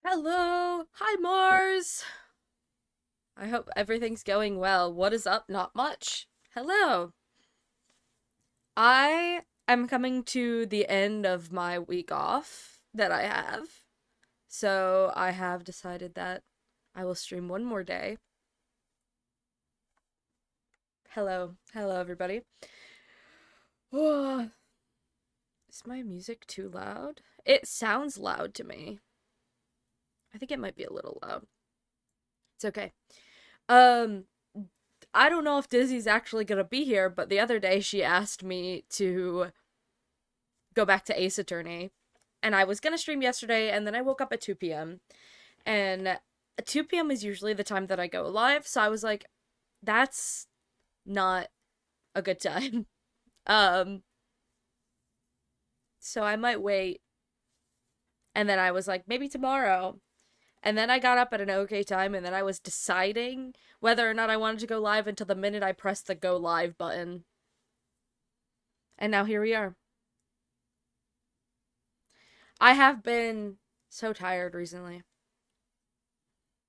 Hello! Hi, Mars! I hope everything's going well. What is up? Not much. Hello! I am coming to the end of my week off that I have. So I have decided that I will stream one more day. Hello. Hello, everybody. Is my music too loud? It sounds loud to me. I think it might be a little loud. It's okay. Um, I don't know if Dizzy's actually gonna be here, but the other day she asked me to go back to Ace Attorney, and I was gonna stream yesterday, and then I woke up at 2 p.m. and 2 p.m. is usually the time that I go live, so I was like, that's not a good time. Um, so I might wait, and then I was like, maybe tomorrow. And then I got up at an okay time, and then I was deciding whether or not I wanted to go live until the minute I pressed the go live button. And now here we are. I have been so tired recently.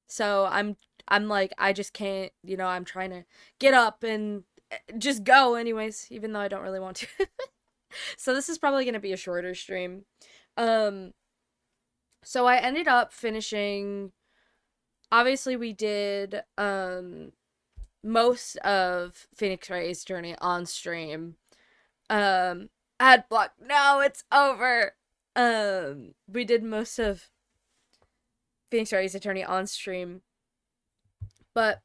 So I'm like I just can't, I'm trying to get up and just go anyways, even though I don't really want to. So this is probably going to be a shorter stream. Um so I ended up finishing, obviously we did most of Phoenix Wright's journey on stream. Ad block. No, it's over. We did most of Phoenix Wright's attorney on stream, but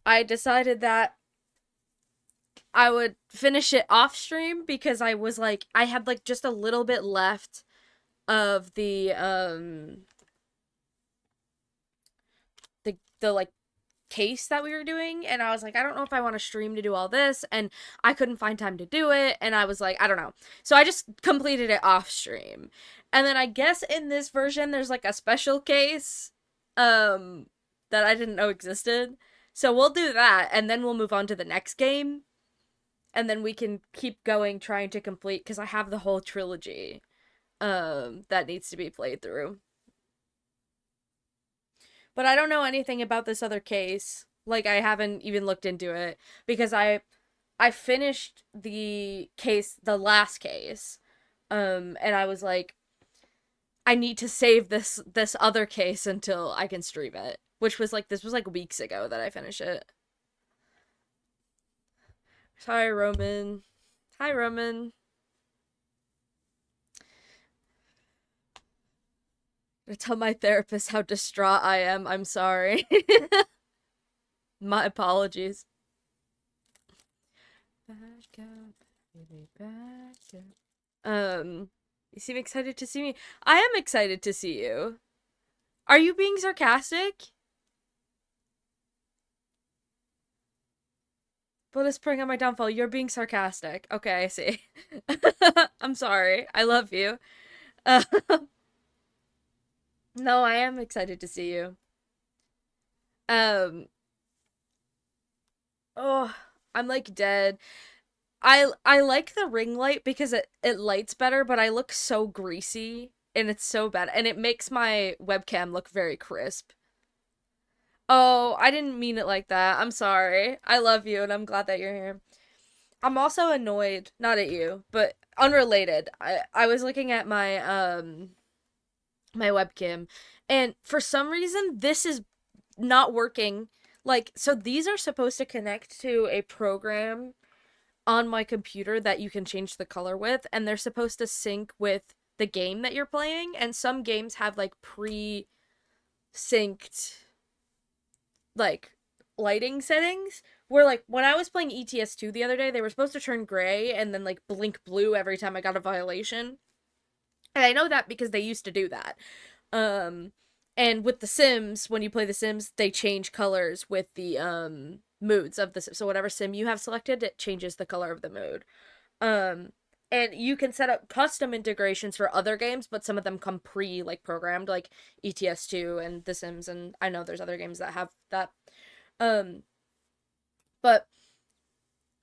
I decided that I would finish it off stream because I was like I had like just a little bit left of the like case that we were doing, and I was like I don't know if I want to stream to do all this, and I couldn't find time to do it, and I was like I don't know. So I just completed it off stream. And then I guess in this version there's like a special case um that I didn't know existed. So we'll do that and then we'll move on to the next game, and then we can keep going trying to complete because I have the whole trilogy that needs to be played through. But I don't know anything about this other case. Like I haven't even looked into it because I finished the case, the last case. And I was like I need to save this other case until I can stream it, which was like this was like weeks ago that I finished it. Sorry, Roman. Hi, Roman. I tell my therapist how distraught I am. I'm sorry. My apologies. Back up, baby, back up. You seem excited to see me. I am excited to see you. Are you being sarcastic? But it's putting on my downfall. You're being sarcastic. Okay, I see. I'm sorry. I love you. Uh, no, I am excited to see you. Um, oh, I'm like dead. I like the ring light because it lights better, but I look so greasy and it's so bad, and it makes my webcam look very crisp. Oh, I didn't mean it like that. I'm sorry. I love you and I'm glad that you're here. I'm also annoyed, not at you, but unrelated. I was looking at my webcam, and for some reason this is not working. Like, so these are supposed to connect to a program on my computer that you can change the color with, and they're supposed to sync with the game that you're playing, and some games have like pre-synced like lighting settings where like when I was playing ETS2 the other day, they were supposed to turn gray and then like blink blue every time I got a violation. And I know that because they used to do that. Um and with the Sims, when you play the Sims, they change colors with the moods of the Sim. So whatever sim you have selected, it changes the color of the mood. Um and you can set up custom integrations for other games, but some of them come pre like programmed, like ETS2 and The Sims, and I know there's other games that have that. Um but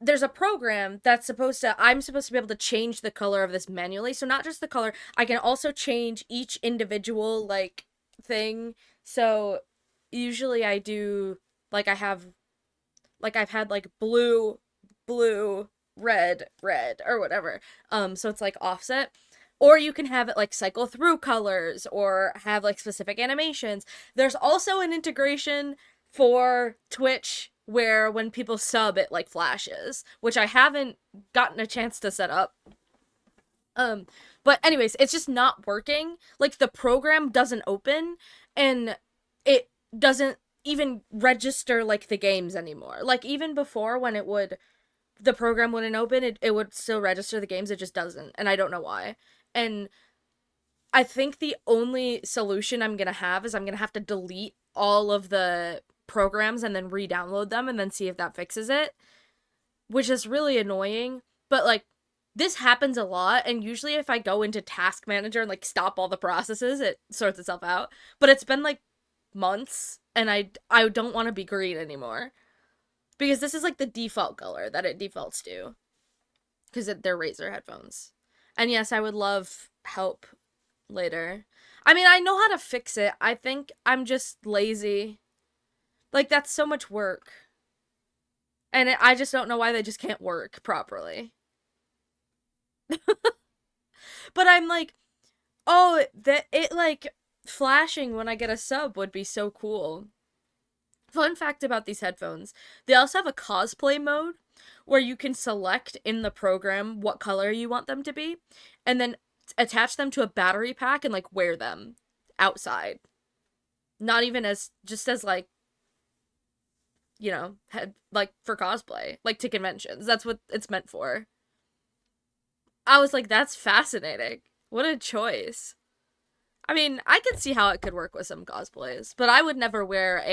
there's a program that's I'm supposed to be able to change the color of this manually. So not just the color, I can also change each individual like thing. So usually I do like I've had like blue, blue, red, red, or whatever. So it's like offset. Or you can have it like cycle through colors or have like specific animations. There's also an integration for Twitch where when people sub it like flashes, which I haven't gotten a chance to set up. Um but anyways, it's just not working. Like the program doesn't open and it doesn't even register like the games anymore. Like even before when the program wouldn't open, it would still register the games, it just doesn't. And I don't know why. And I think the only solution I'm gonna have is I'm gonna have to delete all of the programs and then re-download them and then see if that fixes it, which is really annoying. But like this happens a lot, and usually if I go into Task Manager and like stop all the processes, it sorts itself out. But it's been like months, and I don't want to be green anymore because this is like the default color that it defaults to because they're Razer headphones. And yes, I would love help later. I mean, I know how to fix it. I think I'm just lazy. Like, that's so much work. And I just don't know why they just can't work properly. But I'm like, oh, that it like flashing when I get a sub would be so cool. Fun fact about these headphones, they also have a cosplay mode where you can select in the program what color you want them to be and then attach them to a battery pack and like wear them outside. Not even as just as like, you know, like for cosplay, like to conventions. That's what it's meant for. I was like, that's fascinating. What a choice. I mean, I could see how it could work with some cosplays, but I would never wear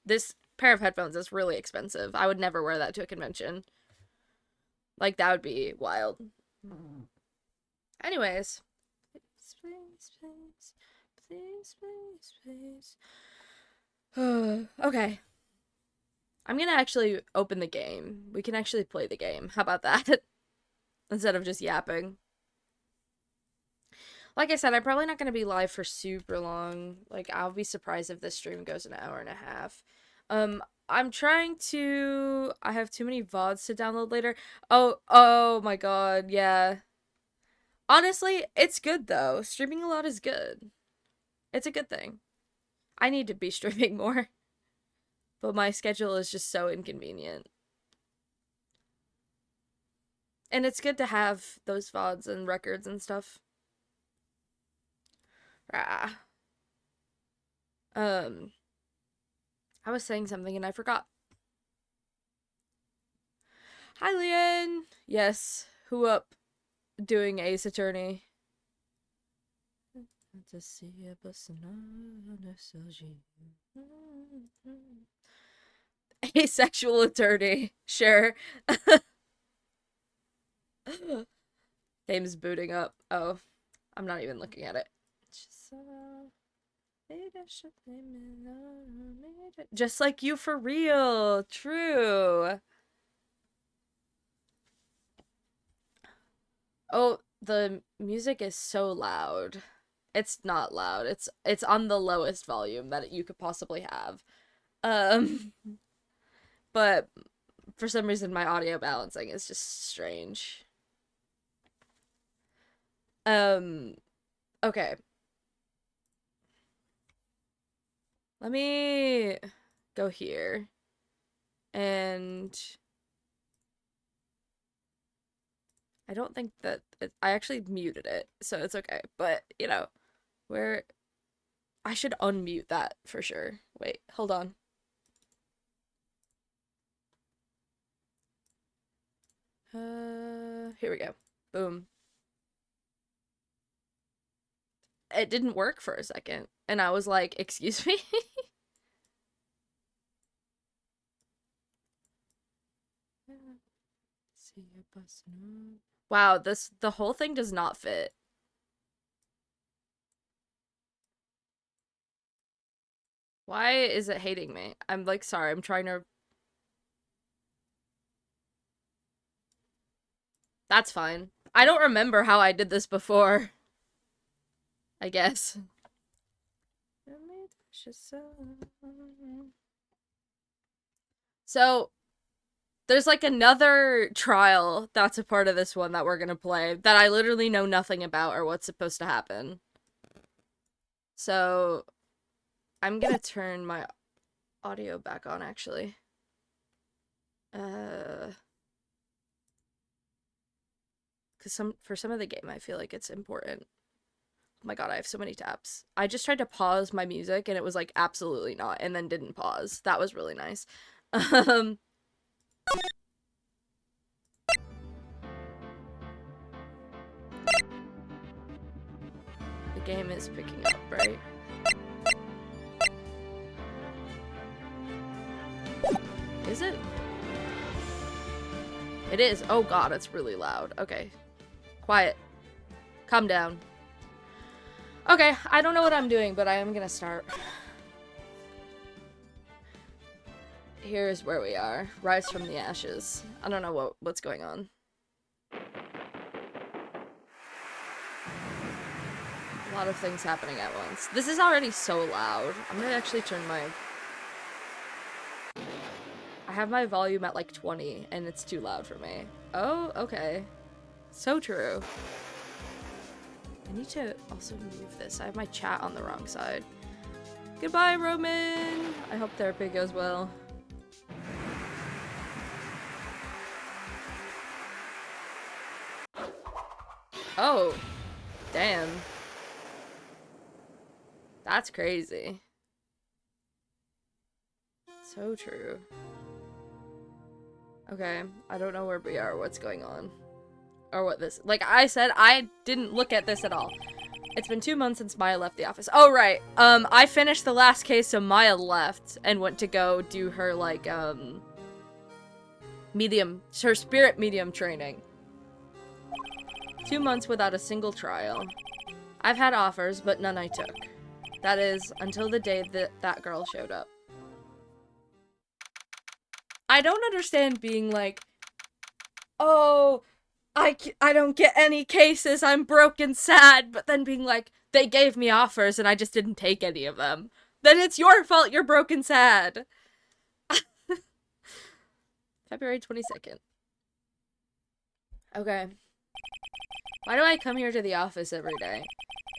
this pair of headphones is really expensive. I would never wear that to a convention. Like, that would be wild. Anyways. Please, please, please, please, please. Okay. I'm gonna actually open the game. We can actually play the game. How about that? Instead of just yapping. Like I said, I'm probably not going to be live for super long. Like, I'll be surprised if this stream goes an hour and a half. I'm trying to... I have too many VODs to download later. Oh my god, yeah. Honestly, it's good, though. Streaming a lot is good. It's a good thing. I need to be streaming more. But my schedule is just so inconvenient. And it's good to have those VODs and records and stuff. Ah. I was saying something and I forgot. Hi, Leanne. Yes, who up? Doing Ace Attorney. Asexual attorney. Sure. Game's booting up. Oh, I'm not even looking at it. Just like you for real. True. Oh, the music is so loud. It's not loud. It's on the lowest volume that you could possibly have. Um, but for some reason my audio balancing is just strange. Okay. Let me go here. And I don't think that I actually muted it, so it's okay. But, you know, where I should unmute that for sure. Wait, hold on. Here we go. Boom. It didn't work for a second, and I was like, "Excuse me?" Wow, the whole thing does not fit. Why is it hating me? I'm like, sorry, I'm trying to... That's fine. I don't remember how I did this before. I guess. So, there's like another trial that's a part of this one that we're gonna play that I literally know nothing about or what's supposed to happen. So, I'm gonna turn my audio back on, actually. Because for some of the game, I feel like it's important. Oh my god, I have so many tabs. I just tried to pause my music and it was like, absolutely not, and then didn't pause. That was really nice. The game is picking up, right? Is it? It is. Oh god, it's really loud. Okay. Quiet. Calm down. Okay, I don't know what I'm doing, but I am gonna start. Here's where we are. Rise from the ashes. I don't know what's going on. A lot of things happening at once. This is already so loud. I'm gonna actually turn my... I have my volume at like 20, and it's too loud for me. Oh, okay. So true. I need to also move this. I have my chat on the wrong side. Goodbye, Roman! I hope therapy goes well. Oh. Damn. That's crazy. So true. Okay, I don't know where we are, what's going on. Or what this- like I said, I didn't look at this at all. It's been 2 months since Maya left the office. Oh, right. I finished the last case, so Maya left and went to go do her, like, her spirit medium training. 2 months without a single trial. I've had offers, but none I took. That is, until the day that girl showed up. I don't understand being like, oh, I don't get any cases, I'm broke and sad, but then being like, they gave me offers and I just didn't take any of them. Then it's your fault you're broke and sad. February 22nd. Okay. Why do I come here to the office every day?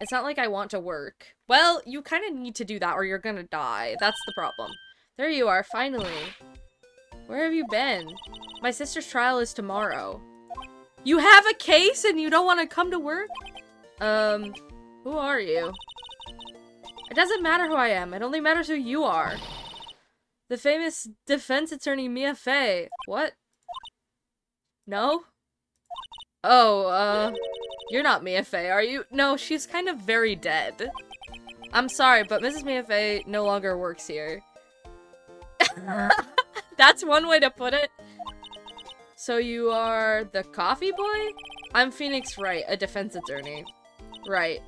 It's not like I want to work. Well, you kind of need to do that or you're gonna die. That's the problem. There you are, finally. Where have you been? My sister's trial is tomorrow. You have a case and you don't want to come to work? Who are you? It doesn't matter who I am. It only matters who you are. The famous defense attorney Mia Fey. What? No? Oh, you're not Mia Fey, are you? No, she's kind of very dead. I'm sorry, but Mrs. Mia Fey no longer works here. That's one way to put it. So you are the coffee boy? I'm Phoenix Wright, a defense attorney. Right.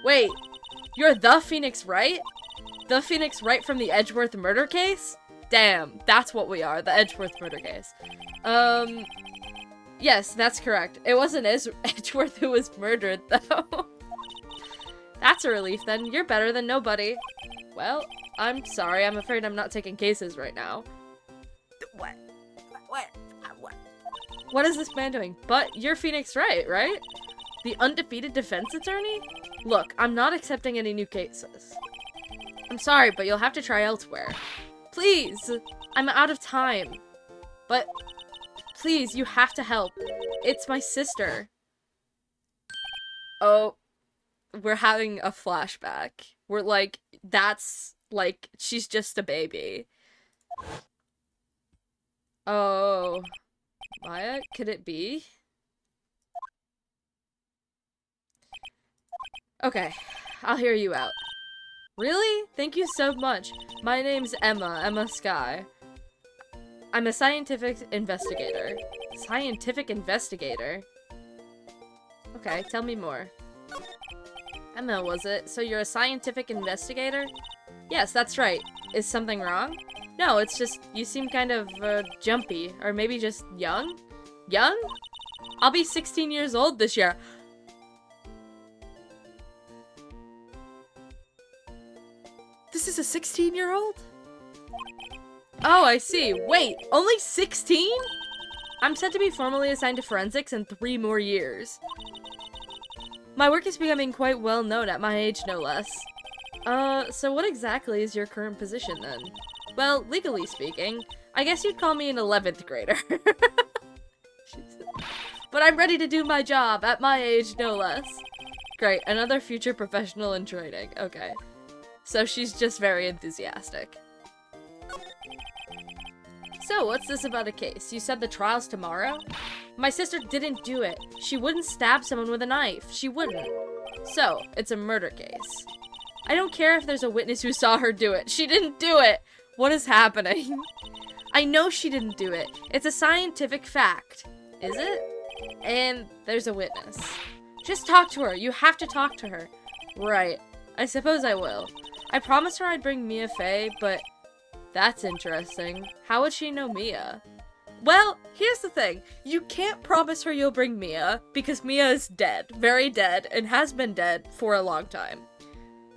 Wait, you're the Phoenix Wright? The Phoenix Wright from the Edgeworth murder case? Damn, that's what we are, the Edgeworth murder case. Yes, that's correct. It wasn't Edgeworth who was murdered, though. That's a relief, then. You're better than nobody. Well, I'm sorry. I'm afraid I'm not taking cases right now. What? What is this man doing? But you're Phoenix Wright, right? The undefeated defense attorney? Look, I'm not accepting any new cases. I'm sorry, but you'll have to try elsewhere. Please! I'm out of time. But, please, you have to help. It's my sister. Oh, we're having a flashback. We're like, that's, like, she's just a baby. Oh. Maya, could it be? Okay, I'll hear you out. Really? Thank you so much. My name's Emma Sky. I'm a scientific investigator. Scientific investigator? Okay, tell me more. Emma, was it? So you're a scientific investigator? Yes, that's right. Is something wrong? No, it's just, you seem kind of, jumpy. Or maybe just young? Young? I'll be 16 years old this year. This is a 16-year-old? Oh, I see. Wait, only 16? I'm set to be formally assigned to forensics in 3 more years. My work is becoming quite well known at my age, no less. So what exactly is your current position then? Well, legally speaking, I guess you'd call me an 11th grader. But I'm ready to do my job, at my age, no less. Great, another future professional in training. Okay. So she's just very enthusiastic. So, what's this about a case? You said the trial's tomorrow? My sister didn't do it. She wouldn't stab someone with a knife. She wouldn't. So, it's a murder case. I don't care if there's a witness who saw her do it. She didn't do it! What is happening? I know she didn't do it. It's a scientific fact. Is it? And there's a witness. Just talk to her. You have to talk to her. Right. I suppose I will. I promised her I'd bring Mia Fey, but that's interesting. How would she know Mia? Well, here's the thing. You can't promise her you'll bring Mia, because Mia is dead. Very dead, and has been dead for a long time.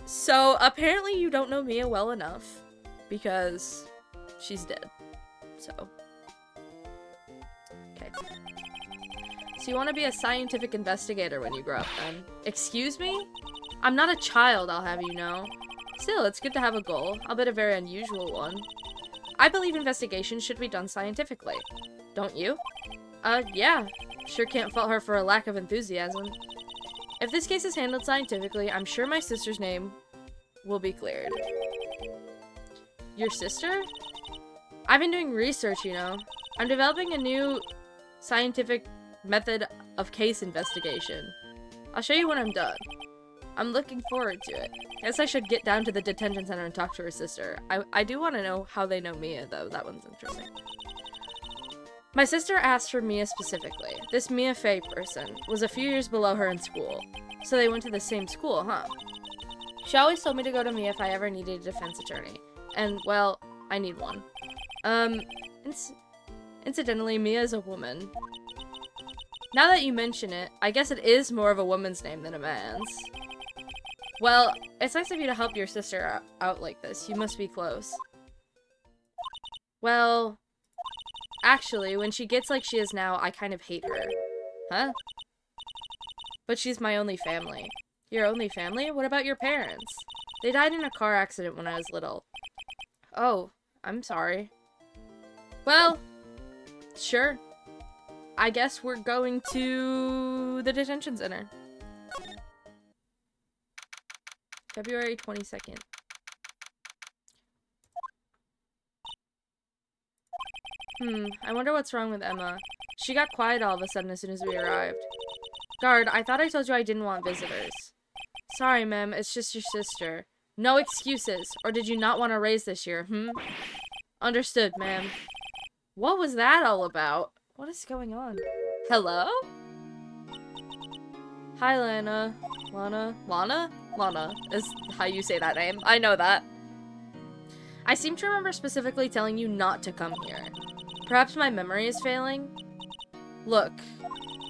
So, apparently you don't know Mia well enough, because she's dead. So. Okay. So you want to be a scientific investigator when you grow up, then? Excuse me? I'm not a child, I'll have you know. Still, it's good to have a goal, albeit a very unusual one. I believe investigations should be done scientifically. Don't you? Yeah. Sure can't fault her for a lack of enthusiasm. If this case is handled scientifically, I'm sure my sister's name will be cleared. Your sister? I've been doing research, you know. I'm developing a new scientific method of case investigation. I'll show you when I'm done. I'm looking forward to it. Guess I should get down to the detention center and talk to her sister. I do want to know how they know Mia, though. That one's interesting. My sister asked for Mia specifically. This Mia Fey person was a few years below her in school. So they went to the same school, huh? She always told me to go to Mia if I ever needed a defense attorney. And, well, I need one. Incidentally, Mia is a woman. Now that you mention it, I guess it is more of a woman's name than a man's. Well, it's nice of you to help your sister out like this. You must be close. Well, actually, when she gets like she is now, I kind of hate her. Huh? But she's my only family. Your only family? What about your parents? They died in a car accident when I was little. Oh, I'm sorry. Well, sure. I guess we're going to the detention center. February 22nd. I wonder what's wrong with Emma. She got quiet all of a sudden as soon as we arrived. Guard, I thought I told you I didn't want visitors. Sorry, ma'am, it's just your sister. No excuses. Or did you not want to raise this year, Understood, ma'am. What was that all about? What is going on? Hello? Hi, Lana. Lana? Lana is how you say that name. I know that. I seem to remember specifically telling you not to come here. Perhaps my memory is failing? Look,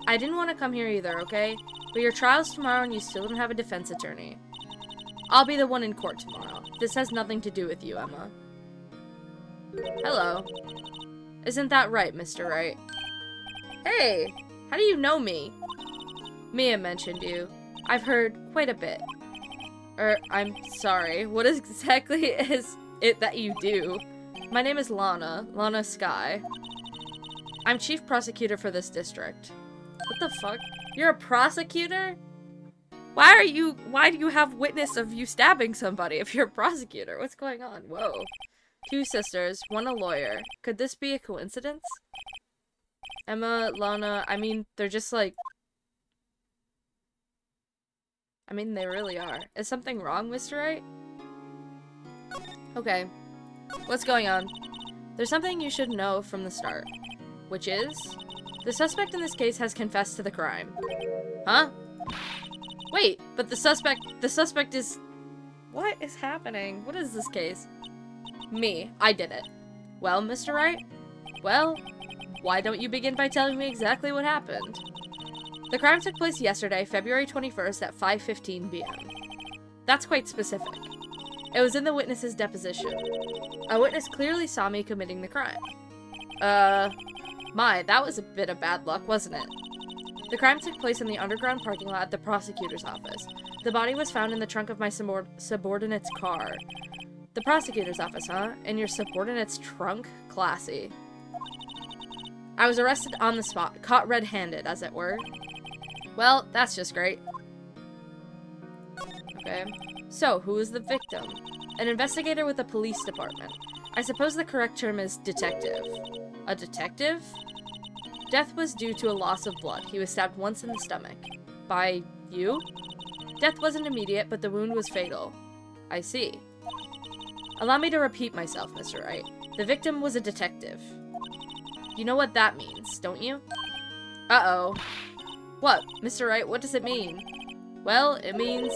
I didn't want to come here either, okay? But your trial's tomorrow and you still don't have a defense attorney. I'll be the one in court tomorrow. This has nothing to do with you, Emma. Hello. Isn't that right, Mr. Wright? Hey, how do you know me? Mia mentioned you. I've heard quite a bit. I'm sorry. What exactly is it that you do? My name is Lana. Lana Sky. I'm chief prosecutor for this district. What the fuck? You're a prosecutor? Why do you have witness of you stabbing somebody if you're a prosecutor? What's going on? Whoa. 2 sisters, 1 a lawyer. Could this be a coincidence? Emma, Lana, I mean, they're just like... I mean, they really are. Is something wrong, Mr. Wright? Okay. What's going on? There's something you should know from the start. Which is... the suspect in this case has confessed to the crime. Huh? Wait, but the suspect is... What is happening? What is this case? Me. I did it. Well, Mr. Wright? Well, Why don't you begin by telling me exactly what happened? The crime took place yesterday, February 21st at 5:15 p.m. That's quite specific. It was in the witness's deposition. A witness clearly saw me committing the crime. That was a bit of bad luck, wasn't it? The crime took place in the underground parking lot at the prosecutor's office. The body was found in the trunk of my subordinate's car. The prosecutor's office, huh? In your subordinate's trunk? Classy. I was arrested on the spot, caught red-handed, as it were. Well, that's just great. Okay. So, who is the victim? An investigator with the police department. I suppose the correct term is detective. A detective? Death was due to a loss of blood. He was stabbed once in the stomach. By you? Death wasn't immediate, but the wound was fatal. I see. Allow me to repeat myself, Mr. Wright. The victim was a detective. You know what that means, don't you? Uh-oh. What, Mr. Wright, what does it mean? Well, it means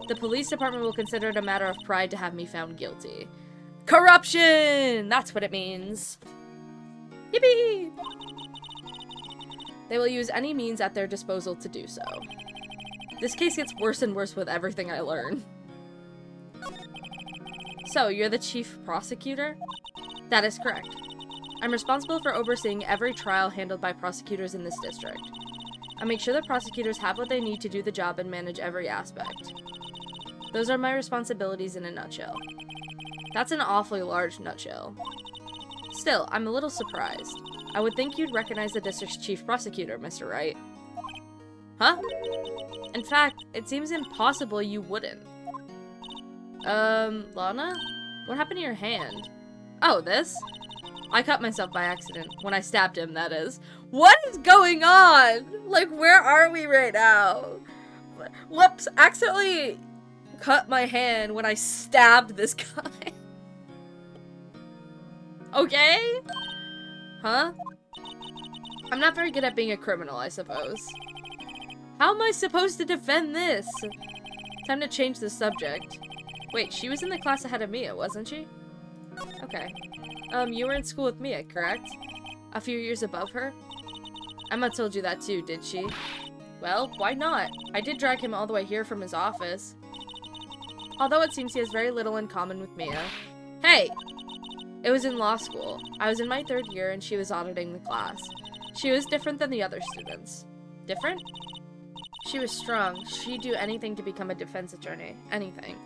the police department will consider it a matter of pride to have me found guilty. Corruption! That's what it means. Yippee! They will use any means at their disposal to do so. This case gets worse and worse with everything I learn. So, you're the chief prosecutor? That is correct. I'm responsible for overseeing every trial handled by prosecutors in this district. I make sure the prosecutors have what they need to do the job and manage every aspect. Those are my responsibilities in a nutshell. That's an awfully large nutshell. Still, I'm a little surprised. I would think you'd recognize the district's chief prosecutor, Mr. Wright. Huh? In fact, it seems impossible you wouldn't. Lana? What happened to your hand? Oh, this? I cut myself by accident. When I stabbed him, that is. What is going on? Like, where are we right now? Whoops, accidentally cut my hand when I stabbed this guy. Okay? Huh? I'm not very good at being a criminal, I suppose. How am I supposed to defend this? Time to change the subject. Wait, she was in the class ahead of Mia, wasn't she? Okay. You were in school with Mia, correct? A few years above her? Emma told you that too, did she? Well, why not? I did drag him all the way here from his office. Although it seems he has very little in common with Mia. Hey! It was in law school. I was in my 3rd year and she was auditing the class. She was different than the other students. Different? She was strong. She'd do anything to become a defense attorney. Anything.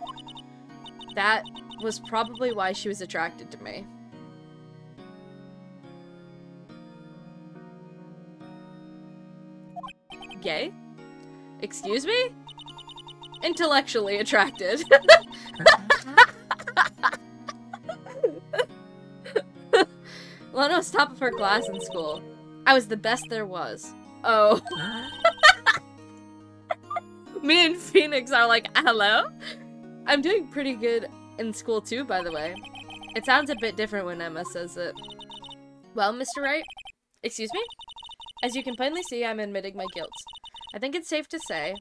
That was probably why she was attracted to me. Gay? Excuse me? Intellectually attracted. Lana was top of her class in school. I was the best there was. Oh. Me and Phoenix are like, hello? I'm doing pretty good in school too, by the way. It sounds a bit different when Emma says it. Well, Mr. Wright? Excuse me? As you can plainly see, I'm admitting my guilt. I think it's safe to say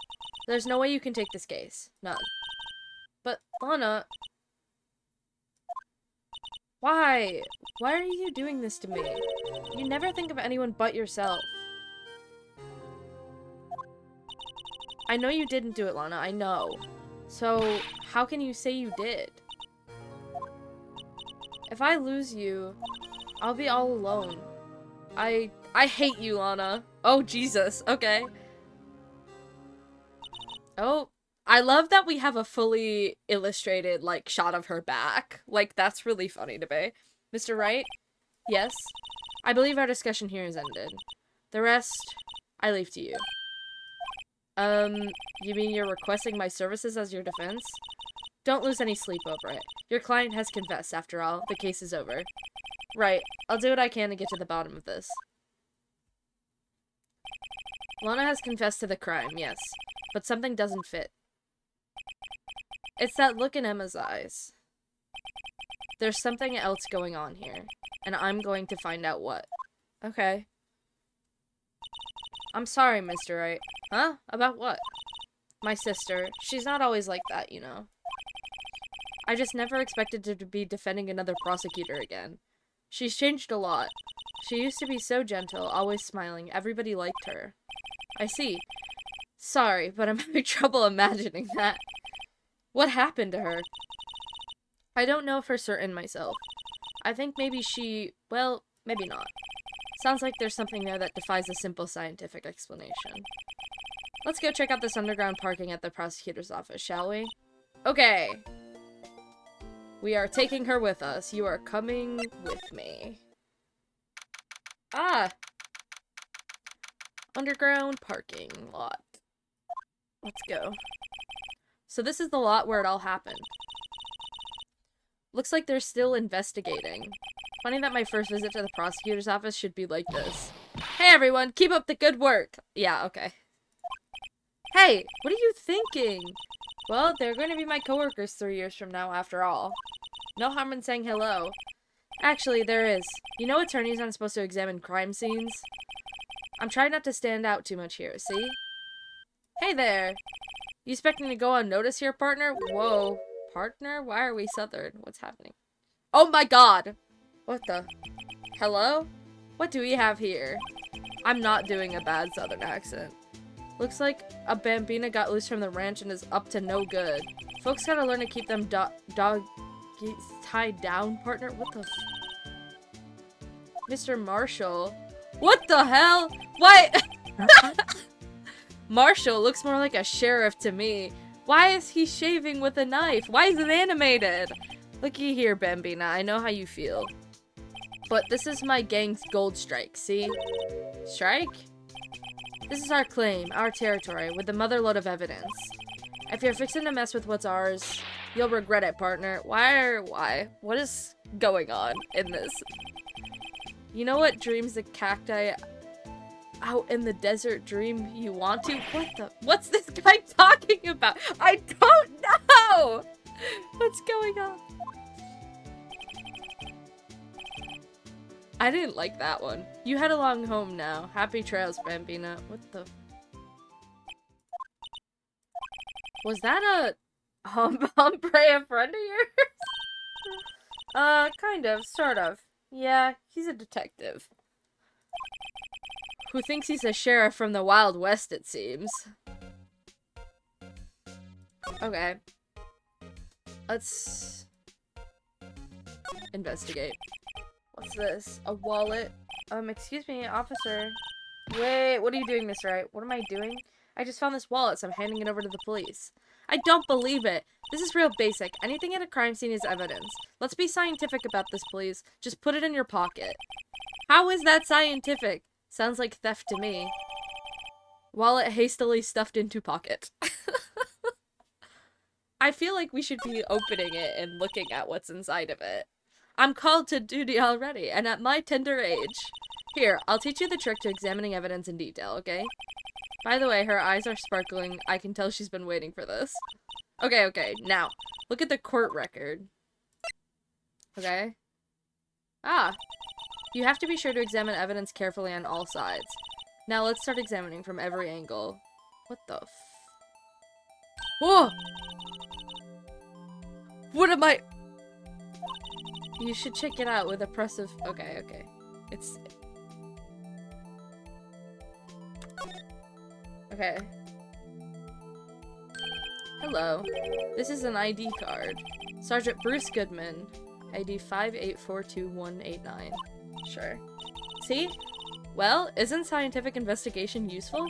there's no way you can take this case. None. But, Lana... Why? Why are you doing this to me? You never think of anyone but yourself. I know you didn't do it, Lana. I know. So, how can you say you did? If I lose you, I'll be all alone. I hate you, Lana. Oh, Jesus. Okay. Oh, I love that we have a fully illustrated, like, shot of her back. Like, that's really funny to me. Mr. Wright? Yes? I believe our discussion here is ended. The rest, I leave to you. You mean you're requesting my services as your defense? Don't lose any sleep over it. Your client has confessed, after all. The case is over. Right. I'll do what I can to get to the bottom of this. Lana has confessed to the crime, yes. But something doesn't fit. It's that look in Emma's eyes. There's something else going on here. And I'm going to find out what. Okay. I'm sorry, Mr. Wright. Huh? About what? My sister. She's not always like that, you know. I just never expected her to be defending another prosecutor again. She's changed a lot. She used to be so gentle, always smiling. Everybody liked her. I see. Sorry, but I'm having trouble imagining that. What happened to her? I don't know for certain myself. I think maybe she... well, maybe not. Sounds like there's something there that defies a simple scientific explanation. Let's go check out this underground parking at the prosecutor's office, shall we? Okay. We are taking her with us. You are coming with me. Ah! Underground parking lot. Let's go. So this is the lot where it all happened. Looks like they're still investigating. Funny that my first visit to the prosecutor's office should be like this. Hey everyone, keep up the good work! Yeah, okay. Hey, what are you thinking? Well, they're going to be my coworkers 3 years from now after all. No harm in saying hello. Actually, there is. You know attorneys aren't supposed to examine crime scenes? I'm trying not to stand out too much here, see? Hey there! You expecting to go unnoticed here, partner? Whoa. Partner? Why are we southern? What's happening? Oh my god! What the? Hello? What do we have here? I'm not doing a bad southern accent. Looks like a bambina got loose from the ranch and is up to no good. Folks gotta learn to keep them dog tied down, partner? What the Mr. Marshall? What the hell? Why? Marshall looks more like a sheriff to me. Why is he shaving with a knife? Why is it animated? Looky here, Bambina. I know how you feel. But this is my gang's gold strike, see? Strike? This is our claim, our territory, with a motherload of evidence. If you're fixing to mess with what's ours, you'll regret it, partner. Why? What is going on in this? You know what dreams the cacti out in the desert dream you want to? What's this guy talking about? I don't know! What's going on? I didn't like that one. You head along home now. Happy trails, Bambina. What the? Was that a hombre a friend of yours? Kind of, sort of. Yeah, he's a detective. Who thinks he's a sheriff from the Wild West, it seems. Okay. Let's investigate. What's this? A wallet? Excuse me, officer. Wait, what are you doing this right? What am I doing? I just found this wallet, so I'm handing it over to the police. I don't believe it. This is real basic. Anything at a crime scene is evidence. Let's be scientific about this, please. Just put it in your pocket. How is that scientific? Sounds like theft to me. Wallet hastily stuffed into pocket. I feel like we should be opening it and looking at what's inside of it. I'm called to duty already, and at my tender age. Here, I'll teach you the trick to examining evidence in detail, okay? By the way, her eyes are sparkling. I can tell she's been waiting for this. Okay, now, look at the court record. Okay? Ah! You have to be sure to examine evidence carefully on all sides. Now let's start examining from every angle. What the f- Whoa! What am I- You should check it out with a press of- Okay. It's- Okay. Hello. This is an ID card. Sergeant Bruce Goodman. ID 5842189. Sure. See? Well, isn't scientific investigation useful?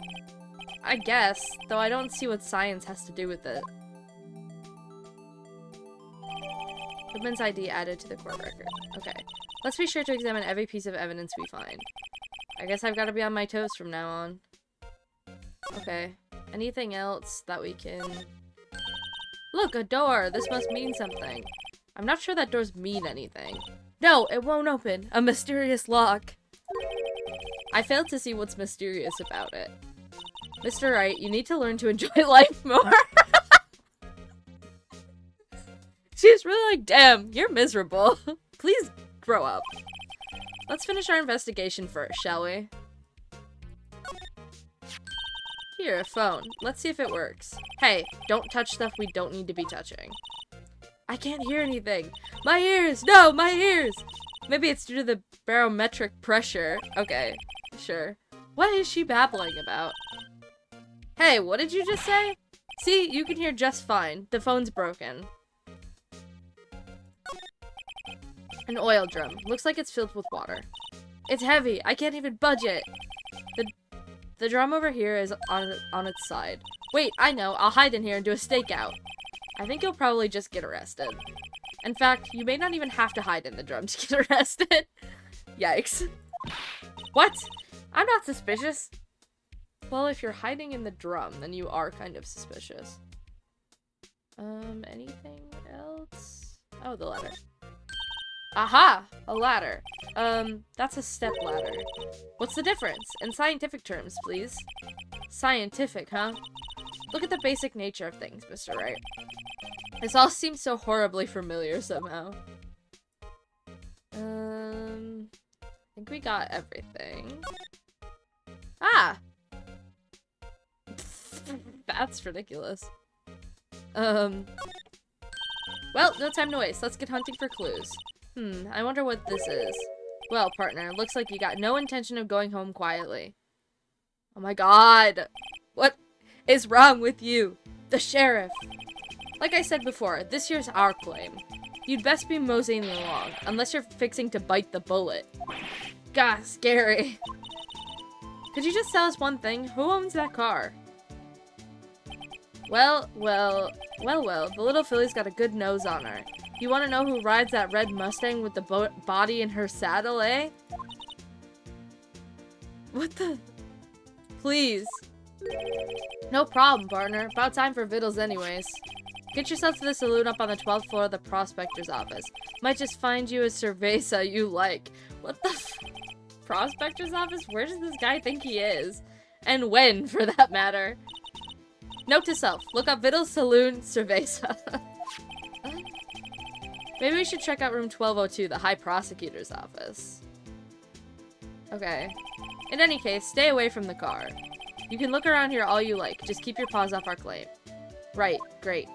I guess, though I don't see what science has to do with it. Goodman's ID added to the court record. Okay. Let's be sure to examine every piece of evidence we find. I guess I've got to be on my toes from now on. Okay. Anything else that we can... Look, a door! This must mean something. I'm not sure that doors mean anything. No, it won't open. A mysterious lock. I failed to see what's mysterious about it. Mr. Wright, you need to learn to enjoy life more. She's really like, damn, you're miserable. Please grow up. Let's finish our investigation first, shall we? Here, a phone. Let's see if it works. Hey, don't touch stuff we don't need to be touching. I can't hear anything. My ears! No, my ears! Maybe it's due to the barometric pressure. Okay, sure. What is she babbling about? Hey, what did you just say? See, you can hear just fine. The phone's broken. An oil drum. Looks like it's filled with water. It's heavy. I can't even budge it. The drum over here is on its side. Wait, I know. I'll hide in here and do a stakeout. I think you'll probably just get arrested. In fact, you may not even have to hide in the drum to get arrested. Yikes. What? I'm not suspicious. Well, if you're hiding in the drum, then you are kind of suspicious. Anything else? Oh, the ladder. Aha! A ladder. That's a step ladder. What's the difference? In scientific terms, please. Scientific, huh? Look at the basic nature of things, Mr. Wright. This all seems so horribly familiar somehow. I think we got everything. Ah! That's ridiculous. Well, no time to waste. Let's get hunting for clues. I wonder what this is. Well, partner, looks like you got no intention of going home quietly. Oh my god! What is wrong with you? The sheriff! Like I said before, this here's our claim. You'd best be moseying along, unless you're fixing to bite the bullet. God, scary. Could you just tell us one thing? Who owns that car? Well, the little filly's got a good nose on her. You want to know who rides that red Mustang with the body in her saddle, eh? What the? Please. No problem, partner. About time for vittles anyways. Get yourself to the saloon up on the 12th floor of the prospector's office. Might just find you a cerveza you like. What the prospector's office? Where does this guy think he is? And when, for that matter. Note to self, look up Vittles Saloon Cerveza. Maybe we should check out room 1202, the High Prosecutor's office. Okay. In any case, stay away from the car. You can look around here all you like, just keep your paws off our claim. Right, great.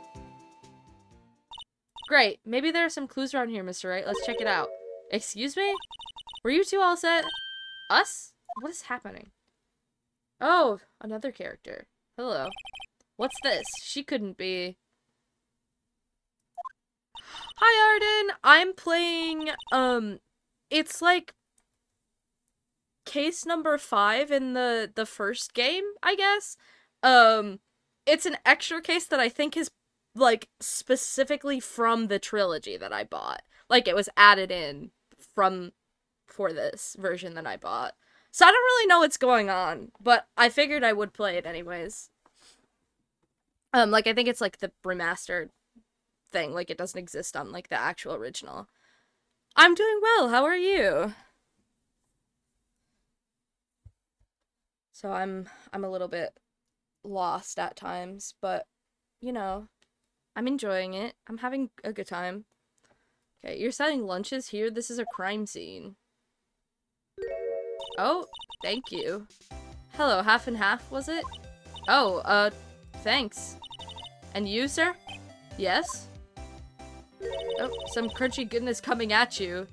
Great, maybe there are some clues around here, Mr. Wright. Let's check it out. Excuse me? Were you two all set? Us? What is happening? Oh, another character. Hello. What's this? She couldn't be. Hi, Arden. I'm playing, it's like case number 5 in the first game, I guess. It's an extra case that I think is, like, specifically from the trilogy that I bought. Like, it was added in for this version that I bought. So I don't really know what's going on, but I figured I would play it anyways. Like, I think it's, like, the remastered thing. Like, it doesn't exist on, like, the actual original. I'm doing well. How are you? So I'm a little bit lost at times, but, you know, I'm enjoying it. I'm having a good time. Okay, you're selling lunches here? This is a crime scene. Oh, thank you. Hello, half and half, was it? Oh, thanks. And you, sir? Yes? Oh, some crunchy goodness coming at you.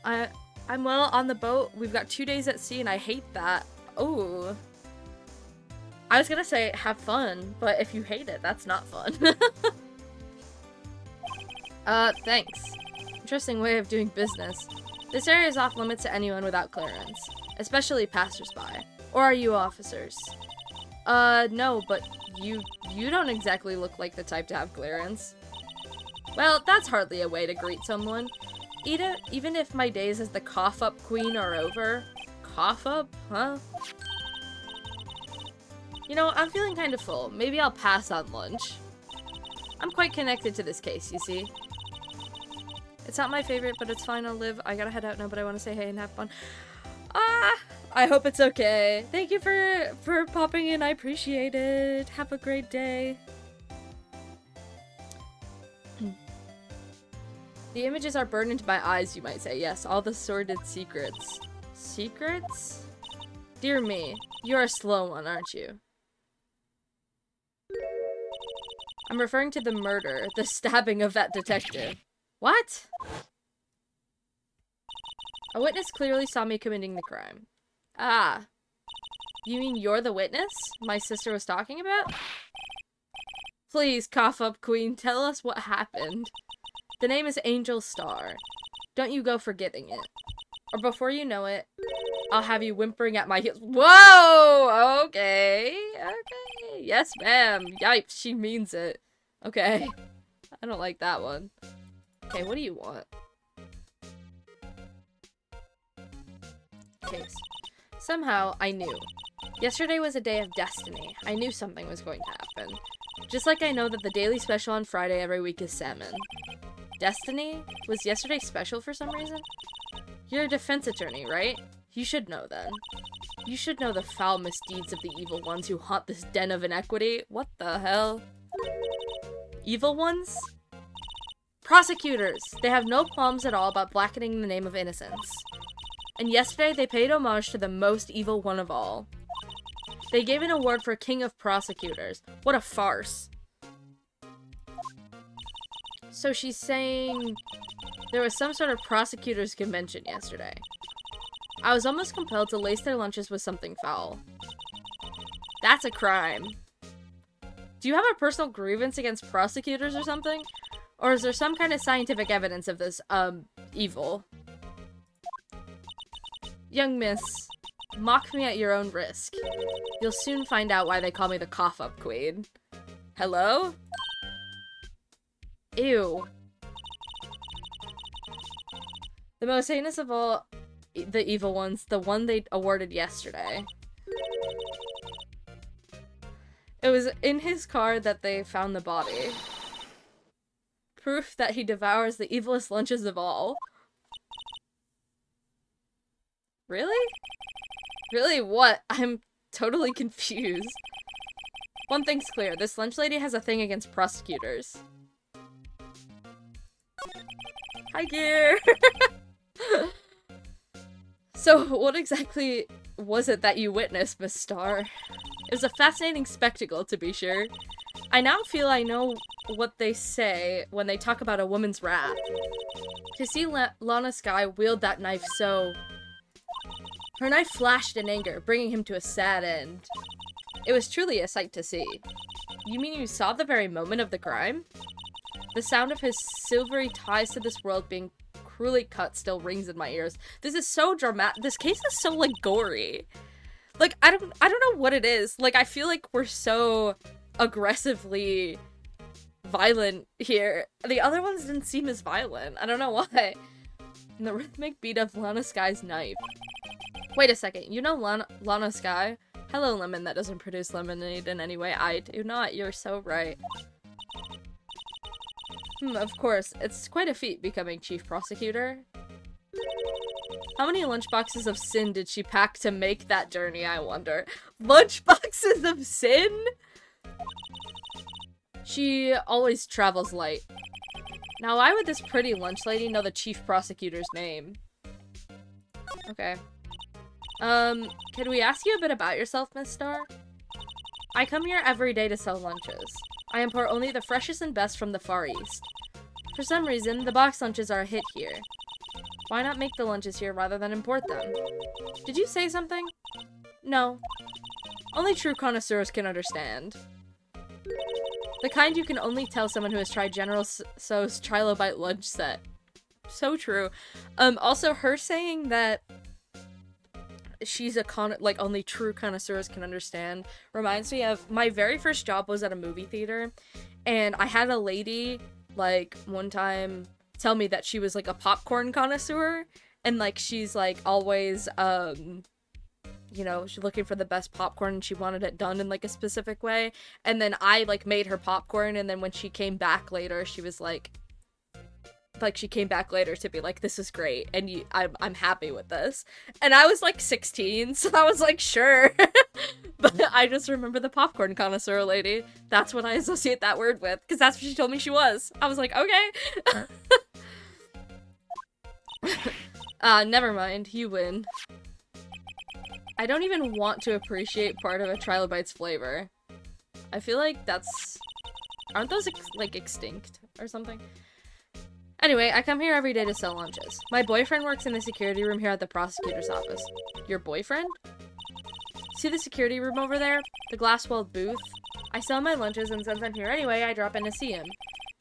I'm well on the boat. We've got 2 days at sea and I hate that. Oh. I was gonna say have fun, but if you hate it, that's not fun. Thanks. Interesting way of doing business. This area is off limits to anyone without clearance, especially passersby. Or are you officers? No, but you don't exactly look like the type to have clearance. Well, that's hardly a way to greet someone. Even if my days as the cough-up queen are over. Cough-up? Huh? You know, I'm feeling kind of full. Maybe I'll pass on lunch. I'm quite connected to this case, you see. It's not my favorite, but it's fine, I'll live. I gotta head out now, but I want to say hey and have fun. I hope it's okay. Thank you for popping in. I appreciate it. Have a great day. The images are burned into my eyes, you might say. Yes, all the sordid secrets. Secrets? Dear me, you're a slow one, aren't you? I'm referring to the murder, the stabbing of that detective. What? A witness clearly saw me committing the crime. Ah. You mean you're the witness my sister was talking about? Please, cough up, Queen, tell us what happened. The name is Angel Star. Don't you go forgetting it. Or before you know it, I'll have you whimpering at my heels. Whoa! Okay. Okay. Yes, ma'am. Yipes, she means it. Okay. I don't like that one. Okay, what do you want? Case. Somehow, I knew. Yesterday was a day of destiny. I knew something was going to happen. Just like I know that the daily special on Friday every week is salmon. Destiny? Was yesterday special for some reason? You're a defense attorney, right? You should know then. You should know the foul misdeeds of the evil ones who haunt this den of inequity. What the hell? Evil ones? Prosecutors! They have no qualms at all about blackening the name of innocence. And yesterday they paid homage to the most evil one of all. They gave an award for King of Prosecutors. What a farce. So she's saying there was some sort of prosecutors convention yesterday. I was almost compelled to lace their lunches with something foul. That's a crime. Do you have a personal grievance against prosecutors or something? Or is there some kind of scientific evidence of this, evil? Young miss, mock me at your own risk. You'll soon find out why they call me the cough-up queen. Hello? Ew. The most heinous of all the evil ones, the one they awarded yesterday. It was in his car that they found the body. Proof that he devours the evilest lunches of all. Really? Really what? I'm totally confused. One thing's clear, this lunch lady has a thing against prosecutors. Hi, Gear! So, what exactly was it that you witnessed, Miss Star? It was a fascinating spectacle, to be sure. I now feel I know what they say when they talk about a woman's wrath. To see Lana Skye wield that knife so... Her knife flashed in anger, bringing him to a sad end. It was truly a sight to see. You mean you saw the very moment of the crime? The sound of his silvery ties to this world being cruelly cut still rings in my ears. This is so dramatic. This case is so, like, gory. Like, I don't know what it is. Like, I feel like we're so aggressively violent here. The other ones didn't seem as violent. I don't know why. And the rhythmic beat of Lana Skye's knife. Wait a second. You know Lana Skye? Hello, lemon that doesn't produce lemonade in any way. I do not. You're so right. Of course. It's quite a feat becoming chief prosecutor. How many lunchboxes of sin did she pack to make that journey, I wonder? Lunchboxes of sin? She always travels light. Now, why would this pretty lunch lady know the chief prosecutor's name? Okay. Can we ask you a bit about yourself, Miss Star? I come here every day to sell lunches. I import only the freshest and best from the Far East. For some reason, the box lunches are a hit here. Why not make the lunches here rather than import them? Did you say something? No. Only true connoisseurs can understand. The kind you can only tell someone who has tried General So's Trilobite lunch set. So true. Also, her saying that she's a like, only true connoisseurs can understand reminds me of my very first job was at a movie theater, and I had a lady, like, one time tell me that she was, like, a popcorn connoisseur, and, like, she's, like, always, you know, she's looking for the best popcorn, and she wanted it done in, like, a specific way, and then I, like, made her popcorn, and then when she came back later, she was, like, she came back later to be like, this is great, and I'm happy with this. And I was, like, 16, so I was like, sure. But I just remember the popcorn connoisseur lady. That's what I associate that word with, because that's what she told me she was. I was like, okay. Never mind. You win. I don't even want to appreciate part of a Trilobite's flavor. I feel like that's... Aren't those, like, extinct or something? Anyway, I come here every day to sell lunches. My boyfriend works in the security room here at the prosecutor's office. Your boyfriend? See the security room over there? The glass-walled booth? I sell my lunches, and since I'm here anyway, I drop in to see him.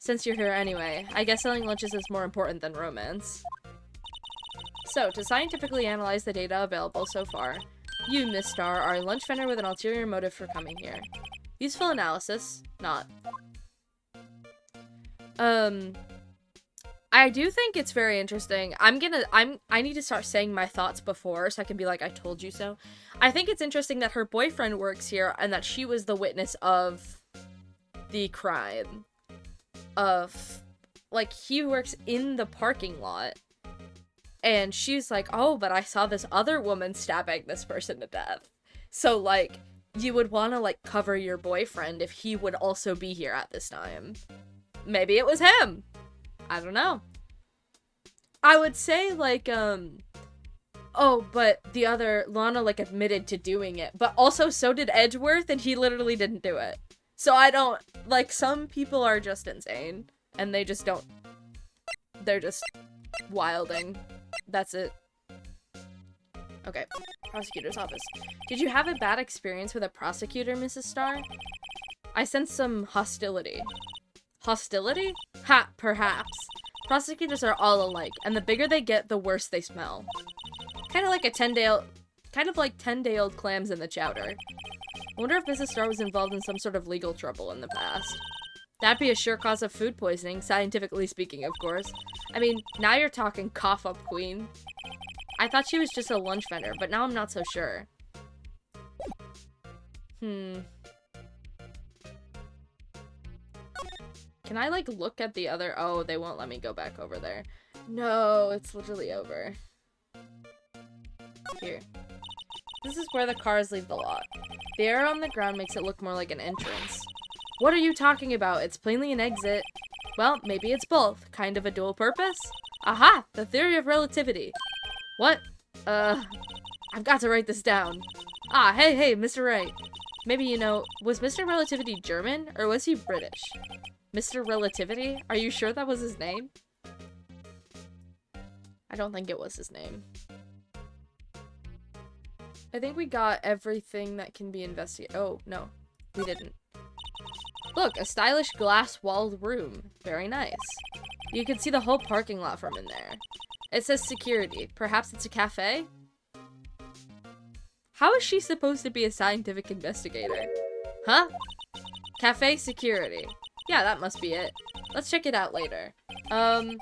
Since you're here anyway, I guess selling lunches is more important than romance. So, to scientifically analyze the data available so far, you, Miss Star, are a lunch vendor with an ulterior motive for coming here. Useful analysis. Not. I do think it's very interesting. I need to start saying my thoughts before so I can be like, I told you so. I think it's interesting that her boyfriend works here and that she was the witness of the crime. Like, he works in the parking lot. And she's like, oh, but I saw this other woman stabbing this person to death. So, like, you would want to, like, cover your boyfriend if he would also be here at this time. Maybe it was him. I don't know. I would say, like, oh, but the other, Lana, like, admitted to doing it. But also, so did Edgeworth, and he literally didn't do it. So I don't, like, some people are just insane. And they just don't, they're just wilding. That's it. Okay. Prosecutor's office. Did you have a bad experience with a prosecutor, Mrs. Starr? I sense some hostility. Hostility? Ha, perhaps. Prosecutors are all alike, and the bigger they get, the worse they smell. Kind of like 10-day-old clams in the chowder. I wonder if Mrs. Starr was involved in some sort of legal trouble in the past. That'd be a sure cause of food poisoning, scientifically speaking, of course. I mean, now you're talking cough up queen. I thought she was just a lunch vendor, but now I'm not so sure. Can I, like, look at the other— oh, they won't let me go back over there. No, it's literally over. Here. This is where the cars leave the lot. The air on the ground makes it look more like an entrance. What are you talking about? It's plainly an exit. Well, maybe it's both. Kind of a dual purpose? Aha! The theory of relativity. What? I've got to write this down. Ah, hey, Mr. Wright. Maybe you know, was Mr. Relativity German, or was he British? Mr. Relativity? Are you sure that was his name? I don't think it was his name. I think we got everything that can be investigated. Oh, no. We didn't. Look, a stylish glass-walled room. Very nice. You can see the whole parking lot from in there. It says security. Perhaps it's a cafe? How is she supposed to be a scientific investigator? Huh? Cafe security. Yeah, that must be it. Let's check it out later. I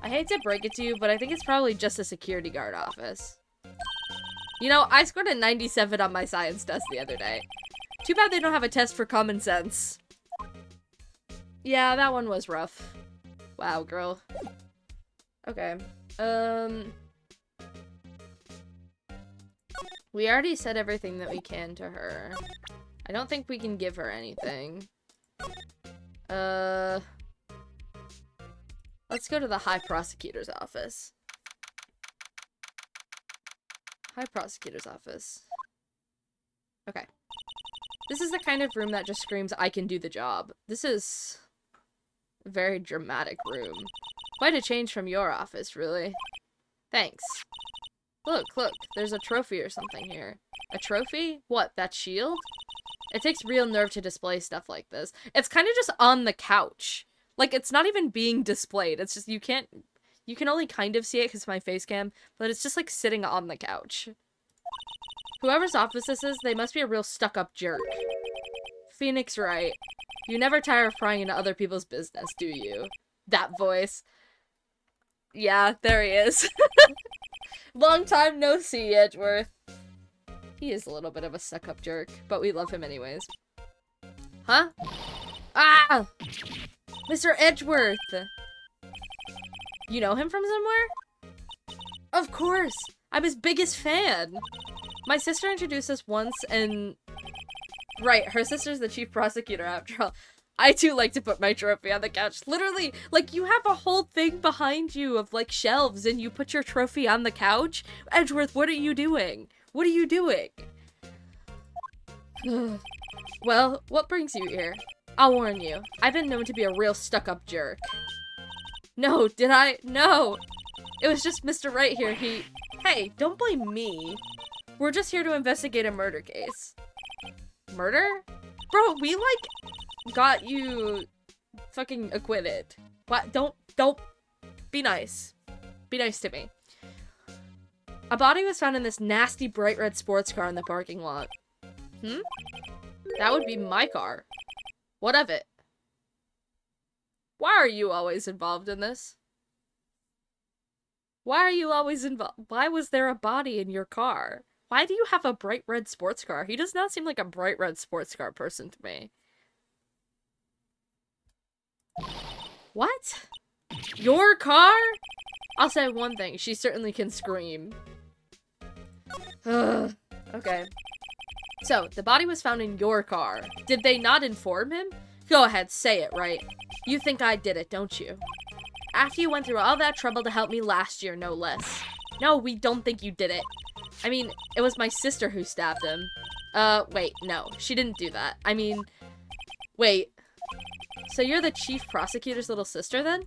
hate to break it to you, but I think it's probably just a security guard office. You know, I scored a 97 on my science test the other day. Too bad they don't have a test for common sense. Yeah, that one was rough. Wow, girl. Okay. We already said everything that we can to her. I don't think we can give her anything. Let's go to the High Prosecutor's office. High Prosecutor's office. Okay. This is the kind of room that just screams, I can do the job. This is a very dramatic room. Quite a change from your office, really. Thanks. Look, there's a trophy or something here. A trophy? What, that shield? It takes real nerve to display stuff like this. It's kind of just on the couch. Like, it's not even being displayed. It's just, you can only kind of see it because of my face cam, but it's just like sitting on the couch. Whoever's office this is, they must be a real stuck-up jerk. Phoenix Wright. You never tire of prying into other people's business, do you? That voice. Yeah, there he is. Long time no see, Edgeworth. He is a little bit of a stuck-up jerk, but we love him anyways. Huh? Ah! Mr. Edgeworth! You know him from somewhere? Of course! I'm his biggest fan! My sister introduced us once, and... Right, her sister's the chief prosecutor after all. I too like to put my trophy on the couch. Literally, like, you have a whole thing behind you of, like, shelves, and you put your trophy on the couch? Edgeworth, what are you doing? What are you doing? Well, what brings you here? I'll warn you, I've been known to be a real stuck-up jerk. No, did I? No! It was just Mr. Right here, Hey, don't blame me. We're just here to investigate a murder case. Murder? Bro, we, like, got you fucking acquitted. What? Don't be nice. Be nice to me. A body was found in this nasty bright red sports car in the parking lot. That would be my car. What of it? Why are you always involved in this? Why are you always involved? Why was there a body in your car? Why do you have a bright red sports car? He does not seem like a bright red sports car person to me. What? Your car? I'll say one thing. She certainly can scream. Okay. So, the body was found in your car. Did they not inform him? Go ahead, say it, right? You think I did it, don't you? After you went through all that trouble to help me last year, no less. No, we don't think you did it. I mean, it was my sister who stabbed him. Wait, no. She didn't do that. I mean, wait. So you're the chief prosecutor's little sister, then?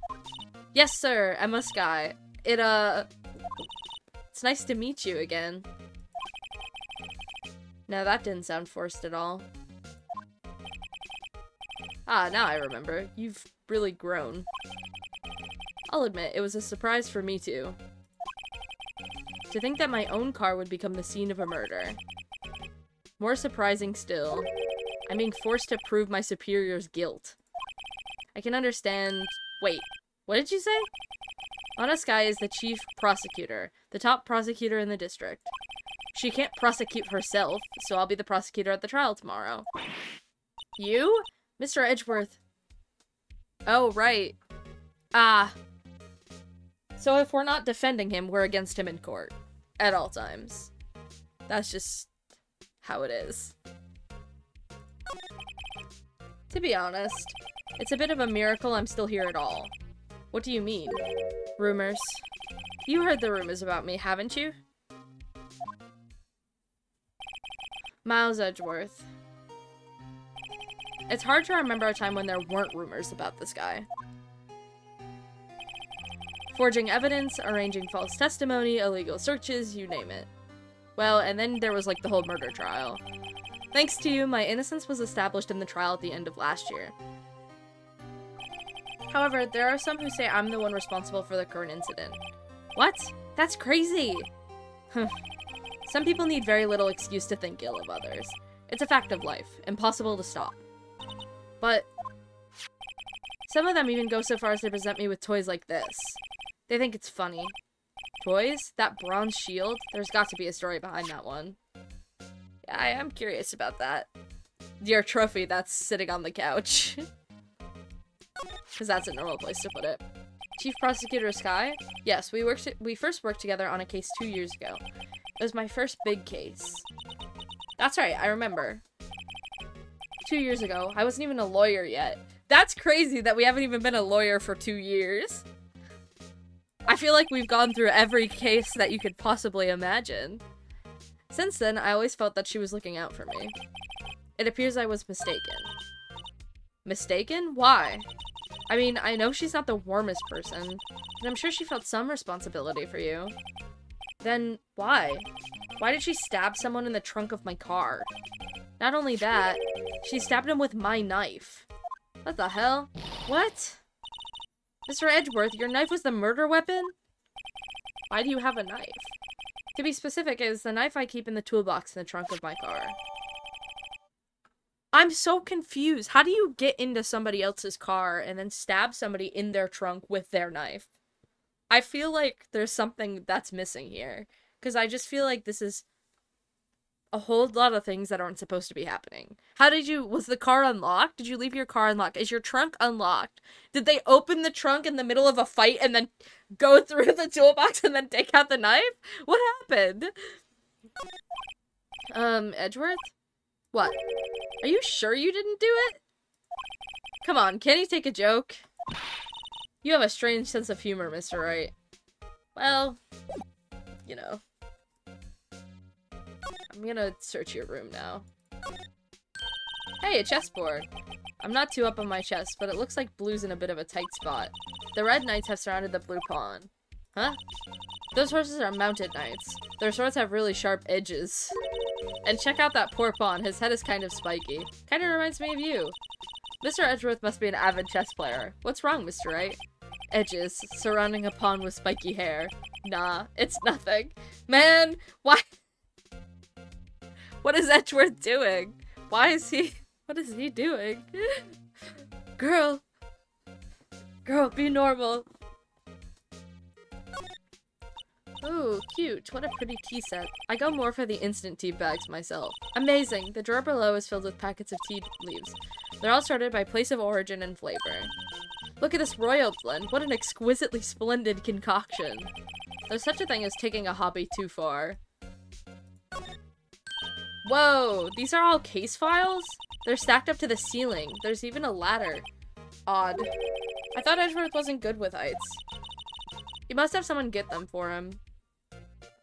Yes, sir. Emma Skye. It's nice to meet you again. No, that didn't sound forced at all. Ah, now I remember. You've really grown. I'll admit, it was a surprise for me too. To think that my own car would become the scene of a murder. More surprising still, I'm being forced to prove my superior's guilt. I can understand... Wait, what did you say? Anna Skye is the chief prosecutor, the top prosecutor in the district. She can't prosecute herself, so I'll be the prosecutor at the trial tomorrow. You? Mr. Edgeworth. Oh, right. Ah. So if we're not defending him, we're against him in court. At all times. That's just how it is. To be honest, it's a bit of a miracle I'm still here at all. What do you mean? Rumors. You heard the rumors about me, haven't you? Miles Edgeworth. It's hard to remember a time when there weren't rumors about this guy. Forging evidence, arranging false testimony, illegal searches, you name it. Well, and then there was like the whole murder trial. Thanks to you, my innocence was established in the trial at the end of last year. However, there are some who say I'm the one responsible for the current incident. What? That's crazy! Some people need very little excuse to think ill of others. It's a fact of life, impossible to stop. But some of them even go so far as to present me with toys like this. They think it's funny. Toys? That bronze shield? There's got to be a story behind that one. Yeah, I am curious about that. Your trophy that's sitting on the couch. Because that's a normal place to put it. Chief Prosecutor Skye? Yes, we first worked together on a case 2 years ago. It was my first big case. That's right, I remember. 2 years ago. I wasn't even a lawyer yet. That's crazy that we haven't even been a lawyer for 2 years. I feel like we've gone through every case that you could possibly imagine. Since then, I always felt that she was looking out for me. It appears I was mistaken. Mistaken? Why? I mean, I know she's not the warmest person, but I'm sure she felt some responsibility for you. Then, why? Why did she stab someone in the trunk of my car? Not only that, she stabbed him with my knife. What the hell? What? Mr. Edgeworth, your knife was the murder weapon? Why do you have a knife? To be specific, it is the knife I keep in the toolbox in the trunk of my car. I'm so confused. How do you get into somebody else's car and then stab somebody in their trunk with their knife? I feel like there's something that's missing here. Because I just feel like this is a whole lot of things that aren't supposed to be happening. Was the car unlocked? Did you leave your car unlocked? Is your trunk unlocked? Did they open the trunk in the middle of a fight and then go through the toolbox and then take out the knife? What happened? Edgeworth? What? Are you sure you didn't do it? Come on, can't you take a joke? You have a strange sense of humor, Mr. Wright. Well, you know. I'm gonna search your room now. Hey, a chessboard. I'm not too up on my chess, but it looks like blue's in a bit of a tight spot. The red knights have surrounded the blue pawn. Huh? Those horses are mounted knights. Their swords have really sharp edges. And check out that poor pawn. His head is kind of spiky. Kinda reminds me of you. Mr. Edgeworth must be an avid chess player. What's wrong, Mr. Wright? Edges, surrounding a pawn with spiky hair. Nah, it's nothing. Man, why? What is Edgeworth doing? Why is he... What is he doing? Girl. Girl, be normal. Ooh, cute. What a pretty tea set. I go more for the instant tea bags myself. Amazing. The drawer below is filled with packets of tea leaves. They're all sorted by place of origin and flavor. Look at this royal blend. What an exquisitely splendid concoction. There's such a thing as taking a hobby too far. Whoa, these are all case files? They're stacked up to the ceiling. There's even a ladder. Odd. I thought Edgeworth wasn't good with heights. You must have someone get them for him.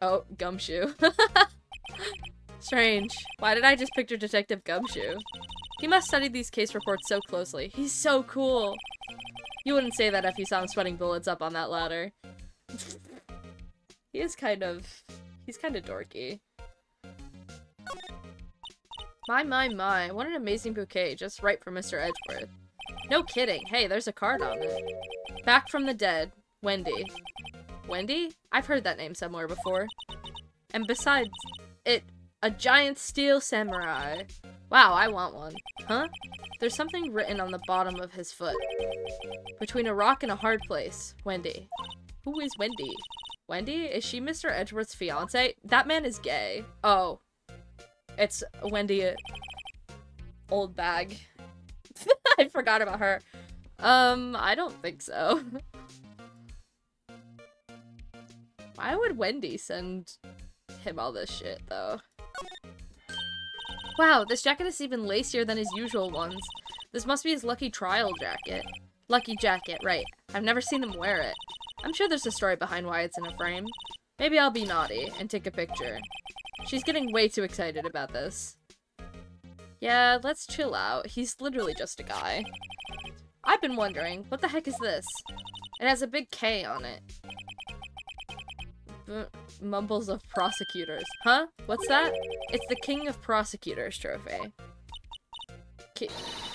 Oh, Gumshoe. Strange. Why did I just picture Detective Gumshoe? He must study these case reports so closely. He's so cool. You wouldn't say that if you saw him sweating bullets up on that ladder. He's kind of dorky. My. What an amazing bouquet. Just right for Mr. Edgeworth. No kidding. Hey, there's a card on it. Back from the dead. Wendy. Wendy? I've heard that name somewhere before. And besides it, a giant steel samurai. Wow, I want one. Huh? There's something written on the bottom of his foot. Between a rock and a hard place. Wendy. Who is Wendy? Wendy? Is she Mr. Edgeworth's fiance? That man is gay. Oh. It's Wendy. Old bag. I forgot about her. I don't think so. Why would Wendy send him all this shit, though? Wow, this jacket is even lacier than his usual ones. This must be his lucky trial jacket. Lucky jacket, right. I've never seen him wear it. I'm sure there's a story behind why it's in a frame. Maybe I'll be naughty and take a picture. She's getting way too excited about this. Yeah, let's chill out. He's literally just a guy. I've been wondering, what the heck is this? It has a big K on it. Mumbles of prosecutors. Huh? What's that? It's the King of Prosecutors trophy.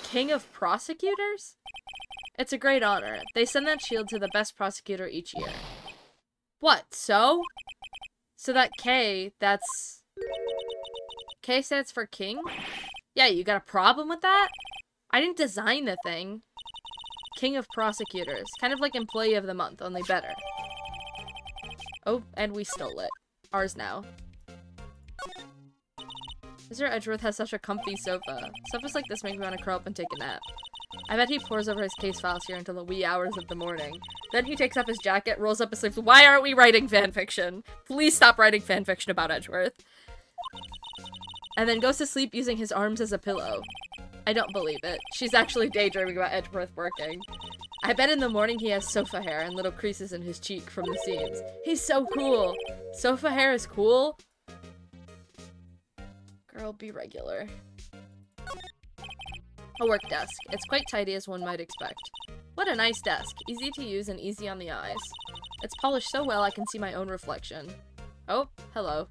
King of Prosecutors? It's a great honor. They send that shield to the best prosecutor each year. What, so? So that K, that's... K stands for king? Yeah, you got a problem with that? I didn't design the thing. King of Prosecutors. Kind of like Employee of the Month, only better. Oh, and we stole it. Ours now. Mr. Edgeworth has such a comfy sofa. Sofas like this make me want to curl up and take a nap. I bet he pores over his case files here until the wee hours of the morning. Then he takes off his jacket, rolls up his sleeves. Why aren't we writing fanfiction? Please stop writing fanfiction about Edgeworth. And then goes to sleep using his arms as a pillow. I don't believe it. She's actually daydreaming about Edgeworth working. I bet in the morning he has sofa hair and little creases in his cheek from the seams. He's so cool. Sofa hair is cool. Girl, be regular. A work desk. It's quite tidy as one might expect. What a nice desk. Easy to use and easy on the eyes. It's polished so well I can see my own reflection. Oh, hello.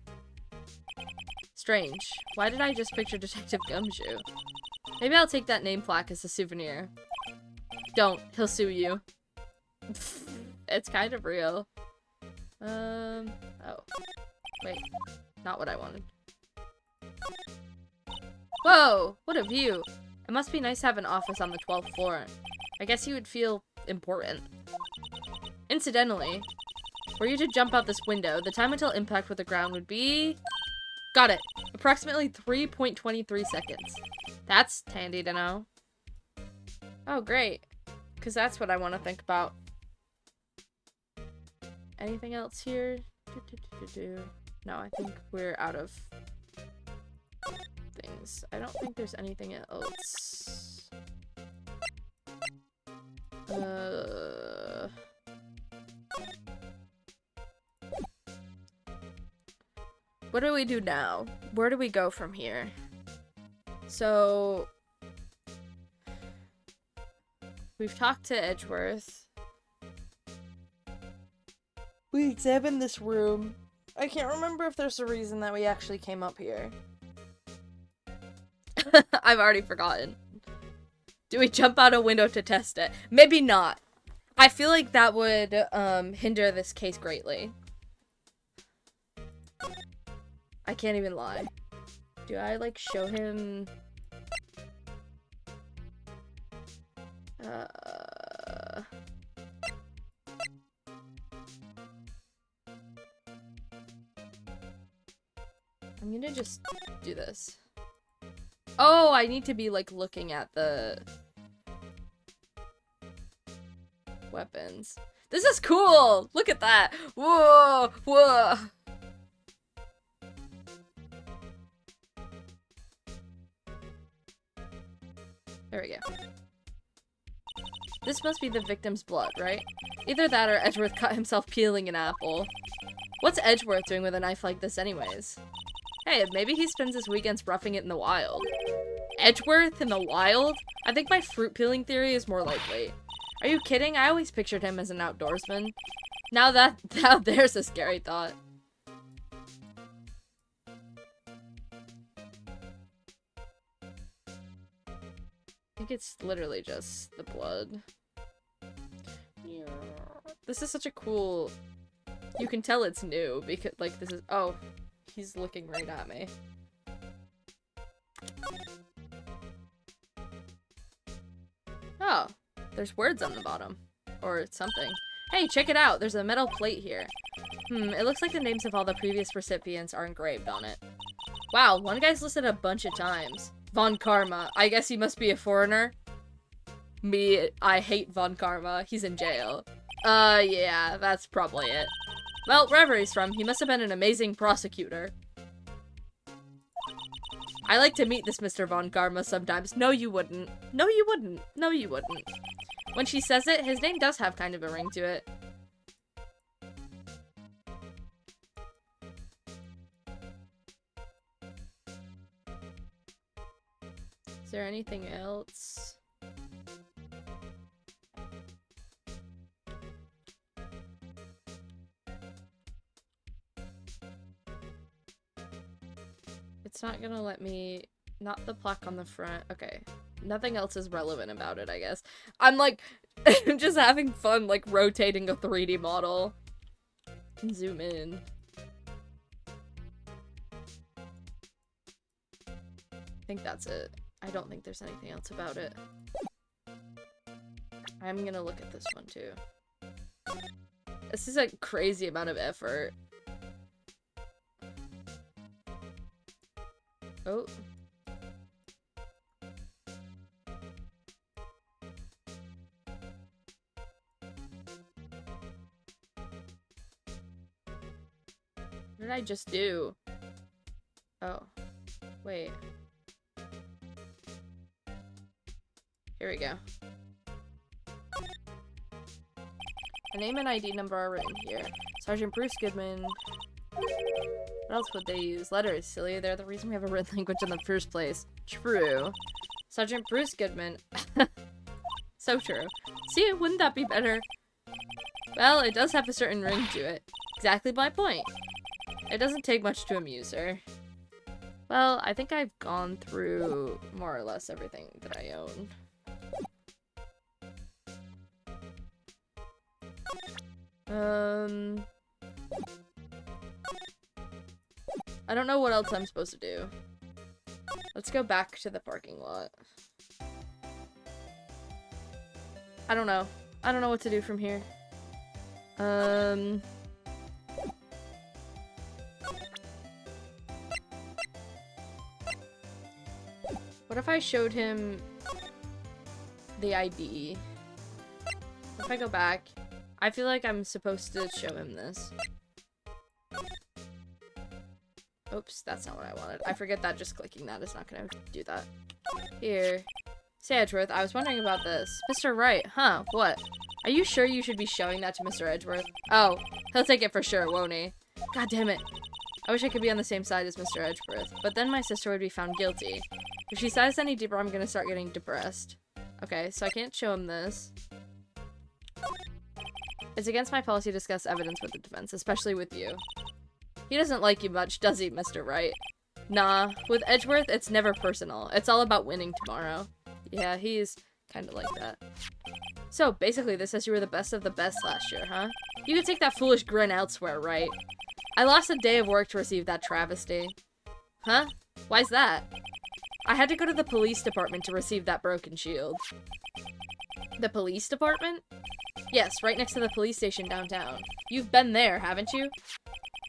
Strange. Why did I just picture Detective Gumshoe? Maybe I'll take that name plaque as a souvenir. Don't. He'll sue you. It's kind of real. Oh. Wait. Not what I wanted. Whoa! What a view! It must be nice to have an office on the 12th floor. I guess you would feel important. Incidentally, were you to jump out this window, the time until impact with the ground would be... Got it! Approximately 3.23 seconds. That's handy to know. Oh, great. Because that's what I want to think about. Anything else here? No, I think we're out of things. I don't think there's anything else. What do we do now? Where do we go from here? So we've talked to Edgeworth. We examined this room. I can't remember if there's a reason that we actually came up here. I've already forgotten. Do we jump out a window to test it? Maybe not. I feel like that would hinder this case greatly. I can't even lie. Do I like show him? I'm gonna just do this. Oh, I need to be like looking at the weapons. This is cool! Look at that! Whoa! Whoa! There we go. This must be the victim's blood, right? Either that or Edgeworth cut himself peeling an apple. What's Edgeworth doing with a knife like this anyways? Hey, maybe he spends his weekends roughing it in the wild. Edgeworth in the wild? I think my fruit peeling theory is more likely. Are you kidding? I always pictured him as an outdoorsman. Now there's a scary thought. I think it's literally just the blood. This is such a cool... You can tell it's new because, like, this is... Oh, he's looking right at me. Oh, there's words on the bottom. Or something. Hey, check it out! There's a metal plate here. It looks like the names of all the previous recipients are engraved on it. Wow, one guy's listed a bunch of times. Von Karma. I guess he must be a foreigner. Me, I hate Von Karma. He's in jail. Yeah, that's probably it. Well, wherever he's from, he must have been an amazing prosecutor. I like to meet this Mr. Von Karma sometimes. No, you wouldn't. No, you wouldn't. No, you wouldn't. When she says it, his name does have kind of a ring to it. Is there anything else? It's not gonna let me... Not the plaque on the front. Okay. Nothing else is relevant about it, I guess. I'm like... just having fun, like, rotating a 3D model. Zoom in. I think that's it. I don't think there's anything else about it. I'm gonna look at this one, too. This is a crazy amount of effort. Oh. What did I just do? Oh. Wait. Here we go. A name and ID number are written here. Sergeant Bruce Goodman. What else would they use? Letters, silly. They're the reason we have a written language in the first place. True. Sergeant Bruce Goodman. So true. See, wouldn't that be better? Well, it does have a certain ring to it. Exactly my point. It doesn't take much to amuse her. Well, I think I've gone through more or less everything that I own. I don't know what else I'm supposed to do. Let's go back to the parking lot. I don't know. I don't know what to do from here. What if I showed him the ID? If I go back, I feel like I'm supposed to show him this. Oops, that's not what I wanted. I forget that just clicking that is not gonna do that. Here. Say, Edgeworth, I was wondering about this. Mr. Wright, huh? What? Are you sure you should be showing that to Mr. Edgeworth? Oh, he'll take it for sure, won't he? God damn it. I wish I could be on the same side as Mr. Edgeworth, but then my sister would be found guilty. If she sighs any deeper, I'm gonna start getting depressed. Okay, so I can't show him this. It's against my policy to discuss evidence with the defense, especially with you. He doesn't like you much, does he, Mr. Wright? Nah, with Edgeworth, it's never personal. It's all about winning tomorrow. Yeah, he's kind of like that. So, basically, this says you were the best of the best last year, huh? You could take that foolish grin elsewhere, right? I lost a day of work to receive that travesty. Huh? Why's that? I had to go to the police department to receive that broken shield. The police department? Yes, right next to the police station downtown. You've been there, haven't you?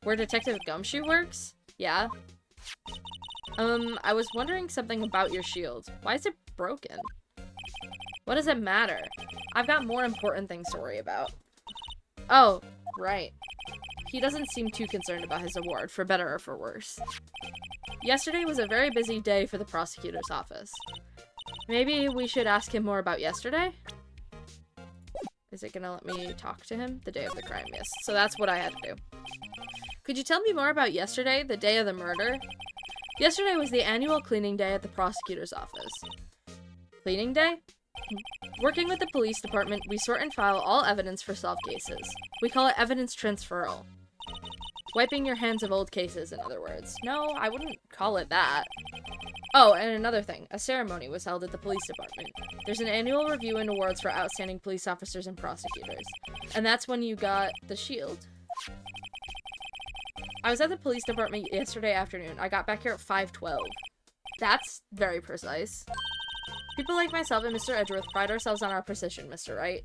Where Detective Gumshoe works? Yeah. I was wondering something about your shield. Why is it broken? What does it matter? I've got more important things to worry about. Oh, right. He doesn't seem too concerned about his award, for better or for worse. Yesterday was a very busy day for the prosecutor's office. Maybe we should ask him more about yesterday? Is it gonna let me talk to him? The day of the crime, yes. So that's what I had to do. Could you tell me more about yesterday, the day of the murder? Yesterday was the annual cleaning day at the prosecutor's office. Cleaning day? Working with the police department, we sort and file all evidence for solved cases. We call it evidence transferal. Wiping your hands of old cases, in other words. No, I wouldn't call it that. Oh, and another thing. A ceremony was held at the police department. There's an annual review and awards for outstanding police officers and prosecutors. And that's when you got the shield. I was at the police department yesterday afternoon. I got back here at 5:12. That's very precise. People like myself and Mr. Edgeworth pride ourselves on our precision, Mr. Wright.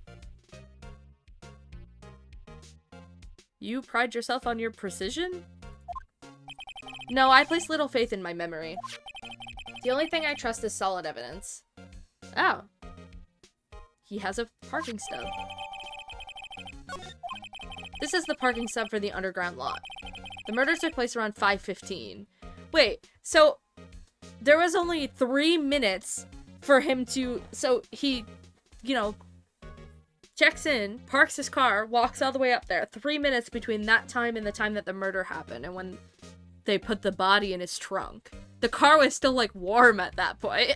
You pride yourself on your precision? No, I place little faith in my memory. The only thing I trust is solid evidence. Oh. He has a parking stub. This is the parking stub for the underground lot. The murder took place around 5:15. Wait, so there was only 3 minutes for him to, so he, you know, checks in, parks his car, walks all the way up there. 3 minutes between that time and the time that the murder happened and when they put the body in his trunk. The car was still, like, warm at that point.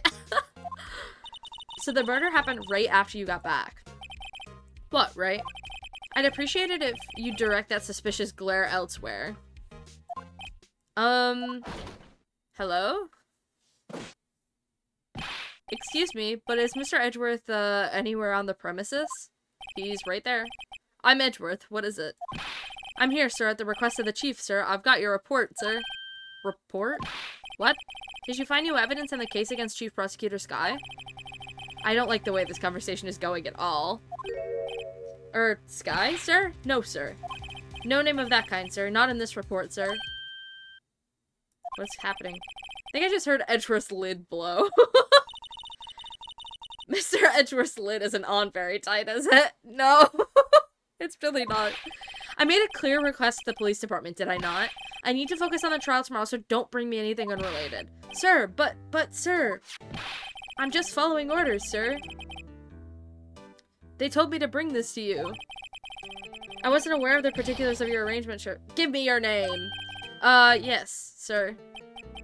So the murder happened right after you got back. What, right? I'd appreciate it if you direct that suspicious glare elsewhere. Hello? Excuse me, but is Mr. Edgeworth, anywhere on the premises? He's right there. I'm Edgeworth. What is it? I'm here, sir, at the request of the chief, sir. I've got your report, sir. Report? What? Did you find new evidence in the case against Chief Prosecutor Skye? I don't like the way this conversation is going at all. Skye, sir? No, sir. No name of that kind, sir. Not in this report, sir. What's happening? I think I just heard Edgeworth's lid blow. Mr. Edgeworth's lid isn't on very tight, is it? No. It's really not. I made a clear request to the police department, did I not? I need to focus on the trial tomorrow, so don't bring me anything unrelated. Sir, but, sir. I'm just following orders, sir. They told me to bring this to you. I wasn't aware of the particulars of your arrangement, sir. Give me your name. Yes, sir.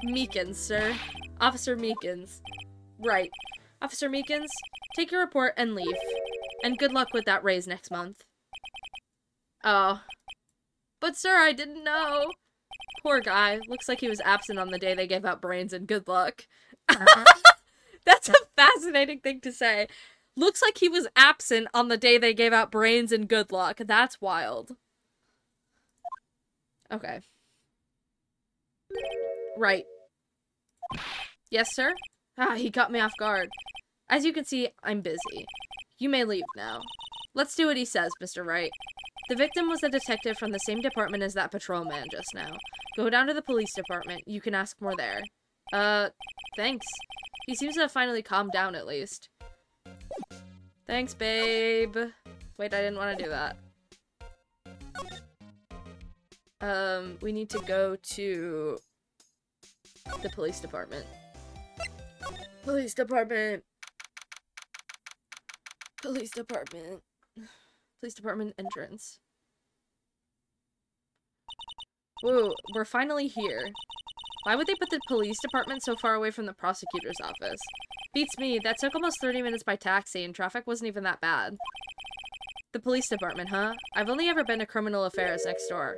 Meekins, sir. Officer Meekins. Right. Officer Meekins, take your report and leave. And good luck with that raise next month. Oh. But sir, I didn't know. Poor guy. Looks like he was absent on the day they gave out brains and good luck. That's a fascinating thing to say. Looks like he was absent on the day they gave out brains and good luck. That's wild. Okay. Right. Yes, sir? Ah, he caught me off guard. As you can see, I'm busy. You may leave now. Let's do what he says, Mr. Wright. The victim was a detective from the same department as that patrolman just now. Go down to the police department. You can ask more there. Thanks. He seems to have finally calmed down at least. Thanks, babe. Wait, I didn't want to do that. We need to go to the police department. Police department. Police department. Police department entrance. Whoa, we're finally here. Why would they put the police department so far away from the prosecutor's office? Beats me. That took almost 30 minutes by taxi, and traffic wasn't even that bad. The police department, huh? I've only ever been to criminal affairs next door.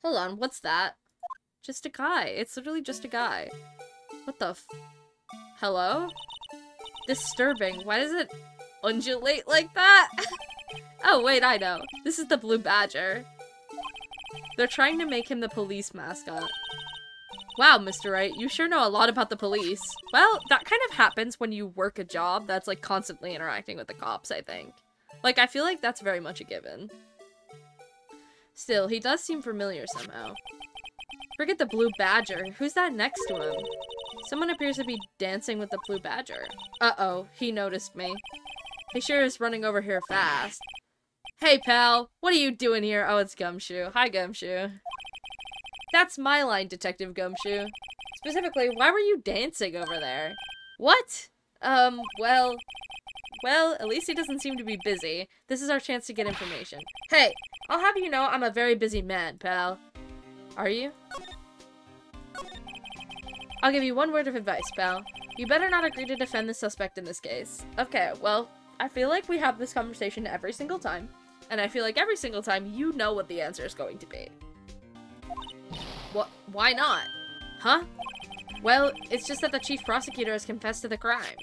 Hold on, what's that? Just a guy. It's literally just a guy. What the Hello? Disturbing. Why does it undulate like that? Oh, wait, I know. This is the Blue Badger. They're trying to make him the police mascot. Wow, Mr. Wright, you sure know a lot about the police. Well, that kind of happens when you work a job that's, like, constantly interacting with the cops, I think. Like, I feel like that's very much a given. Still, he does seem familiar somehow. Forget the Blue Badger. Who's that next to him? Someone appears to be dancing with the Blue Badger. Uh-oh, he noticed me. He sure is running over here fast. Hey, pal, what are you doing here? Oh, it's Gumshoe. Hi, Gumshoe. That's my line, Detective Gumshoe. Specifically, why were you dancing over there? What? Well, at least he doesn't seem to be busy. This is our chance to get information. Hey, I'll have you know I'm a very busy man, pal. Are you? I'll give you one word of advice, pal. You better not agree to defend the suspect in this case. Okay, well, I feel like we have this conversation every single time, and I feel like every single time you know what the answer is going to be. What? Why not? Huh? Well, it's just that the chief prosecutor has confessed to the crime.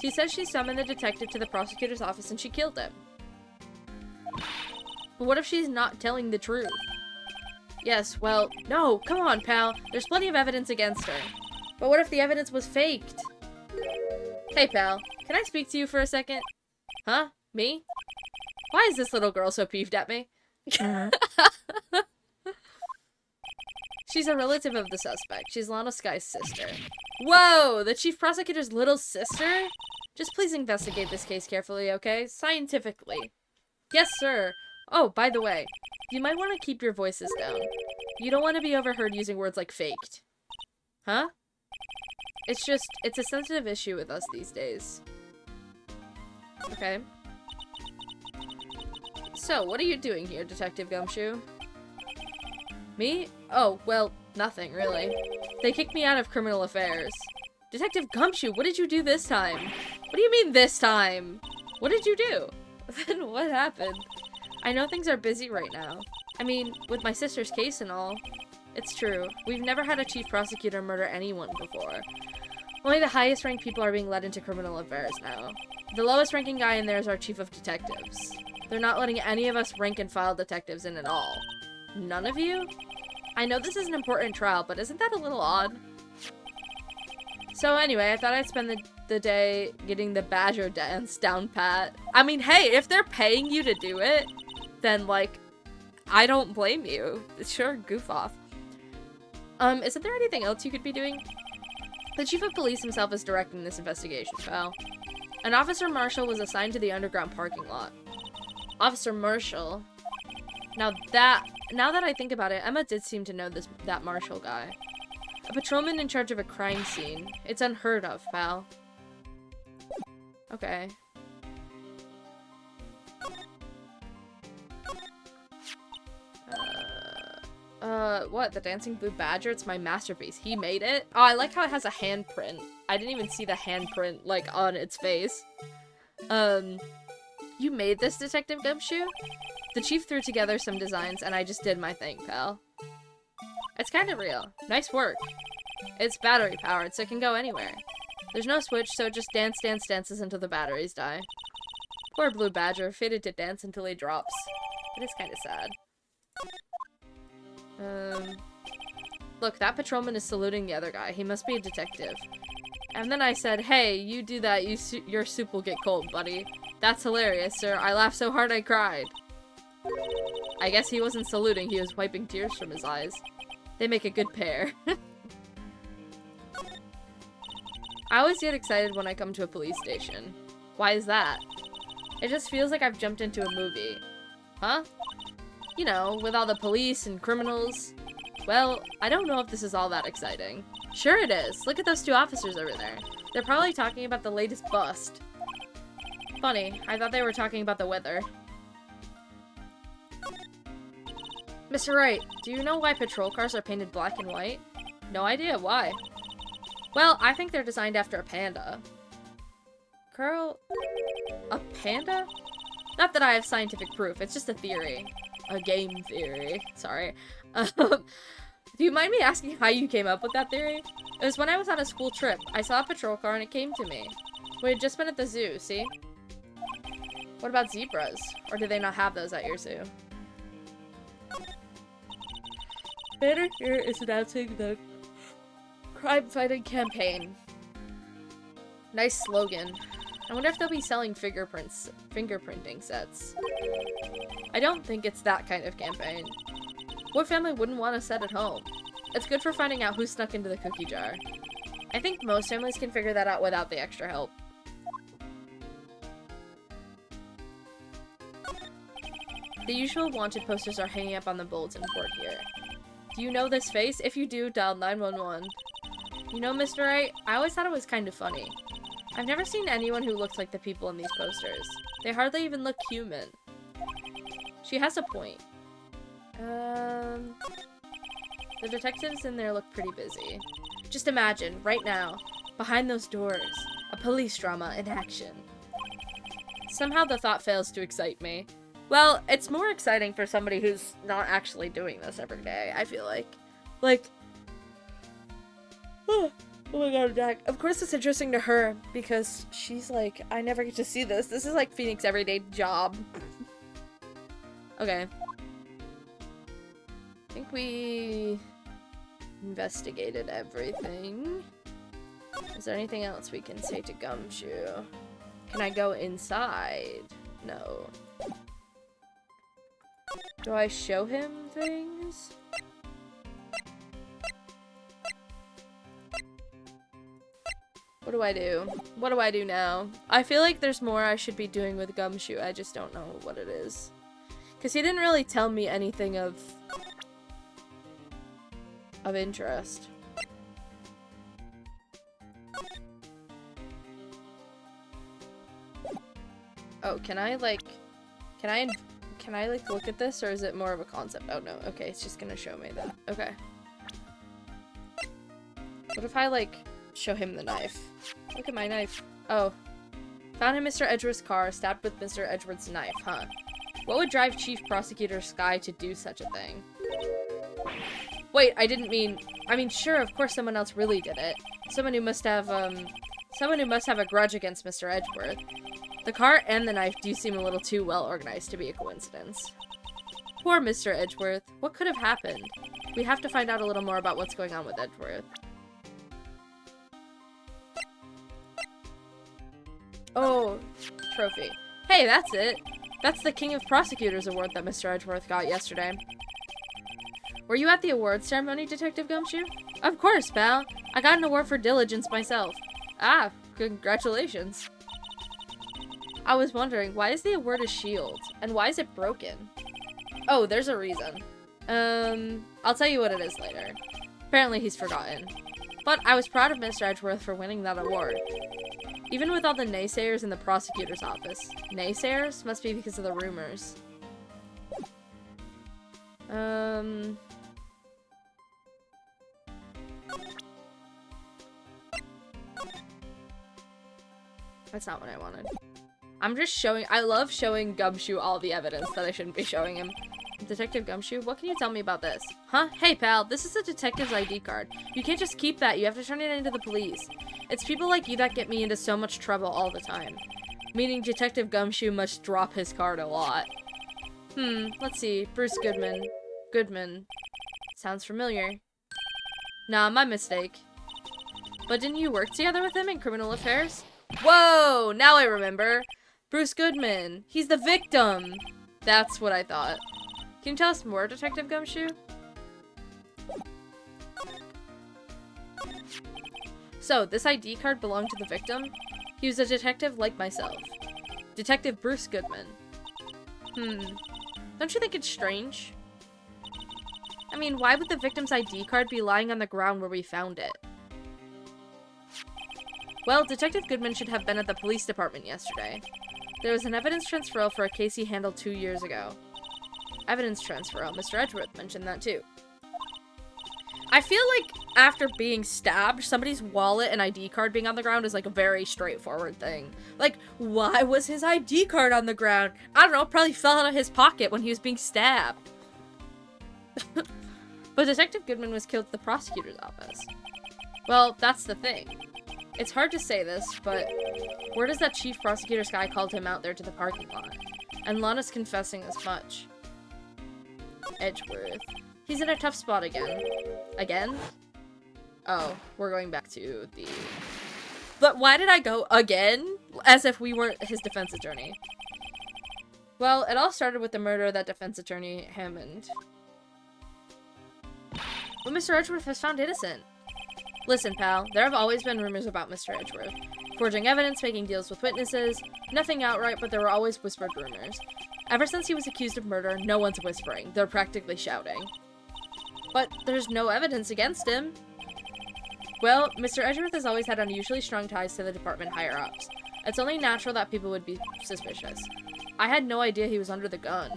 She says she summoned the detective to the prosecutor's office and she killed him. But what if she's not telling the truth? Yes, well, no, come on, pal. There's plenty of evidence against her. But what if the evidence was faked? Hey, pal, can I speak to you for a second? Huh? Me? Why is this little girl so peeved at me? She's a relative of the suspect. She's Lana Sky's sister. Whoa! The chief prosecutor's little sister? Just please investigate this case carefully, okay? Scientifically. Yes, sir. Oh, by the way, you might want to keep your voices down. You don't want to be overheard using words like faked. Huh? It's a sensitive issue with us these days. Okay. So, what are you doing here, Detective Gumshoe? Me? Oh, well, nothing, really. They kicked me out of criminal affairs. Detective Gumshoe, what did you do this time? What do you mean this time? What did you do? Then what happened? I know things are busy right now. I mean, with my sister's case and all. It's true. We've never had a chief prosecutor murder anyone before. Only the highest ranked people are being led into criminal affairs now. The lowest ranking guy in there is our chief of detectives. They're not letting any of us rank and file detectives in at all. None of you? I know this is an important trial, but isn't that a little odd? So anyway, I thought I'd spend the day getting the Badger dance down pat. I mean, hey, if they're paying you to do it, then, like, I don't blame you. Sure, goof off. Isn't there anything else you could be doing? The chief of police himself is directing this investigation, pal. An officer marshal was assigned to the underground parking lot. Officer Marshall. Now that I think about it, Emma did seem to know that Marshall guy. A patrolman in charge of a crime scene. It's unheard of, pal. Okay. What? The Dancing Blue Badger? It's my masterpiece. He made it? Oh, I like how it has a handprint. I didn't even see the handprint, like, on its face. You made this, Detective Gumshoe? The chief threw together some designs, and I just did my thing, pal. It's kind of real. Nice work. It's battery powered, so it can go anywhere. There's no switch, so it just dances until the batteries die. Poor Blue Badger, fated to dance until he drops. It is kind of sad. Look, that patrolman is saluting the other guy. He must be a detective. And then I said, hey, you do that, your soup will get cold, buddy. That's hilarious, sir. I laughed so hard I cried. I guess he wasn't saluting, he was wiping tears from his eyes. They make a good pair. I always get excited when I come to a police station. Why is that? It just feels like I've jumped into a movie. Huh? You know, with all the police and criminals. Well, I don't know if this is all that exciting. Sure it is. Look at those two officers over there. They're probably talking about the latest bust. Funny, I thought they were talking about the weather. Mr. Wright, do you know why patrol cars are painted black and white? No idea, why? Well, I think they're designed after a panda. Girl, a panda? Not that I have scientific proof, it's just a theory. A game theory. Sorry. Do you mind me asking how you came up with that theory? It was when I was on a school trip. I saw a patrol car and it came to me. We had just been at the zoo, see? What about zebras? Or do they not have those at your zoo? Banner here is announcing the crime-fighting campaign. Nice slogan. I wonder if they'll be selling fingerprinting sets. I don't think it's that kind of campaign. What family wouldn't want a set at home? It's good for finding out who snuck into the cookie jar. I think most families can figure that out without the extra help. The usual wanted posters are hanging up on the bulletin board here. Do you know this face? If you do, dial 911. You know, Mr. Wright, I always thought it was kind of funny. I've never seen anyone who looks like the people in these posters. They hardly even look human. She has a point. The detectives in there look pretty busy. Just imagine, right now, behind those doors, a police drama in action. Somehow the thought fails to excite me. Well, it's more exciting for somebody who's not actually doing this every day, I feel like. Oh my god, I'm dying. Of course it's interesting to her, because she's like, I never get to see this. This is like Phoenix's everyday job. Okay. I think we investigated everything. Is there anything else we can say to Gumshoe? Can I go inside? No. Do I show him things? What do I do? What do I do now? I feel like there's more I should be doing with Gumshoe. I just don't know what it is. Because he didn't really tell me anything of interest. Oh, can I like look at this, or is it more of a concept? Oh no, okay, it's just gonna show me that. Okay. What if I like show him the knife? Look at my knife. Oh. Found in Mr. Edgeworth's car, stabbed with Mr. Edgeworth's knife, huh? What would drive Chief Prosecutor Skye to do such a thing? Wait, I mean, sure, of course someone else really did it. Someone who must have a grudge against Mr. Edgeworth. The car and the knife do seem a little too well organized to be a coincidence. Poor Mr. Edgeworth. What could have happened? We have to find out a little more about what's going on with Edgeworth. Oh, trophy. Hey, that's it. That's the King of Prosecutors award that Mr. Edgeworth got yesterday. Were you at the awards ceremony, Detective Gumshoe? Of course, pal. I got an award for diligence myself. Ah, congratulations. I was wondering, why is the award a shield? And why is it broken? Oh, there's a reason. I'll tell you what it is later. Apparently he's forgotten. But I was proud of Mr. Edgeworth for winning that award. Even with all the naysayers in the prosecutor's office. Naysayers? Must be because of the rumors. That's not what I wanted. I'm just showing- I love showing Gumshoe all the evidence that I shouldn't be showing him. Detective Gumshoe, what can you tell me about this? Huh? Hey, pal, this is a detective's ID card. You can't just keep that, you have to turn it into the police. It's people like you that get me into so much trouble all the time. Meaning Detective Gumshoe must drop his card a lot. Let's see. Bruce Goodman. Goodman. Sounds familiar. Nah, my mistake. But didn't you work together with him in criminal affairs? Whoa! Now I remember. Bruce Goodman. He's the victim. That's what I thought. Can you tell us more, Detective Gumshoe? So, this ID card belonged to the victim? He was a detective like myself. Detective Bruce Goodman. Don't you think it's strange? I mean, why would the victim's ID card be lying on the ground where we found it? Well, Detective Goodman should have been at the police department yesterday. There was an evidence transferal for a case he handled 2 years ago. Evidence transferal. Mr. Edgeworth mentioned that too. I feel like after being stabbed, somebody's wallet and ID card being on the ground is like a very straightforward thing. Like, why was his ID card on the ground? I don't know, probably fell out of his pocket when he was being stabbed. But Detective Goodman was killed at the prosecutor's office. Well, that's the thing. It's hard to say this, but word is that Chief Prosecutor Sky called him out there to the parking lot. And Lana's confessing as much. Edgeworth. He's in a tough spot again. Again? Oh, we're going back to the... But why did I go again? As if we weren't his defense attorney. Well, it all started with the murder of that defense attorney, Hammond. But Mr. Edgeworth was found innocent. Listen, pal, there have always been rumors about Mr. Edgeworth. Forging evidence, making deals with witnesses. Nothing outright, but there were always whispered rumors. Ever since he was accused of murder, no one's whispering. They're practically shouting. But there's no evidence against him. Well, Mr. Edgeworth has always had unusually strong ties to the department higher-ups. It's only natural that people would be suspicious. I had no idea he was under the gun.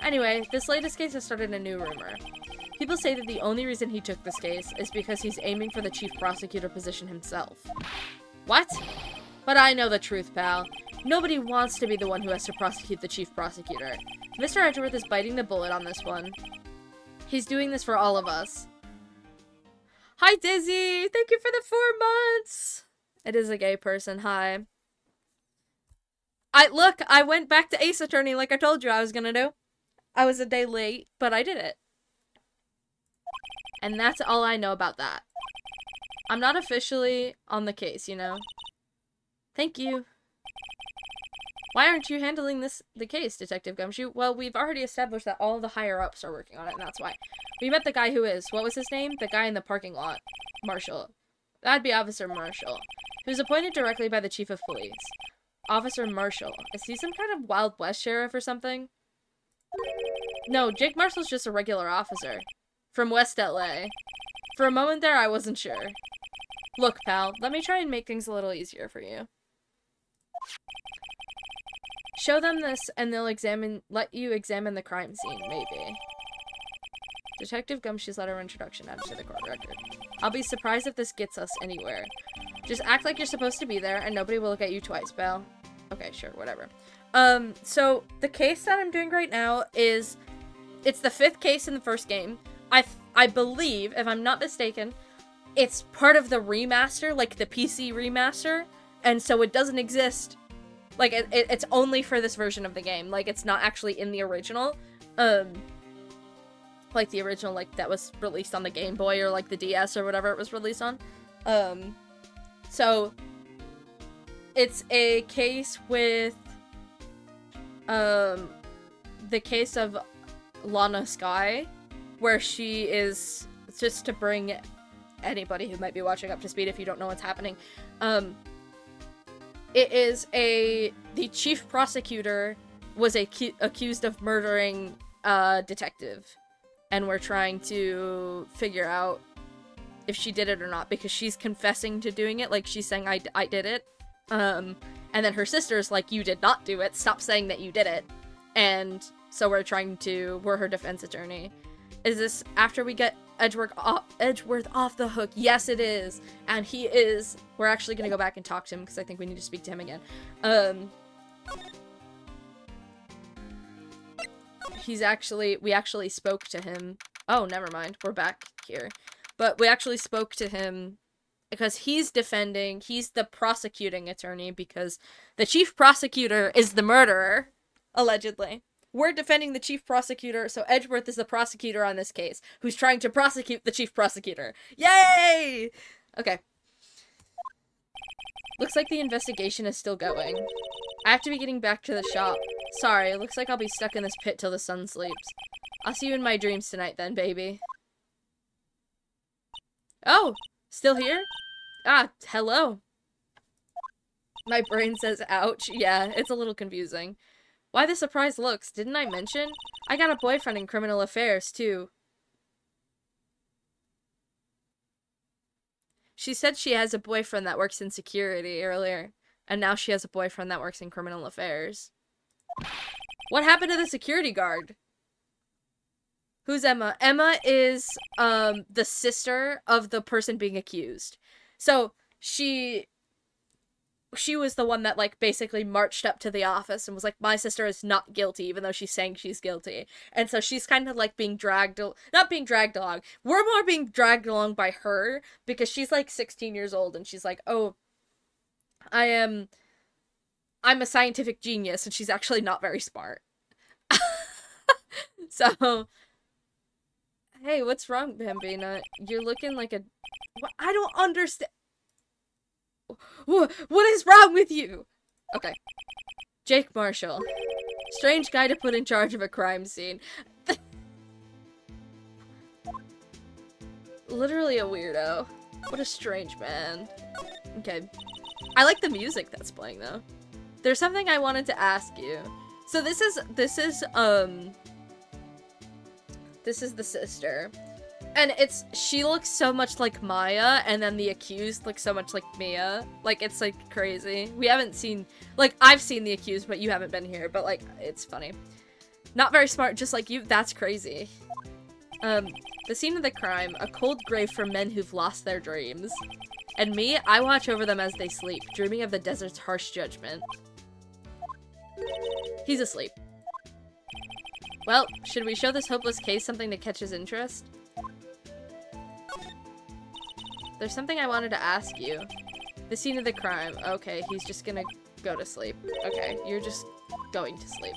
Anyway, this latest case has started a new rumor. People say that the only reason he took this case is because he's aiming for the chief prosecutor position himself. What? But I know the truth, pal. Nobody wants to be the one who has to prosecute the chief prosecutor. Mr. Edgeworth is biting the bullet on this one. He's doing this for all of us. Hi, Dizzy! Thank you for the 4 months! It is a gay person, hi. I went back to Ace Attorney like I told you I was gonna do. I was a day late, but I did it. And that's all I know about that. I'm not officially on the case, you know? Thank you. Why aren't you handling the case, Detective Gumshoe? Well, we've already established that all the higher-ups are working on it, and that's why. We met the guy who is. What was his name? The guy in the parking lot. Marshall. That'd be Officer Marshall. He was appointed directly by the Chief of Police. Officer Marshall. Is he some kind of Wild West sheriff or something? No, Jake Marshall's just a regular officer. From West LA. For a moment there, I wasn't sure. Look, pal, let me try and make things a little easier for you. Show them this, and they'll let you examine the crime scene, maybe. Detective Gumshoe's letter of introduction added to the court record. I'll be surprised if this gets us anywhere. Just act like you're supposed to be there, and nobody will look at you twice, pal. Okay, sure, whatever. So, the case that I'm doing right now is... It's the 5th case in the first game. I believe, if I'm not mistaken, it's part of the remaster, like the PC remaster, and so it doesn't exist. Like, it's only for this version of the game. Like, it's not actually in the original. Like, the original, like, that was released on the Game Boy or, like, the DS or whatever it was released on. So, it's a case with, the case of Lana Skye, where she is, just to bring anybody who might be watching up to speed if you don't know what's happening, it is the chief prosecutor was accused of murdering a detective, and we're trying to figure out if she did it or not, because she's confessing to doing it, like she's saying, I did it, and then her sister's like, you did not do it, stop saying that you did it, and so we're her defense attorney. Is this after we get Edgeworth off the hook? Yes, it is. And he is. We're actually going to go back and talk to him because I think we need to speak to him again. We actually spoke to him. Oh, never mind. We're back here. But we actually spoke to him because he's the prosecuting attorney because the chief prosecutor is the murderer, allegedly. We're defending the chief prosecutor, so Edgeworth is the prosecutor on this case, who's trying to prosecute the chief prosecutor. Yay! Okay. Looks like the investigation is still going. I have to be getting back to the shop. Sorry, it looks like I'll be stuck in this pit till the sun sleeps. I'll see you in my dreams tonight then, baby. Oh! Still here? Ah, hello. My brain says ouch. Yeah, it's a little confusing. Why the surprised looks? Didn't I mention? I got a boyfriend in criminal affairs, too. She said she has a boyfriend that works in security earlier, and now she has a boyfriend that works in criminal affairs. What happened to the security guard? Who's Emma? Emma is the sister of the person being accused. So she was the one that like basically marched up to the office and was like, my sister is not guilty, even though she's saying she's guilty. And so she's kind of like being not being dragged along. We're more being dragged along by her because she's like 16 years old and she's like, oh, I'm a scientific genius, and she's actually not very smart. So, hey, what's wrong, Bambina? You're looking like a... I don't understand. What is wrong with you? Okay. Jake Marshall. Strange guy to put in charge of a crime scene. Literally a weirdo. What a strange man. Okay. I like the music that's playing, though. There's something I wanted to ask you. So this is the sister. And she looks so much like Maya, and then the accused looks so much like Mia. Like, it's, like, crazy. We haven't seen, like, I've seen the accused, but you haven't been here, but, like, it's funny. Not very smart, just like you. That's crazy. The scene of the crime, a cold grave for men who've lost their dreams. And me, I watch over them as they sleep, dreaming of the desert's harsh judgment. He's asleep. Well, should we show this hopeless case something to catch his interest? There's something I wanted to ask you. The scene of the crime. Okay, he's just gonna go to sleep. Okay, you're just going to sleep.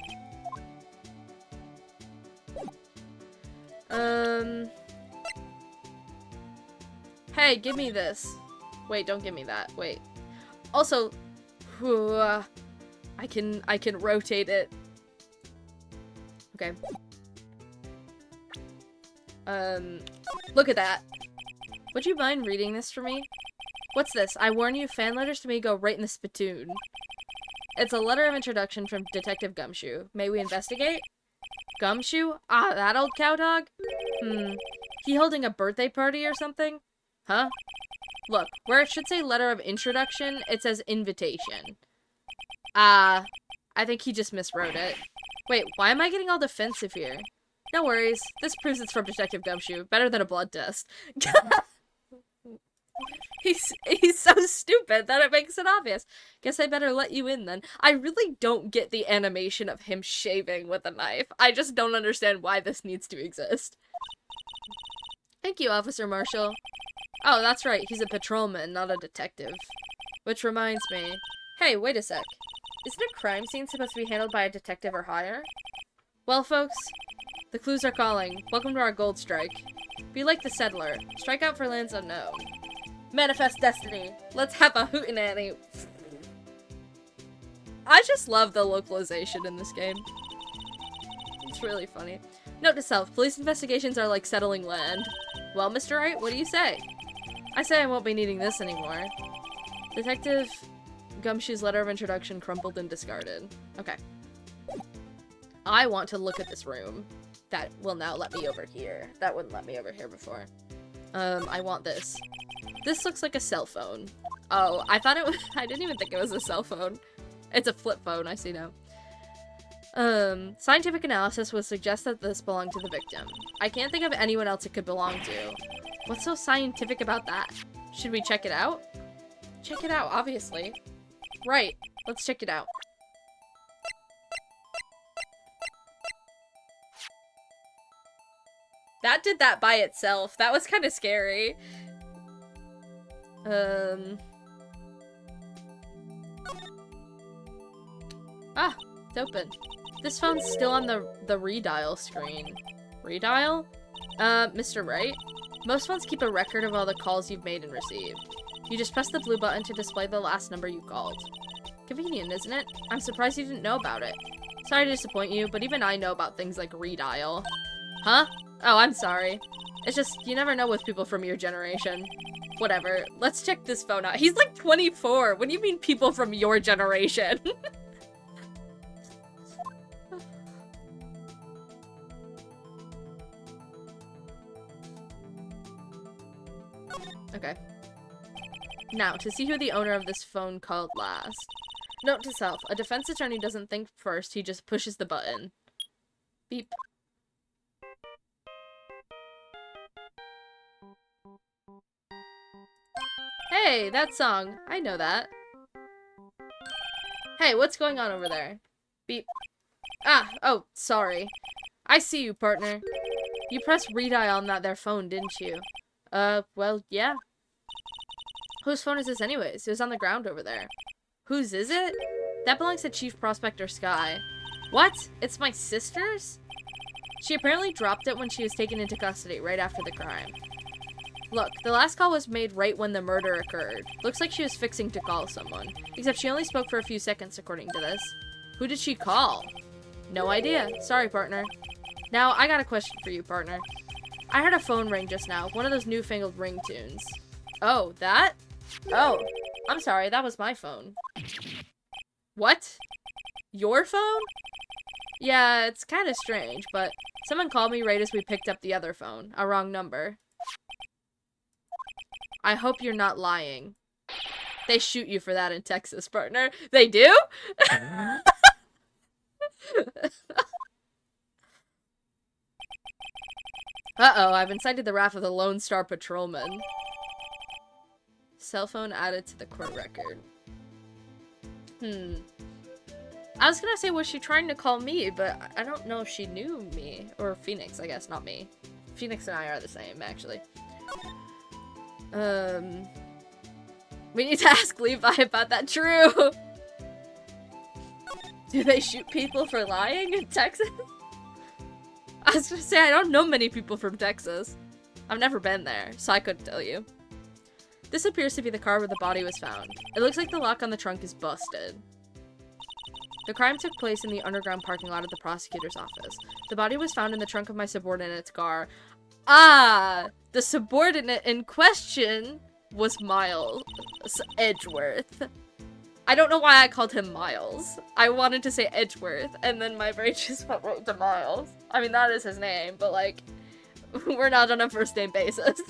Hey, give me this. Wait, don't give me that. Wait. Also, I can rotate it. Okay. Look at that. Would you mind reading this for me? What's this? I warn you, fan letters to me go right in the spittoon. It's a letter of introduction from Detective Gumshoe. May we investigate? Gumshoe? Ah, that old cow dog? He holding a birthday party or something? Huh? Look, where it should say letter of introduction, it says invitation. I think he just miswrote it. Wait, why am I getting all defensive here? No worries. This proves it's from Detective Gumshoe. Better than a blood test. He's so stupid that it makes it obvious. Guess I better let you in then. I really don't get the animation of him shaving with a knife. I just don't understand why this needs to exist. Thank you, Officer Marshall. Oh, that's right. He's a patrolman, not a detective. Which reminds me. Hey, wait a sec. Isn't a crime scene supposed to be handled by a detective or higher? Well, folks, the clues are calling. Welcome to our gold strike. Be like the settler. Strike out for lands unknown. Manifest destiny. Let's have a hootenanny. I just love the localization in this game. It's really funny. Note to self, police investigations are like settling land. Well, Mr. Wright, what do you say? I say I won't be needing this anymore. Detective Gumshoe's letter of introduction crumpled and discarded. Okay. I want to look at this room. That will now let me over here. That wouldn't let me over here before. I want this. This looks like a cell phone. Oh, I thought it was- I didn't even think it was a cell phone. It's a flip phone, I see now. Scientific analysis would suggest that this belonged to the victim. I can't think of anyone else it could belong to. What's so scientific about that? Should we check it out? Check it out, obviously. Right, let's check it out. That did that by itself. That was kind of scary. Ah, it's open. This phone's still on the redial screen. Redial? Mr. Wright? Most phones keep a record of all the calls you've made and received. You just press the blue button to display the last number you called. Convenient, isn't it? I'm surprised you didn't know about it. Sorry to disappoint you, but even I know about things like redial. Huh? Oh, I'm sorry. It's just, you never know with people from your generation. Whatever. Let's check this phone out. He's like 24. What do you mean people from your generation? Okay. Now, to see who the owner of this phone called last. Note to self, a defense attorney doesn't think first, he just pushes the button. Beep. Hey, that song. I know that. Hey, what's going on over there? Beep. Ah, oh, sorry. I see you, partner. You pressed redie on that there phone, didn't you? Well, yeah. Whose phone is this anyways? It was on the ground over there. Whose is it? That belongs to Chief Prospector Sky. What? It's my sister's? She apparently dropped it when she was taken into custody right after the crime. Look, the last call was made right when the murder occurred. Looks like she was fixing to call someone. Except she only spoke for a few seconds according to this. Who did she call? No idea. Sorry, partner. Now, I got a question for you, partner. I heard a phone ring just now. One of those newfangled ringtones. Oh, that? Oh, I'm sorry. That was my phone. What? Your phone? Yeah, it's kind of strange, but someone called me right as we picked up the other phone. A wrong number. I hope you're not lying. They shoot you for that in Texas, partner. They do? Uh-oh, I've incited the wrath of the Lone Star Patrolman. Cell phone added to the court record. I was gonna say, was she trying to call me, but I don't know if she knew me. Or Phoenix, I guess, not me. Phoenix and I are the same, actually. We need to ask Levi about that. True! Do they shoot people for lying in Texas? I was gonna say, I don't know many people from Texas. I've never been there, so I couldn't tell you. This appears to be the car where the body was found. It looks like the lock on the trunk is busted. The crime took place in the underground parking lot of the prosecutor's office. The body was found in the trunk of my subordinate's car. Ah! The subordinate in question was Miles Edgeworth. I don't know why I called him Miles. I wanted to say Edgeworth, and then my brain just went right to Miles. I mean, that is his name, but like, we're not on a first name basis.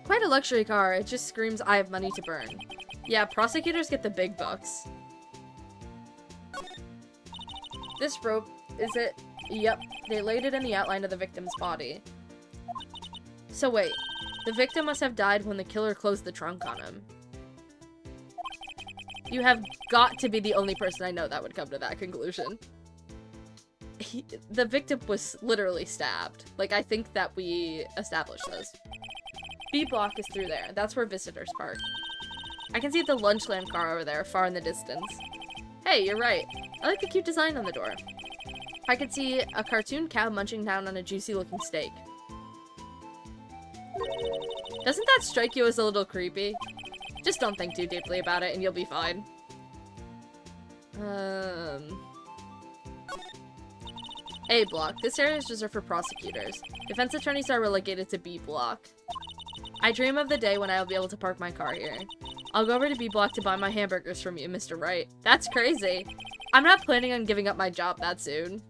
Quite a luxury car. It just screams, I have money to burn. Yeah, prosecutors get the big bucks. This rope, is it? Yep, they laid it in the outline of the victim's body. So wait, the victim must have died when the killer closed the trunk on him. You have got to be the only person I know that would come to that conclusion. The victim was literally stabbed. Like, I think that we established this. B block is through there. That's where visitors park. I can see the Lunchland car over there, far in the distance. Hey, you're right. I like the cute design on the door. I could see a cartoon cow munching down on a juicy-looking steak. Doesn't that strike you as a little creepy? Just don't think too deeply about it and you'll be fine. A block. This area is reserved for prosecutors. Defense attorneys are relegated to B block. I dream of the day when I will be able to park my car here. I'll go over to B block to buy my hamburgers from you, Mr. Wright. That's crazy. I'm not planning on giving up my job that soon.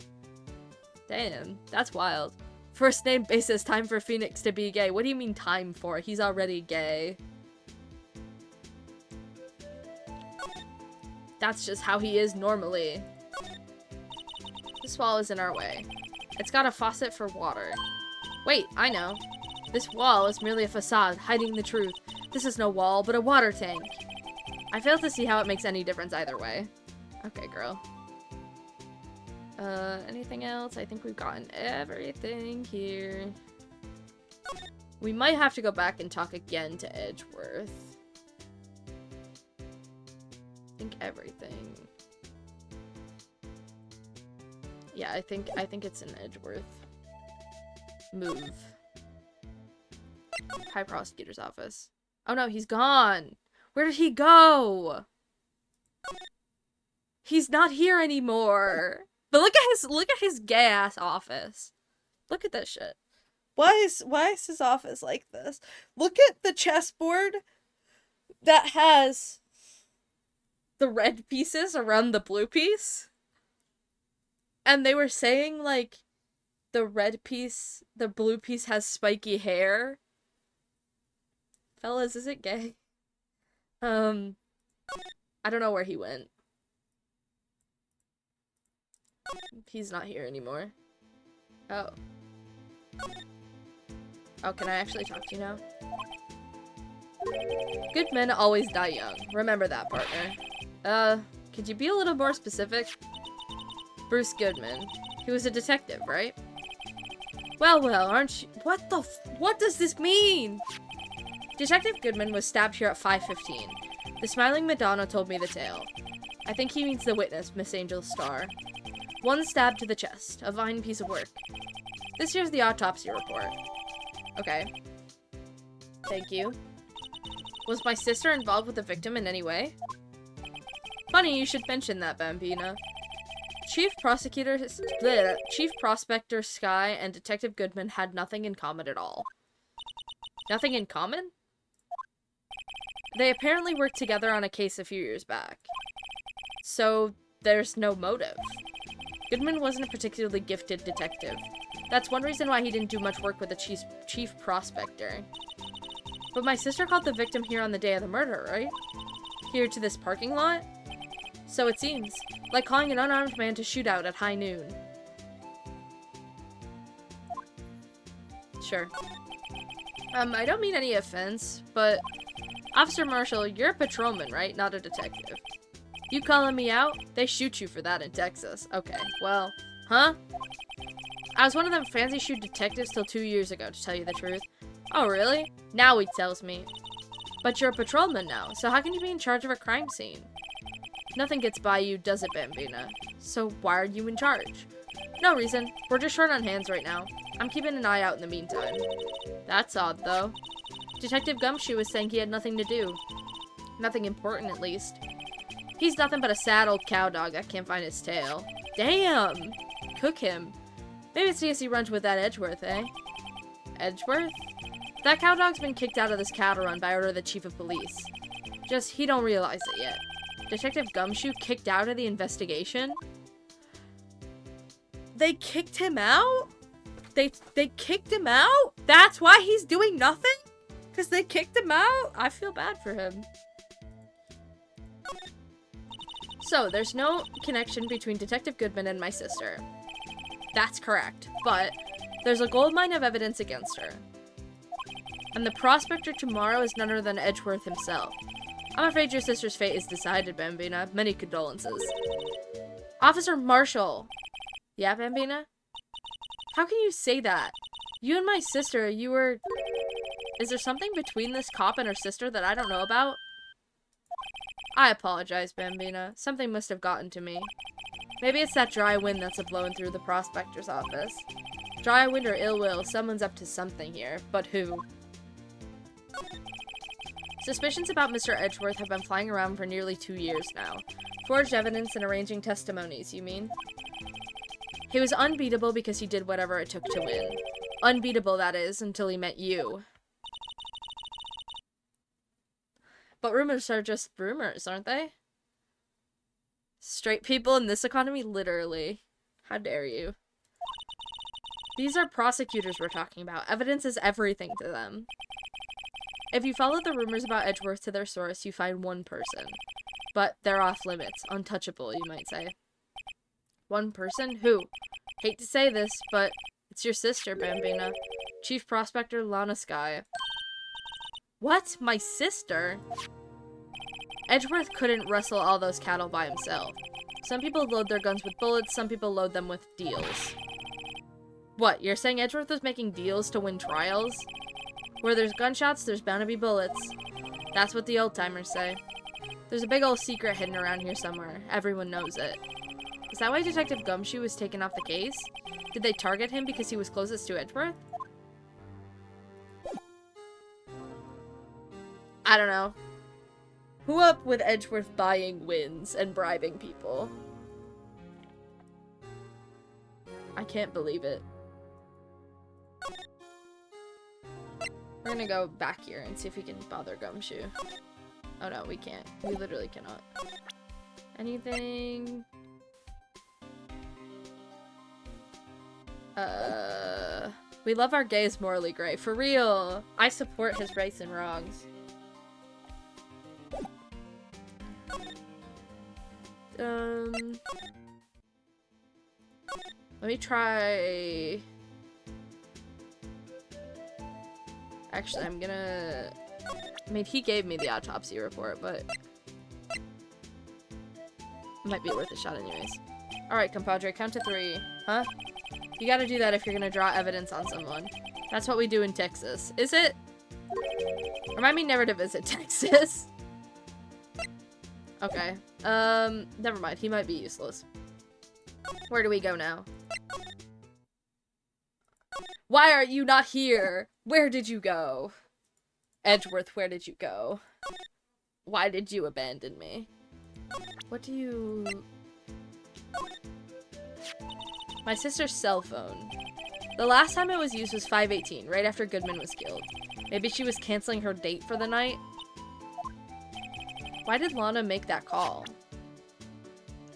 Damn, that's wild. First name basis, time for Phoenix to be gay. What do you mean time for? He's already gay. That's just how he is normally. This wall is in our way. It's got a faucet for water. Wait, I know. This wall is merely a facade, hiding the truth. This is no wall, but a water tank. I fail to see how it makes any difference either way. Okay, girl. Anything else? I think we've gotten everything here. We might have to go back and talk again to Edgeworth. I think everything. Yeah, I think it's in Edgeworth. Move. High Prosecutor's Office. Oh no, he's gone! Where did he go? He's not here anymore! But look at his gay ass office. Look at this shit. Why is his office like this? Look at the chessboard that has the red pieces around the blue piece. And they were saying like the blue piece has spiky hair. Fellas, is it gay? I don't know where he went. He's not here anymore. Oh. Oh, can I actually talk to you now? Good men always die young. Remember that, partner. Could you be a little more specific? Bruce Goodman. He was a detective, right? Well, aren't you— what does this mean? Detective Goodman was stabbed here at 5:15. The Smiling Madonna told me the tale. I think he means the witness, Miss Angel Starr. One stab to the chest. A fine piece of work. This here's the autopsy report. Okay. Thank you. Was my sister involved with the victim in any way? Funny you should mention that, Bambina. Chief Prospector Sky and Detective Goodman had nothing in common at all. Nothing in common? They apparently worked together on a case a few years back. So, there's no motive. Goodman wasn't a particularly gifted detective. That's one reason why he didn't do much work with the chief prospector. But my sister called the victim here on the day of the murder, right? Here to this parking lot? So it seems. Like calling an unarmed man to shoot out at high noon. Sure. I don't mean any offense, but Officer Marshall, you're a patrolman, right? Not a detective. You calling me out? They shoot you for that in Texas. Okay, well, huh? I was one of them fancy shoot detectives till 2 years ago, to tell you the truth. Oh, really? Now he tells me. But you're a patrolman now, so how can you be in charge of a crime scene? Nothing gets by you, does it, Bambina? So why are you in charge? No reason. We're just short on hands right now. I'm keeping an eye out in the meantime. That's odd, though. Detective Gumshoe was saying he had nothing to do. Nothing important, at least. He's nothing but a sad old cow dog that can't find his tail. Damn! Cook him. Maybe it's because he runs with that Edgeworth, eh? Edgeworth? That cow dog's been kicked out of this cattle run by order of the chief of police. Just, he don't realize it yet. Detective Gumshoe kicked out of the investigation? They kicked him out? They kicked him out? That's why he's doing nothing? Because they kicked him out? I feel bad for him. So, there's no connection between Detective Goodman and my sister. That's correct, but there's a goldmine of evidence against her. And the prospector tomorrow is none other than Edgeworth himself. I'm afraid your sister's fate is decided, Bambina. Many condolences. Officer Marshall! Yeah, Bambina? How can you say that? You and my sister, you were— Is there something between this cop and her sister that I don't know about? I apologize, Bambina. Something must have gotten to me. Maybe it's that dry wind that's blowing through the prospector's office. Dry wind or ill will, someone's up to something here. But who? Suspicions about Mr. Edgeworth have been flying around for nearly 2 years now. Forged evidence and arranging testimonies, you mean? He was unbeatable because he did whatever it took to win. Unbeatable, that is, until he met you. But rumors are just rumors, aren't they? Straight people in this economy? Literally. How dare you? These are prosecutors we're talking about. Evidence is everything to them. If you follow the rumors about Edgeworth to their source, you find one person. But they're off limits. Untouchable, you might say. One person? Who? Hate to say this, but it's your sister, Bambina. Chief Prospector Lana Sky. What? My sister? Edgeworth couldn't wrestle all those cattle by himself. Some people load their guns with bullets, some people load them with deals. What, you're saying Edgeworth was making deals to win trials? Where there's gunshots, there's bound to be bullets. That's what the old-timers say. There's a big old secret hidden around here somewhere. Everyone knows it. Is that why Detective Gumshoe was taken off the case? Did they target him because he was closest to Edgeworth? I don't know. Who up with Edgeworth buying wins and bribing people? I can't believe it. We're gonna go back here and see if we can bother Gumshoe. Oh no, we can't. We literally cannot. Anything? We love our gays morally gray. For real! I support his rights and wrongs. Let me try... Actually, I'm gonna I mean, he gave me the autopsy report, but it might be worth a shot anyways. Alright, compadre, count to 3. Huh? You gotta do that if you're gonna draw evidence on someone. That's what we do in Texas. Is it? Remind me never to visit Texas. Okay. Never mind. He might be useless. Where do we go now? Why are you not here? Where did you go? Edgeworth, where did you go? Why did you abandon me? What do you... My sister's cell phone. The last time it was used was 5:18, right after Goodman was killed. Maybe she was canceling her date for the night? Why did Lana make that call?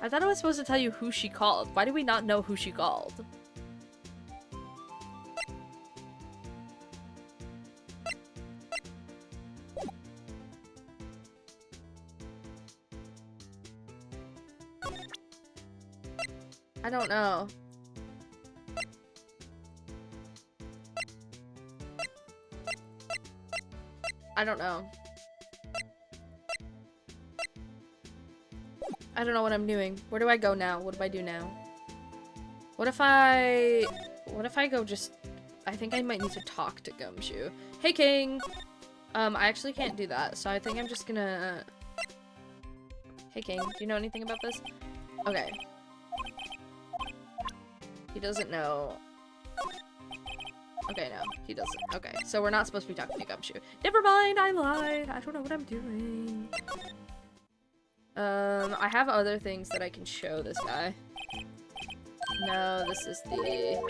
I thought it was supposed to tell you who she called. Why do we not know who she called? I don't know. I don't know. I don't know what I'm doing. Where do I go now? What do I do now? What if I go just... I think I might need to talk to Gumshoe. Hey, King! I actually can't do that, so I think I'm just gonna... Hey, King, do you know anything about this? Okay. He doesn't know. Okay, no, he doesn't. Okay, so we're not supposed to be talking to Gumshoe. Never mind, I lied. I don't know what I'm doing. I have other things that I can show this guy. No, this is the...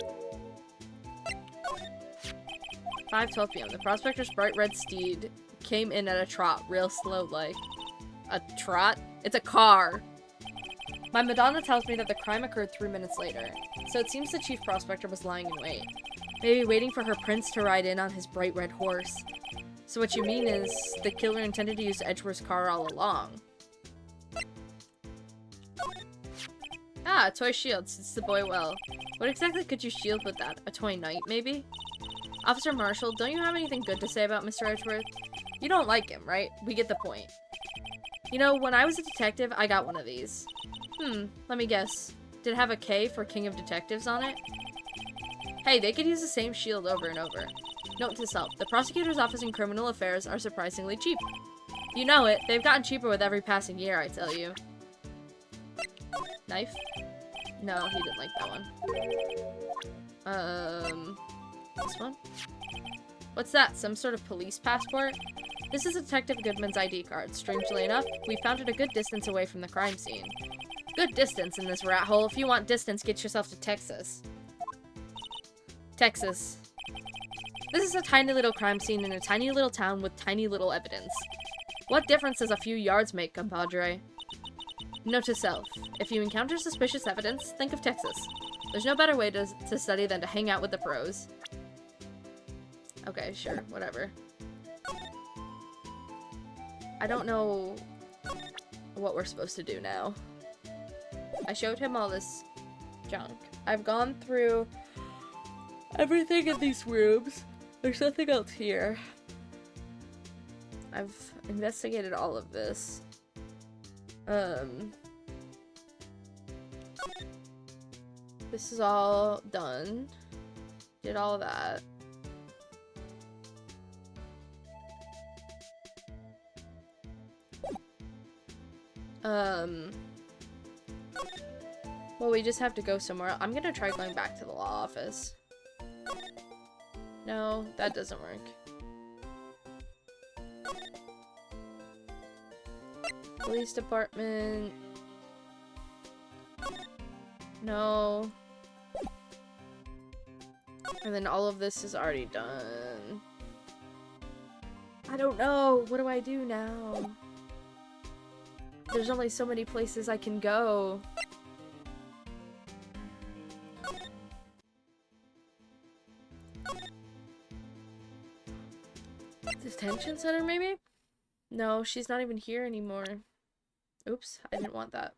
5:12 p.m. The prospector's bright red steed came in at a trot, real slow like. A trot? It's a car! My Madonna tells me that the crime occurred 3 minutes later, so it seems the chief prospector was lying in wait. Maybe waiting for her prince to ride in on his bright red horse. So what you mean is, the killer intended to use Edgeworth's car all along. Ah, a toy shield, suits the boy well. What exactly could you shield with that? A toy knight, maybe? Officer Marshall, don't you have anything good to say about Mr. Edgeworth? You don't like him, right? We get the point. You know, when I was a detective, I got one of these. Let me guess. Did it have a K for King of Detectives on it? Hey, they could use the same shield over and over. Note to self, the prosecutor's office in criminal affairs are surprisingly cheap. You know it, they've gotten cheaper with every passing year, I tell you. Knife? No, he didn't like that one. This one? What's that, some sort of police passport? This is Detective Goodman's ID card. Strangely enough, we found it a good distance away from the crime scene. Good distance in this rat hole. If you want distance, get yourself to Texas. Texas. This is a tiny little crime scene in a tiny little town with tiny little evidence. What difference does a few yards make, compadre? Note to self, if you encounter suspicious evidence, think of Texas. There's no better way to study than to hang out with the pros. Okay, sure, whatever. I don't know what we're supposed to do now. I showed him all this junk. I've gone through everything in these rooms. There's nothing else here. I've investigated all of this. This is all done. Did all of that. Well, we just have to go somewhere. I'm gonna try going back to the law office. No, that doesn't work. Police department. No. And then all of this is already done. I don't know. What do I do now? There's only so many places I can go. Detention center, maybe? No, she's not even here anymore. Oops, I didn't want that.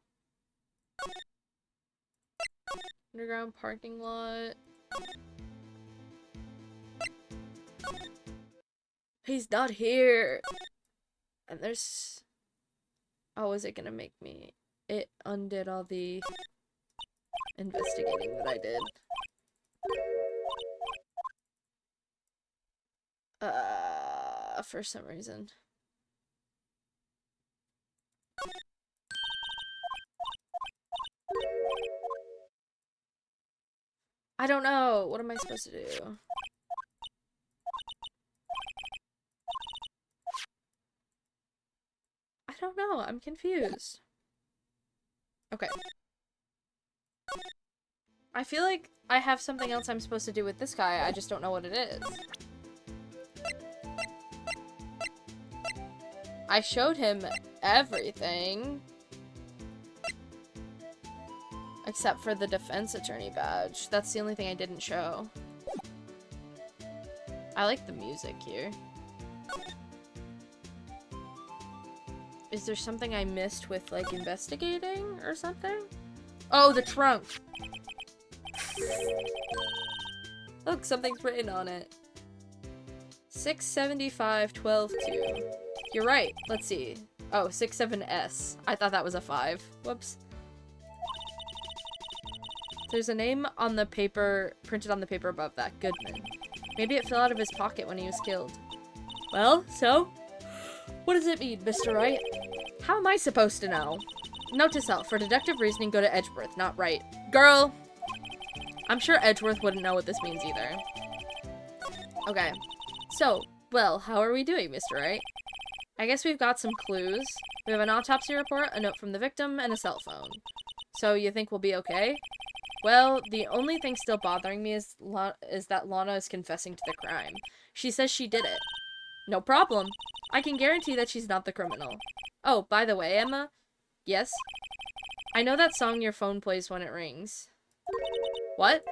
Underground parking lot. He's not here. And there's... Oh, is it gonna make me... It undid all the investigating that I did. For some reason. I don't know. What am I supposed to do? I don't know. I'm confused. Okay. I feel like I have something else I'm supposed to do with this guy. I just don't know what it is. I showed him everything. Except for the defense attorney badge. That's the only thing I didn't show. I like the music here. Is there something I missed with, like, investigating or something? Oh, the trunk! Look, something's written on it. 675-12-2. You're right. Let's see. Oh, 67S. I thought that was a 5. Whoops. There's a name on the paper, printed on the paper above that. Goodman. Maybe it fell out of his pocket when he was killed. Well, so? What does it mean, Mr. Wright? How am I supposed to know? Note to self, for deductive reasoning, go to Edgeworth, not Wright. Girl! I'm sure Edgeworth wouldn't know what this means either. Okay. So, well, how are we doing, Mr. Wright? I guess we've got some clues. We have an autopsy report, a note from the victim, and a cell phone. So, you think we'll be okay? Well, the only thing still bothering me is that Lana is confessing to the crime. She says she did it. No problem. I can guarantee that she's not the criminal. Oh, by the way, Emma? Yes? I know that song your phone plays when it rings. What?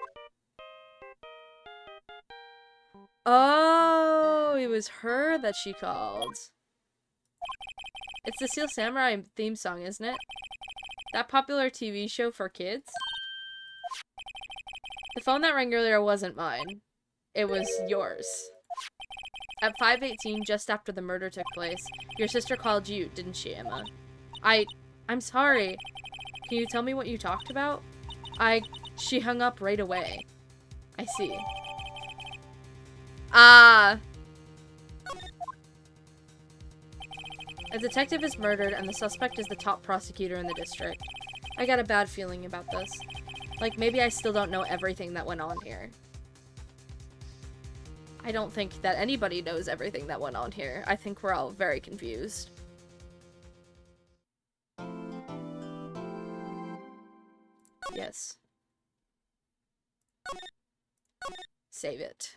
Oh, it was her that she called. It's the Steel Samurai theme song, isn't it? That popular TV show for kids? The phone that rang earlier wasn't mine. It was yours. At 5:18, just after the murder took place, your sister called you, didn't she, Emma? I'm sorry. Can you tell me what you talked about? She hung up right away. I see. Ah. A detective is murdered, and the suspect is the top prosecutor in the district. I got a bad feeling about this. Like, maybe I still don't know everything that went on here. I don't think that anybody knows everything that went on here. I think we're all very confused. Yes. Save it.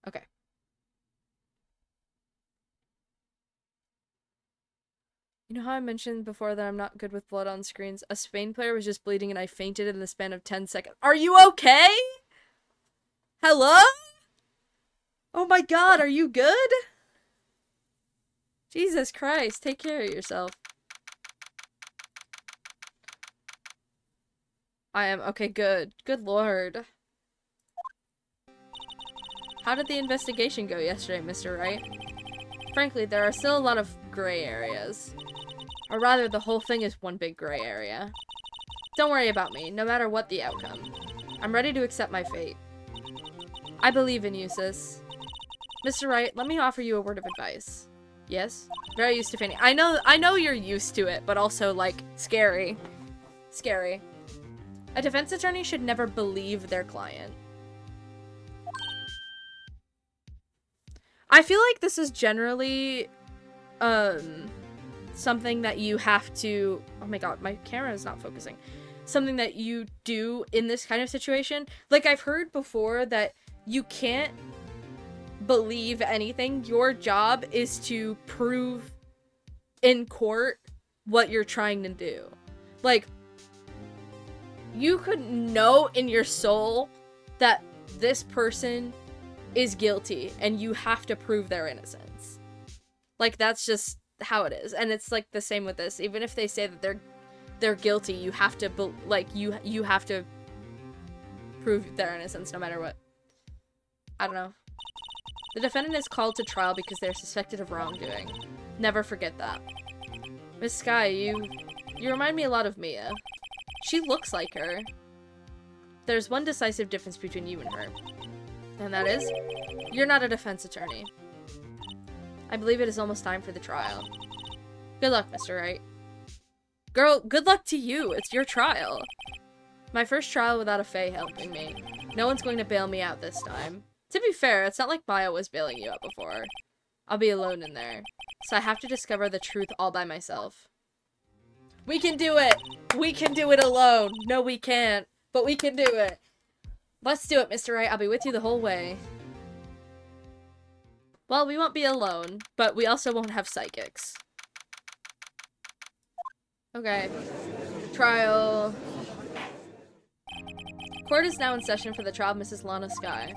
Okay. You know how I mentioned before that I'm not good with blood on screens? A Spain player was just bleeding and I fainted in the span of 10 seconds. Are you okay? Hello? Oh my god, are you good? Jesus Christ, take care of yourself. I am. Okay, good. Good lord. How did the investigation go yesterday, Mr. Wright? Frankly, there are still a lot of gray areas. Or rather, the whole thing is one big gray area. Don't worry about me, no matter what the outcome. I'm ready to accept my fate. I believe in you, sis. Mr. Wright, let me offer you a word of advice. Yes? Very used to fainting. I know you're used to it, but also, like, scary. Scary. A defense attorney should never believe their client. I feel like this is generally, something that you have to... Oh my god, my camera is not focusing. Something that you do in this kind of situation. Like, I've heard before that you can't believe anything. Your job is to prove in court what you're trying to do. Like, you could know in your soul that this person is guilty and you have to prove their innocence. Like, that's just how it is. And it's like the same with this. Even if they say that they're guilty, you have to you have to prove their innocence no matter what. I don't know. The defendant is called to trial because they're suspected of wrongdoing. Never forget that. Miss Sky, you remind me a lot of Mia. She looks like her. There's one decisive difference between you and her. And that is, you're not a defense attorney. I believe it is almost time for the trial. Good luck, Mr. Wright. Girl, good luck to you. It's your trial. My first trial without a Fae helping me. No one's going to bail me out this time. To be fair, it's not like Maya was bailing you out before. I'll be alone in there. So I have to discover the truth all by myself. We can do it! We can do it alone! No, we can't. But we can do it. Let's do it, Mr. Wright. I'll be with you the whole way. Well, we won't be alone, but we also won't have psychics. Okay. Trial. Court is now in session for the trial of Mrs. Lana Sky.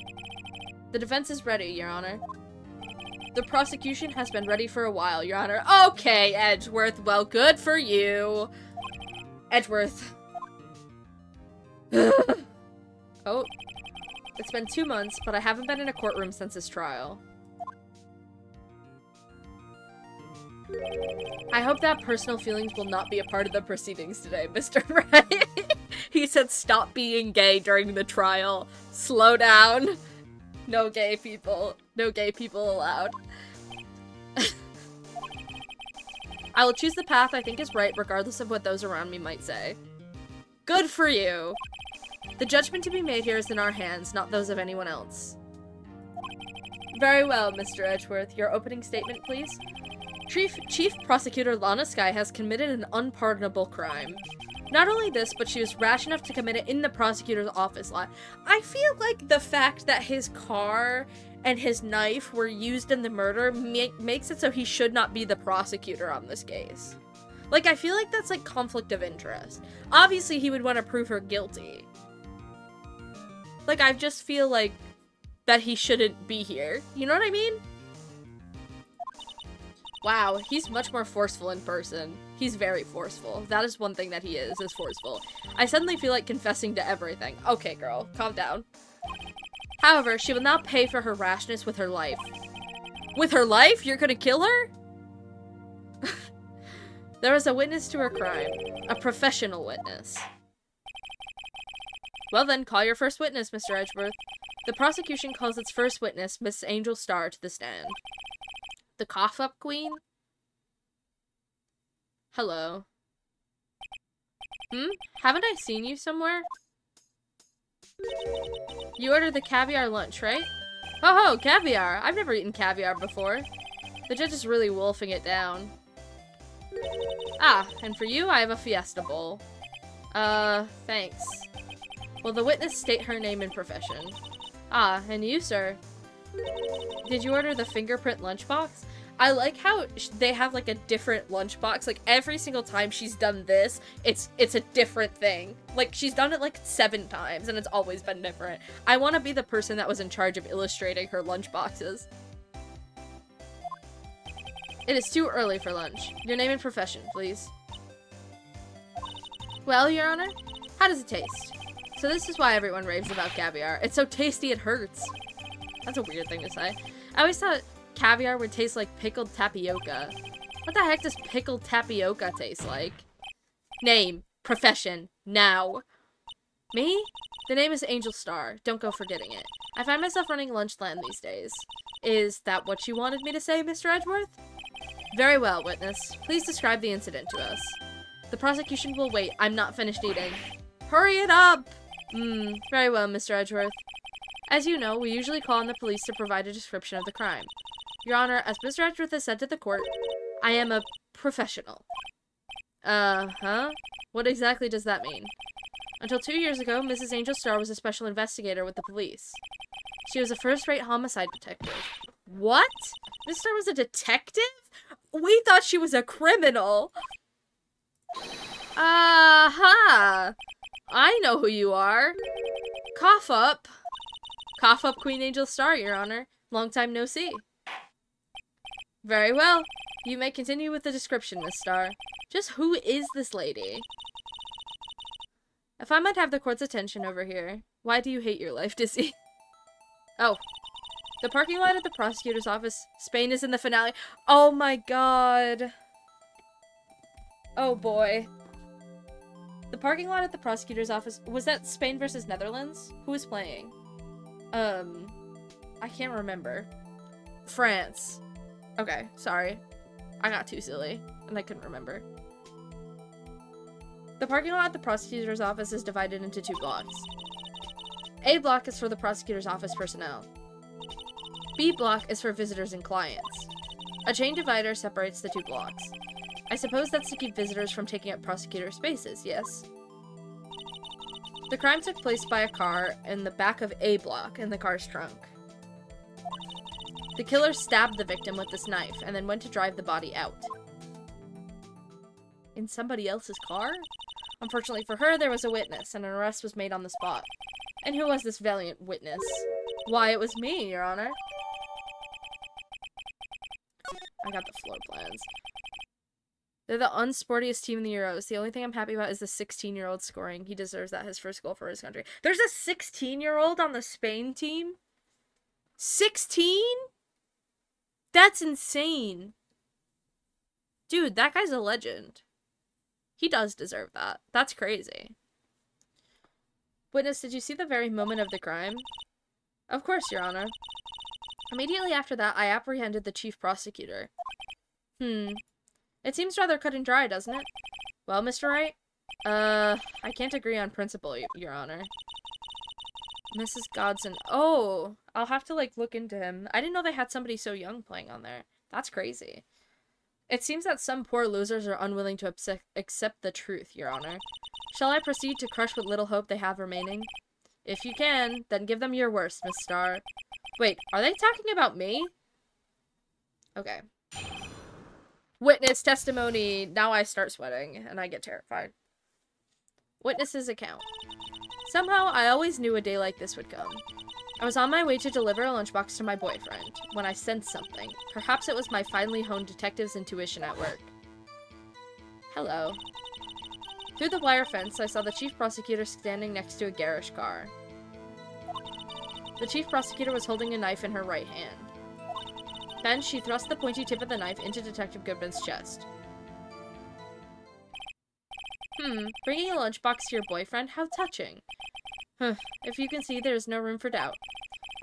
The defense is ready, Your Honor. The prosecution has been ready for a while, Your Honor. Okay, Edgeworth. Well, good for you. Edgeworth. Oh. It's been 2 months, but I haven't been in a courtroom since his trial. I hope that personal feelings will not be a part of the proceedings today, Mr. Wright. He said stop being gay during the trial. Slow down. No gay people. No gay people allowed. I will choose the path I think is right, regardless of what those around me might say. Good for you. The judgment to be made here is in our hands, not those of anyone else. Very well, Mr. Edgeworth. Your opening statement, please. Chief Prosecutor Lana Sky has committed an unpardonable crime. Not only this, but she was rash enough to commit it in the prosecutor's office lot. I feel like the fact that his car and his knife were used in the murder makes it so he should not be the prosecutor on this case. Like, I feel like that's like conflict of interest. Obviously, he would want to prove her guilty. Like, I just feel like that he shouldn't be here. You know what I mean? Wow, he's much more forceful in person. He's very forceful. That is one thing that he is forceful. I suddenly feel like confessing to everything. Okay, girl, calm down. However, she will now pay for her rashness with her life. With her life? You're gonna kill her? There was a witness to her crime. A professional witness. Well then, call your first witness, Mr. Edgeworth. The prosecution calls its first witness, Miss Angel Starr, to the stand. The cough-up queen? Hello. Haven't I seen you somewhere? You ordered the caviar lunch, right? Oh, caviar! I've never eaten caviar before. The judge is really wolfing it down. Ah, and for you, I have a fiesta bowl. Thanks. Will the witness state her name and profession? Ah, and you, sir? Did you order the fingerprint lunchbox? I like how they have like a different lunchbox. Like every single time she's done this, it's a different thing. Like she's done it like 7 times and it's always been different. I want to be the person that was in charge of illustrating her lunchboxes. It is too early for lunch. Your name and profession, please. Well, Your Honor, how does it taste? So this is why everyone raves about caviar. It's so tasty it hurts. That's a weird thing to say. I always thought caviar would taste like pickled tapioca. What the heck does pickled tapioca taste like? Name. Profession. Now. Me? The name is Angel Starr. Don't go forgetting it. I find myself running Lunchland these days. Is that what you wanted me to say, Mr. Edgeworth? Very well, witness. Please describe the incident to us. The prosecution will wait. I'm not finished eating. Hurry it up! Very well, Mr. Edgeworth. As you know, we usually call on the police to provide a description of the crime. Your Honor, as Mr. Edgeworth has said to the court, I am a professional. What exactly does that mean? Until 2 years ago, Mrs. Angel Starr was a special investigator with the police. She was a first-rate homicide detective. What? Miss Starr was a detective? We thought she was a criminal. I know who you are. Cough up. Cough up, Queen Angel Starr, Your Honor. Long time no see. Very well. You may continue with the description, Miss Starr. Just who is this lady? If I might have the court's attention over here, why do you hate your life, Dizzy? Oh. The parking lot at the prosecutor's office. Spain is in the finale. Oh my god. Oh boy. The parking lot at the prosecutor's office. Was that Spain versus Netherlands? Who was playing? I can't remember. France. Okay, sorry. I got too silly, and I couldn't remember. The parking lot at the prosecutor's office is divided into 2 blocks. A block is for the prosecutor's office personnel. B block is for visitors and clients. A chain divider separates the 2 blocks. I suppose that's to keep visitors from taking up prosecutor spaces, yes? The crime took place by a car in the back of A block in the car's trunk. The killer stabbed the victim with this knife and then went to drive the body out. In somebody else's car? Unfortunately for her, there was a witness, and an arrest was made on the spot. And who was this valiant witness? Why, it was me, Your Honor. I got the floor plans. They're the unsportiest team in the Euros. The only thing I'm happy about is the 16-year-old scoring. He deserves that, his first goal for his country. There's a 16-year-old on the Spain team? 16? That's insane. Dude, that guy's a legend. He does deserve that. That's crazy. Witness, did you see the very moment of the crime? Of course, Your Honor. Immediately after that, I apprehended the chief prosecutor. It seems rather cut and dry, doesn't it? Well, Mr. Wright? I can't agree on principle, Your Honor. Mrs. Godson. Oh, I'll have to, like, look into him. I didn't know they had somebody so young playing on there. That's crazy. It seems that some poor losers are unwilling to accept the truth, Your Honor. Shall I proceed to crush what little hope they have remaining? If you can, then give them your worst, Miss Starr. Wait, are they talking about me? Okay. Witness testimony. Now I start sweating, and I get terrified. Witness's account. Somehow, I always knew a day like this would come. I was on my way to deliver a lunchbox to my boyfriend, when I sensed something. Perhaps it was my finely honed detective's intuition at work. Hello. Through the wire fence, I saw the chief prosecutor standing next to a garish car. The chief prosecutor was holding a knife in her right hand. Then, she thrust the pointy tip of the knife into Detective Goodman's chest. Bringing a lunchbox to your boyfriend? How touching. If you can see, there is no room for doubt.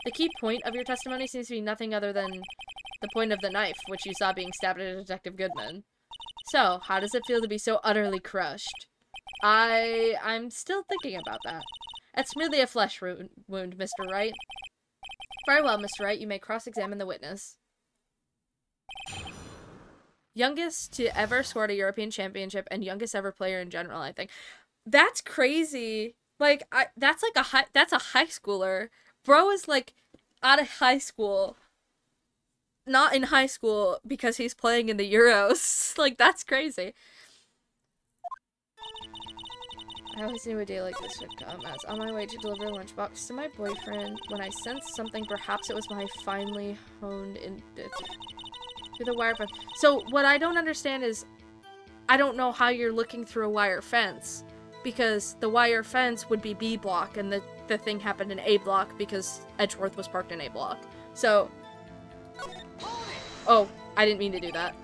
The key point of your testimony seems to be nothing other than the point of the knife, which you saw being stabbed at Detective Goodman. So, how does it feel to be so utterly crushed? I'm still thinking about that. It's merely a flesh wound, Mr. Wright. Very well, Mr. Wright, you may cross-examine the witness. Youngest to ever score at a European Championship and youngest ever player in general, I think. That's crazy. Like, that's a high schooler. Bro is, like, out of high school. Not in high school because he's playing in the Euros. Like, that's crazy. I always knew a day like this would come. I was on my way to deliver a lunchbox to my boyfriend when I sensed something. Perhaps it was my finely honed through the wire fence. So, what I don't understand is, I don't know how you're looking through a wire fence. Because the wire fence would be B block, and the thing happened in A block because Edgeworth was parked in A block. So... Oh, I didn't mean to do that.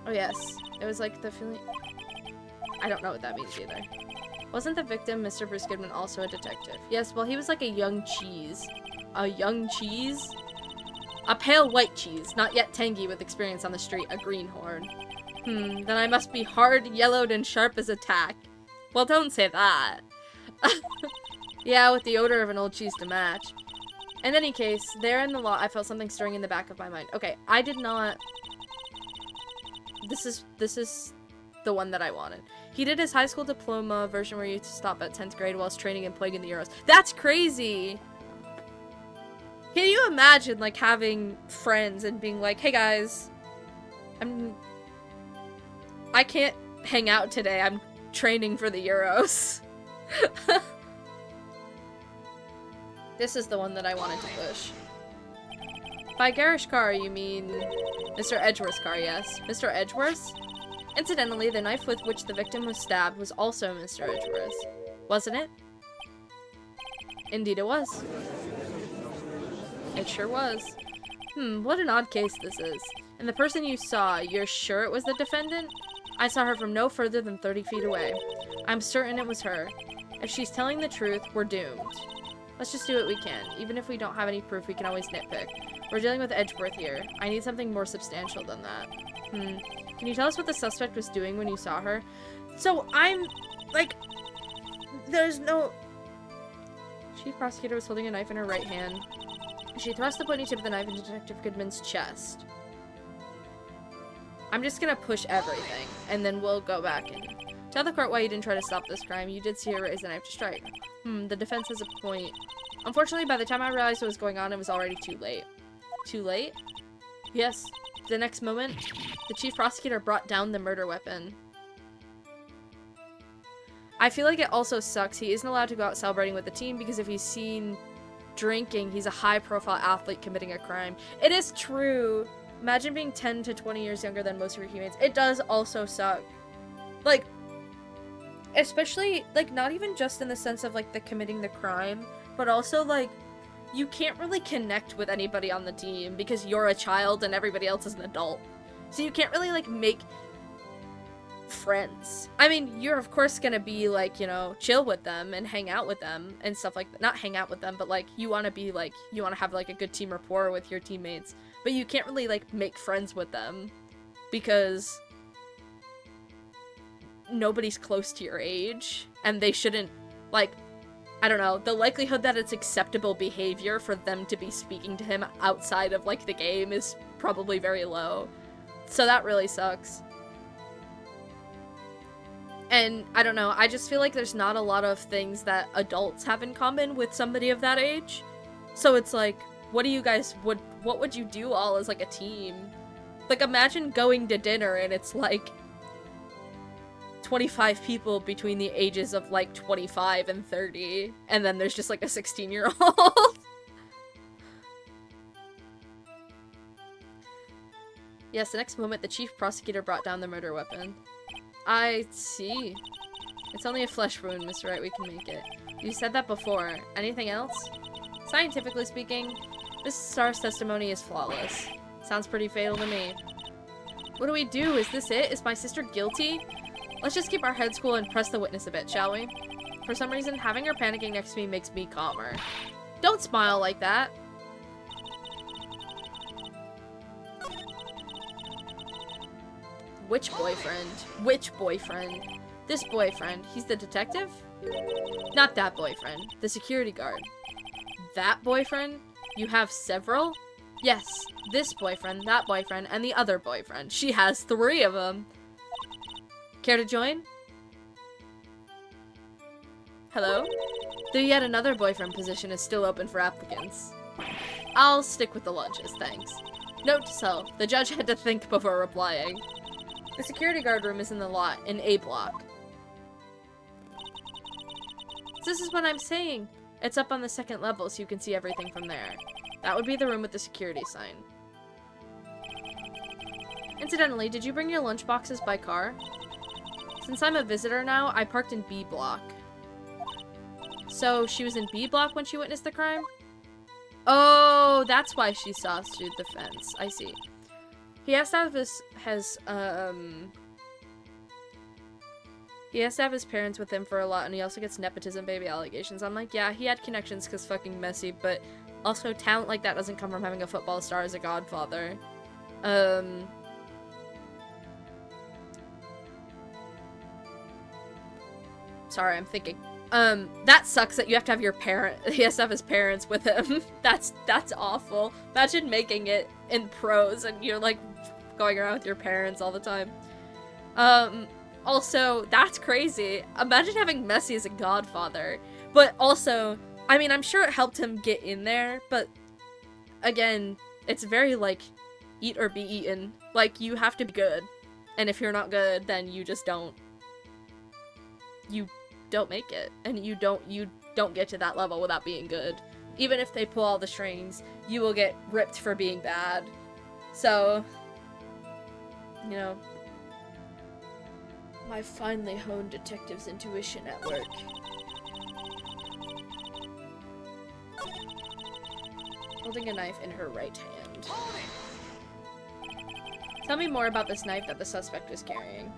Oh yes, it was like the feeling... I don't know what that means either. Wasn't the victim, Mr. Bruce Goodman, also a detective? Yes, well, he was like a young cheese. A young cheese? A pale white cheese, not yet tangy with experience on the street, a greenhorn. Then I must be hard, yellowed, and sharp as a tack. Well, don't say that. Yeah, with the odor of an old cheese to match. In any case, there in the lot, I felt something stirring in the back of my mind. Okay, I did not... This is the one that I wanted. He did his high school diploma version where you stop at 10th grade whilst training and playing in the Euros. That's crazy! Can you imagine, like, having friends and being like, hey guys, I can't hang out today, I'm training for the Euros. This is the one that I wanted to push. By garish car, you mean Mr. Edgeworth's car, yes. Mr. Edgeworth's? Incidentally, the knife with which the victim was stabbed was also Mr. Edgeworth's. Wasn't it? Indeed it was. It sure was. What an odd case this is. And the person you saw, you're sure it was the defendant? I saw her from no further than 30 feet away. I'm certain it was her. If she's telling the truth, we're doomed. Let's just do what we can. Even if we don't have any proof, we can always nitpick. We're dealing with Edgeworth here. I need something more substantial than that. Can you tell us what the suspect was doing when you saw her? So I'm, like, there's no... Chief Prosecutor was holding a knife in her right hand. She thrust the pointy tip of the knife into Detective Goodman's chest. I'm just gonna push everything, and then we'll go back and tell the court why you didn't try to stop this crime. You did see her raise the knife to strike. The defense has a point. Unfortunately, by the time I realized what was going on, it was already too late. Too late? Yes. The next moment, the chief prosecutor brought down the murder weapon. I feel like it also sucks. He isn't allowed to go out celebrating with the team because if he's seen drinking, he's a high-profile athlete committing a crime. It is true. Imagine being 10 to 20 years younger than most of your teammates. It does also suck. Like, especially, like, not even just in the sense of, like, the committing the crime, but also, like, you can't really connect with anybody on the team because you're a child and everybody else is an adult. So you can't really, like, make friends. I mean, you're of course gonna be, like, you know, chill with them and hang out with them and stuff like that. Not hang out with them, but, like, you want to be, like, you want to have, like, a good team rapport with your teammates. But you can't really, like, make friends with them because nobody's close to your age and they shouldn't, like, I don't know, the likelihood that it's acceptable behavior for them to be speaking to him outside of, like, the game is probably very low. So that really sucks. And, I don't know, I just feel like there's not a lot of things that adults have in common with somebody of that age. So it's like, what do you guys, what would you do all as, like, a team? Like, imagine going to dinner and it's, like, 25 people between the ages of, like, 25 and 30. And then there's just, like, a 16-year-old. Yes, the next moment, the chief prosecutor brought down the murder weapon. I see. It's only a flesh wound, Mr. Wright. We can make it. You said that before. Anything else? Scientifically speaking, this star's testimony is flawless. Sounds pretty fatal to me. What do we do? Is this it? Is my sister guilty? Let's just keep our heads cool and press the witness a bit, shall we? For some reason, having her panicking next to me makes me calmer. Don't smile like that. Which boyfriend? Which boyfriend? This boyfriend. He's the detective? Not that boyfriend. The security guard. That boyfriend? You have several? Yes. This boyfriend, that boyfriend, and the other boyfriend. She has 3 of them. Care to join? Hello? The yet another boyfriend position is still open for applicants. I'll stick with the lunches, thanks. Note to self, the judge had to think before replying. The security guard room is in the lot, in A block. This is what I'm saying. It's up on the 2nd level, so you can see everything from there. That would be the room with the security sign. Incidentally, did you bring your lunchboxes by car? Since I'm a visitor now, I parked in B block. So, she was in B block when she witnessed the crime? Oh, that's why she saw us through the fence. I see. He has to have his parents with him for a lot, and he also gets nepotism baby allegations. I'm like, yeah, he had connections because fucking messy, but also talent like that doesn't come from having a football star as a godfather. Sorry, I'm thinking. That sucks that you have to have he has to have his parents with him. That's awful. Imagine making it in pros and you're like going around with your parents all the time. Also, that's crazy. Imagine having Messi as a godfather. But also, I mean, I'm sure it helped him get in there, but again, it's very like, eat or be eaten. Like, you have to be good. And if you're not good, then you just don't make it. And you don't get to that level without being good. Even if they pull all the strings, you will get ripped for being bad. So, you know, my finely honed detective's intuition at work. holding a knife in her right hand. Tell me more about this knife that the suspect is carrying.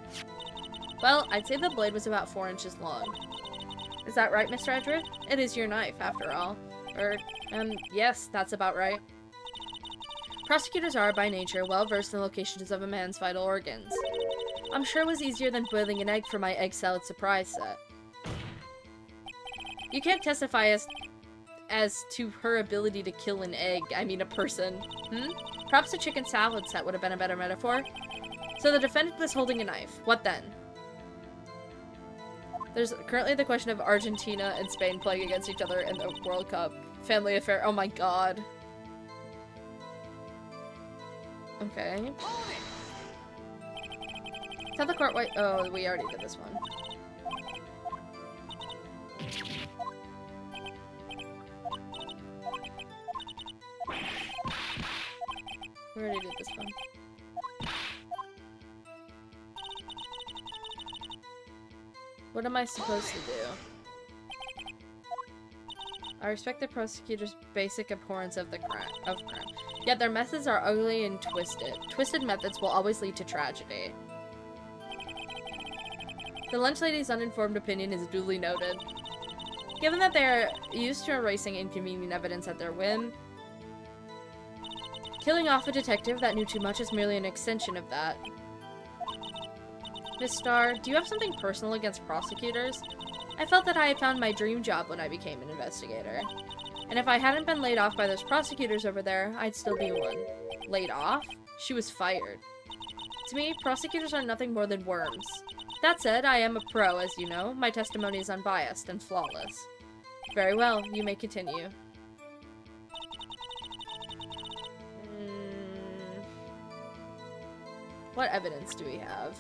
Well, I'd say the blade was about 4 inches long. Is that right, Mr. Edgeworth? It is your knife, after all. Yes, that's about right. Prosecutors are, by nature, well-versed in the locations of a man's vital organs. I'm sure it was easier than boiling an egg for my egg salad surprise set. You can't testify as to her ability to kill an egg, I mean a person. Perhaps a chicken salad set would have been a better metaphor. So the defendant was holding a knife. What then? There's currently the question of Argentina and Spain playing against each other in the World Cup. Family affair. Oh my god. Okay. Tell the court why- oh, we already did this one. We already did this one. What am I supposed to do? I respect the prosecutor's basic abhorrence of crime. Yet their methods are ugly and twisted. Twisted methods will always lead to tragedy. The lunch lady's uninformed opinion is duly noted. Given that they are used to erasing inconvenient evidence at their whim, killing off a detective that knew too much is merely an extension of that. Miss Starr, do you have something personal against prosecutors? I felt that I had found my dream job when I became an investigator. And if I hadn't been laid off by those prosecutors over there, I'd still be one. Laid off? She was fired. To me, prosecutors are nothing more than worms. That said, I am a pro, as you know. My testimony is unbiased and flawless. Very well, you may continue. What evidence do we have?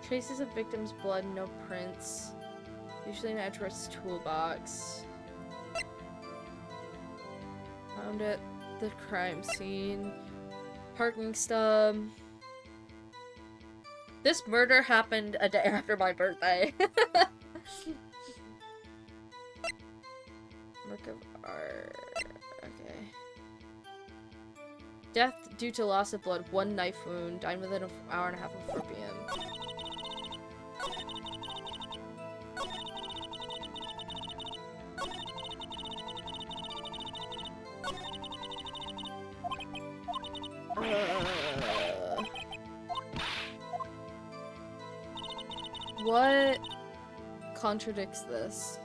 Traces of victim's blood, no prints. Usually in Edgeworth's toolbox. Found at the crime scene. Parking stub. This murder happened a day after my birthday. Work of art. Okay. Death due to loss of blood, 1 knife wound. Died within an hour and a half of 4 p.m. What contradicts this?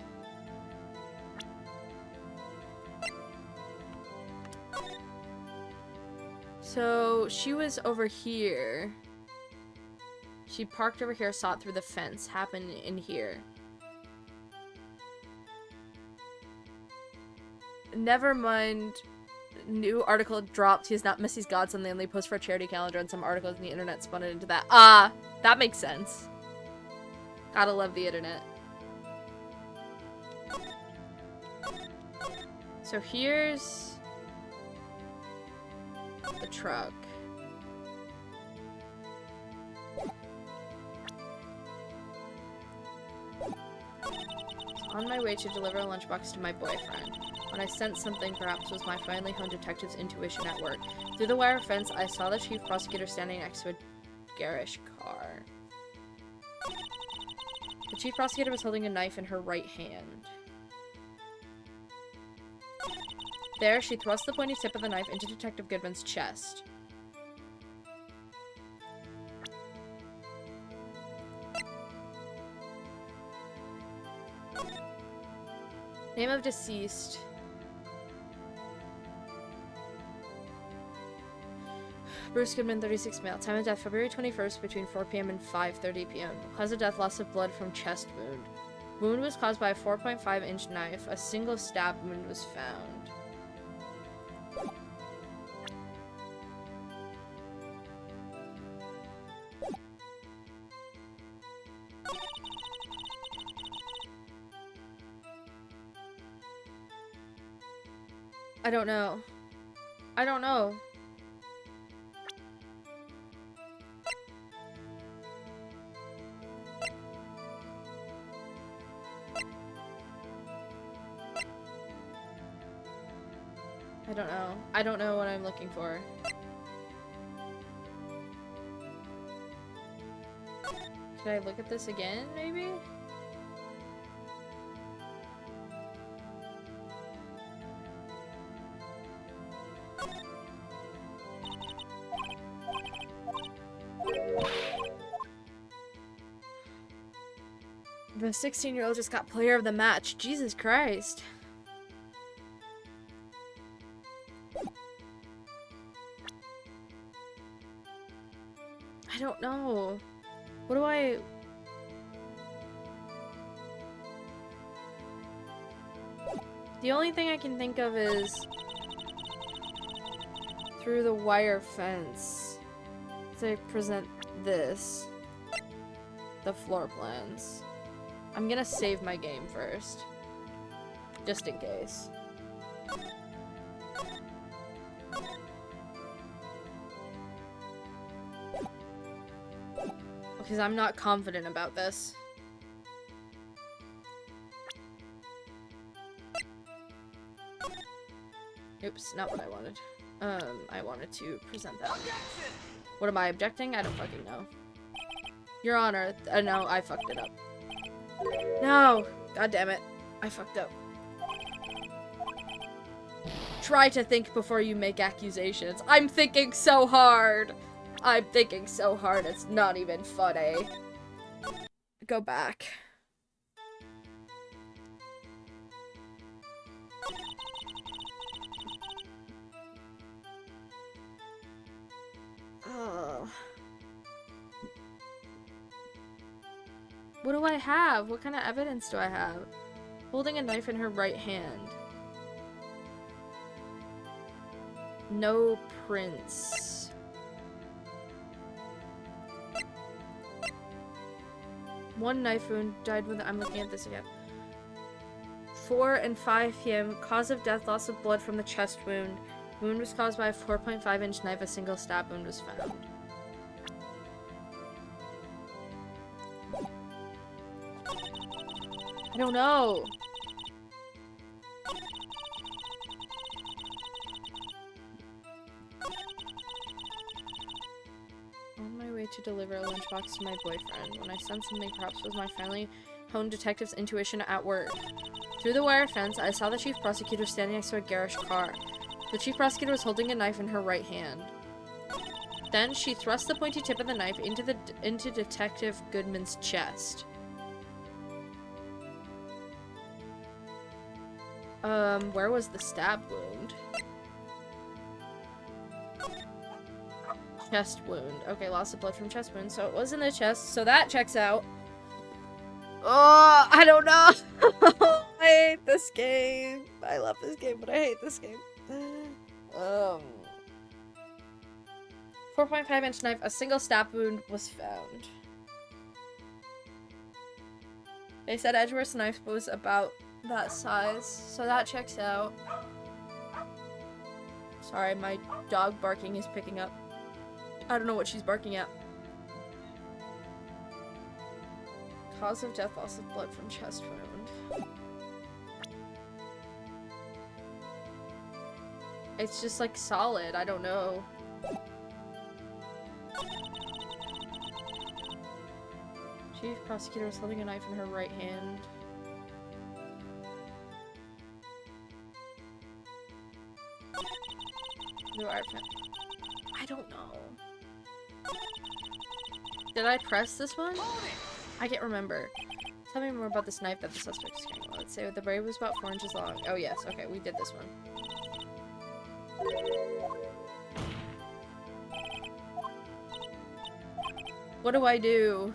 So she was over here. She parked over here, saw it through the fence. Happened in here. Never mind. New article dropped. He is not Missy's godson. They only post for a charity calendar, and some articles on the internet spun it into that. Ah, that makes sense. Gotta love the internet. So here's the truck. On my way to deliver a lunchbox to my boyfriend, when I sensed something perhaps was my finely honed detective's intuition at work. Through the wire fence, I saw the chief prosecutor standing next to a garish car. The chief prosecutor was holding a knife in her right hand. There, she thrust the pointy tip of the knife into Detective Goodman's chest. Name of deceased. Bruce Goodman, 36, male. Time of death, February 21st, between 4 p.m. and 5:30 p.m. Cause of death, loss of blood from chest wound. Wound was caused by a 4.5-inch knife. A single stab wound was found. I don't know. I don't know. I don't know. I don't know what I'm looking for. Could I look at this again, maybe? The 16-year-old just got player of the match. Jesus Christ. I don't know. What do I... The only thing I can think of is through the wire fence. They present this. The floor plans. I'm gonna save my game first. Just in case. Because I'm not confident about this. Oops, not what I wanted. I wanted to present that. What am I objecting? I don't fucking know. Your Honor, no, I fucked it up. No! God damn it. I fucked up. Try to think before you make accusations. I'm thinking so hard! I'm thinking so hard, it's not even funny. Go back. Oh. What do I have? What kind of evidence do I have? Holding a knife in her right hand. No prints. One knife wound, died with... I'm looking at this again. 4 and 5 p.m. Cause of death, loss of blood from the chest wound. Wound was caused by a 4.5-inch knife. A single stab wound was found. I don't know. On my way to deliver a lunchbox to my boyfriend, when I sensed something perhaps was my finely honed detective's intuition at work. Through the wire fence, I saw the chief prosecutor standing next to a garish car. The chief prosecutor was holding a knife in her right hand. Then she thrust the pointy tip of the knife into Detective Goodman's chest. Where was the stab wound? Chest wound. Okay, loss of blood from chest wound. So it was in the chest, so that checks out. Oh, I don't know. I hate this game. I love this game, but I hate this game. 4.5-inch knife. A single stab wound was found. They said Edgeworth's knife was about that size, so that checks out. Sorry, my dog barking is picking up. I don't know what she's barking at. Cause of death, loss of blood from chest wound. It's just like solid, I don't know. Chief prosecutor was holding a knife in her right hand. I don't know. Did I press this one? I can't remember. Tell me more about this knife that the suspect is carrying. Let's say the blade was about 4 inches long. Oh yes, okay, we did this one. What do I do?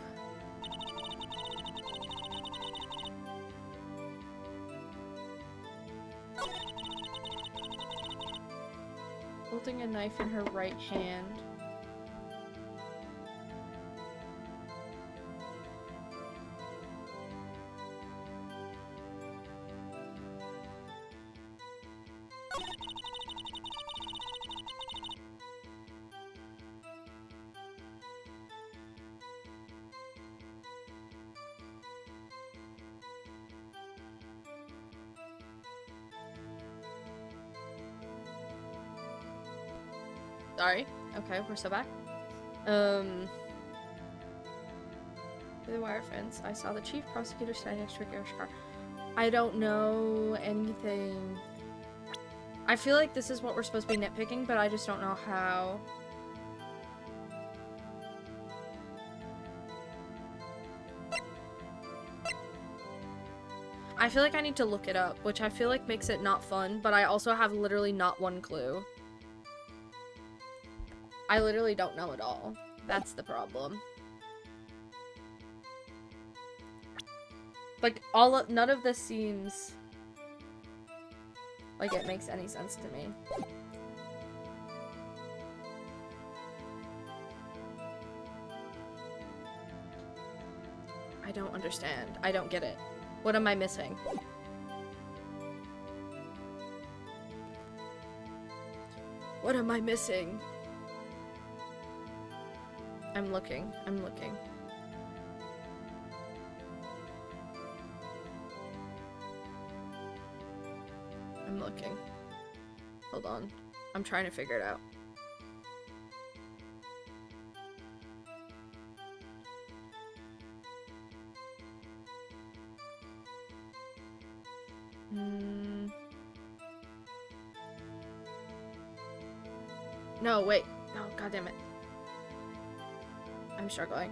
Holding a knife in her right hand. Sorry. Okay, we're so back. Through the wire fence, I saw the chief prosecutor standing next to a garage car. I don't know anything. I feel like this is what we're supposed to be nitpicking, but I just don't know how. I feel like I need to look it up, which I feel like makes it not fun, but I also have literally not one clue. I literally don't know at all. That's the problem. Like, none of this seems like it makes any sense to me. I don't understand. I don't get it. What am I missing? What am I missing? I'm looking. I'm looking. I'm looking. Hold on. I'm trying to figure it out. No, wait. Oh, God damn it. I'm struggling.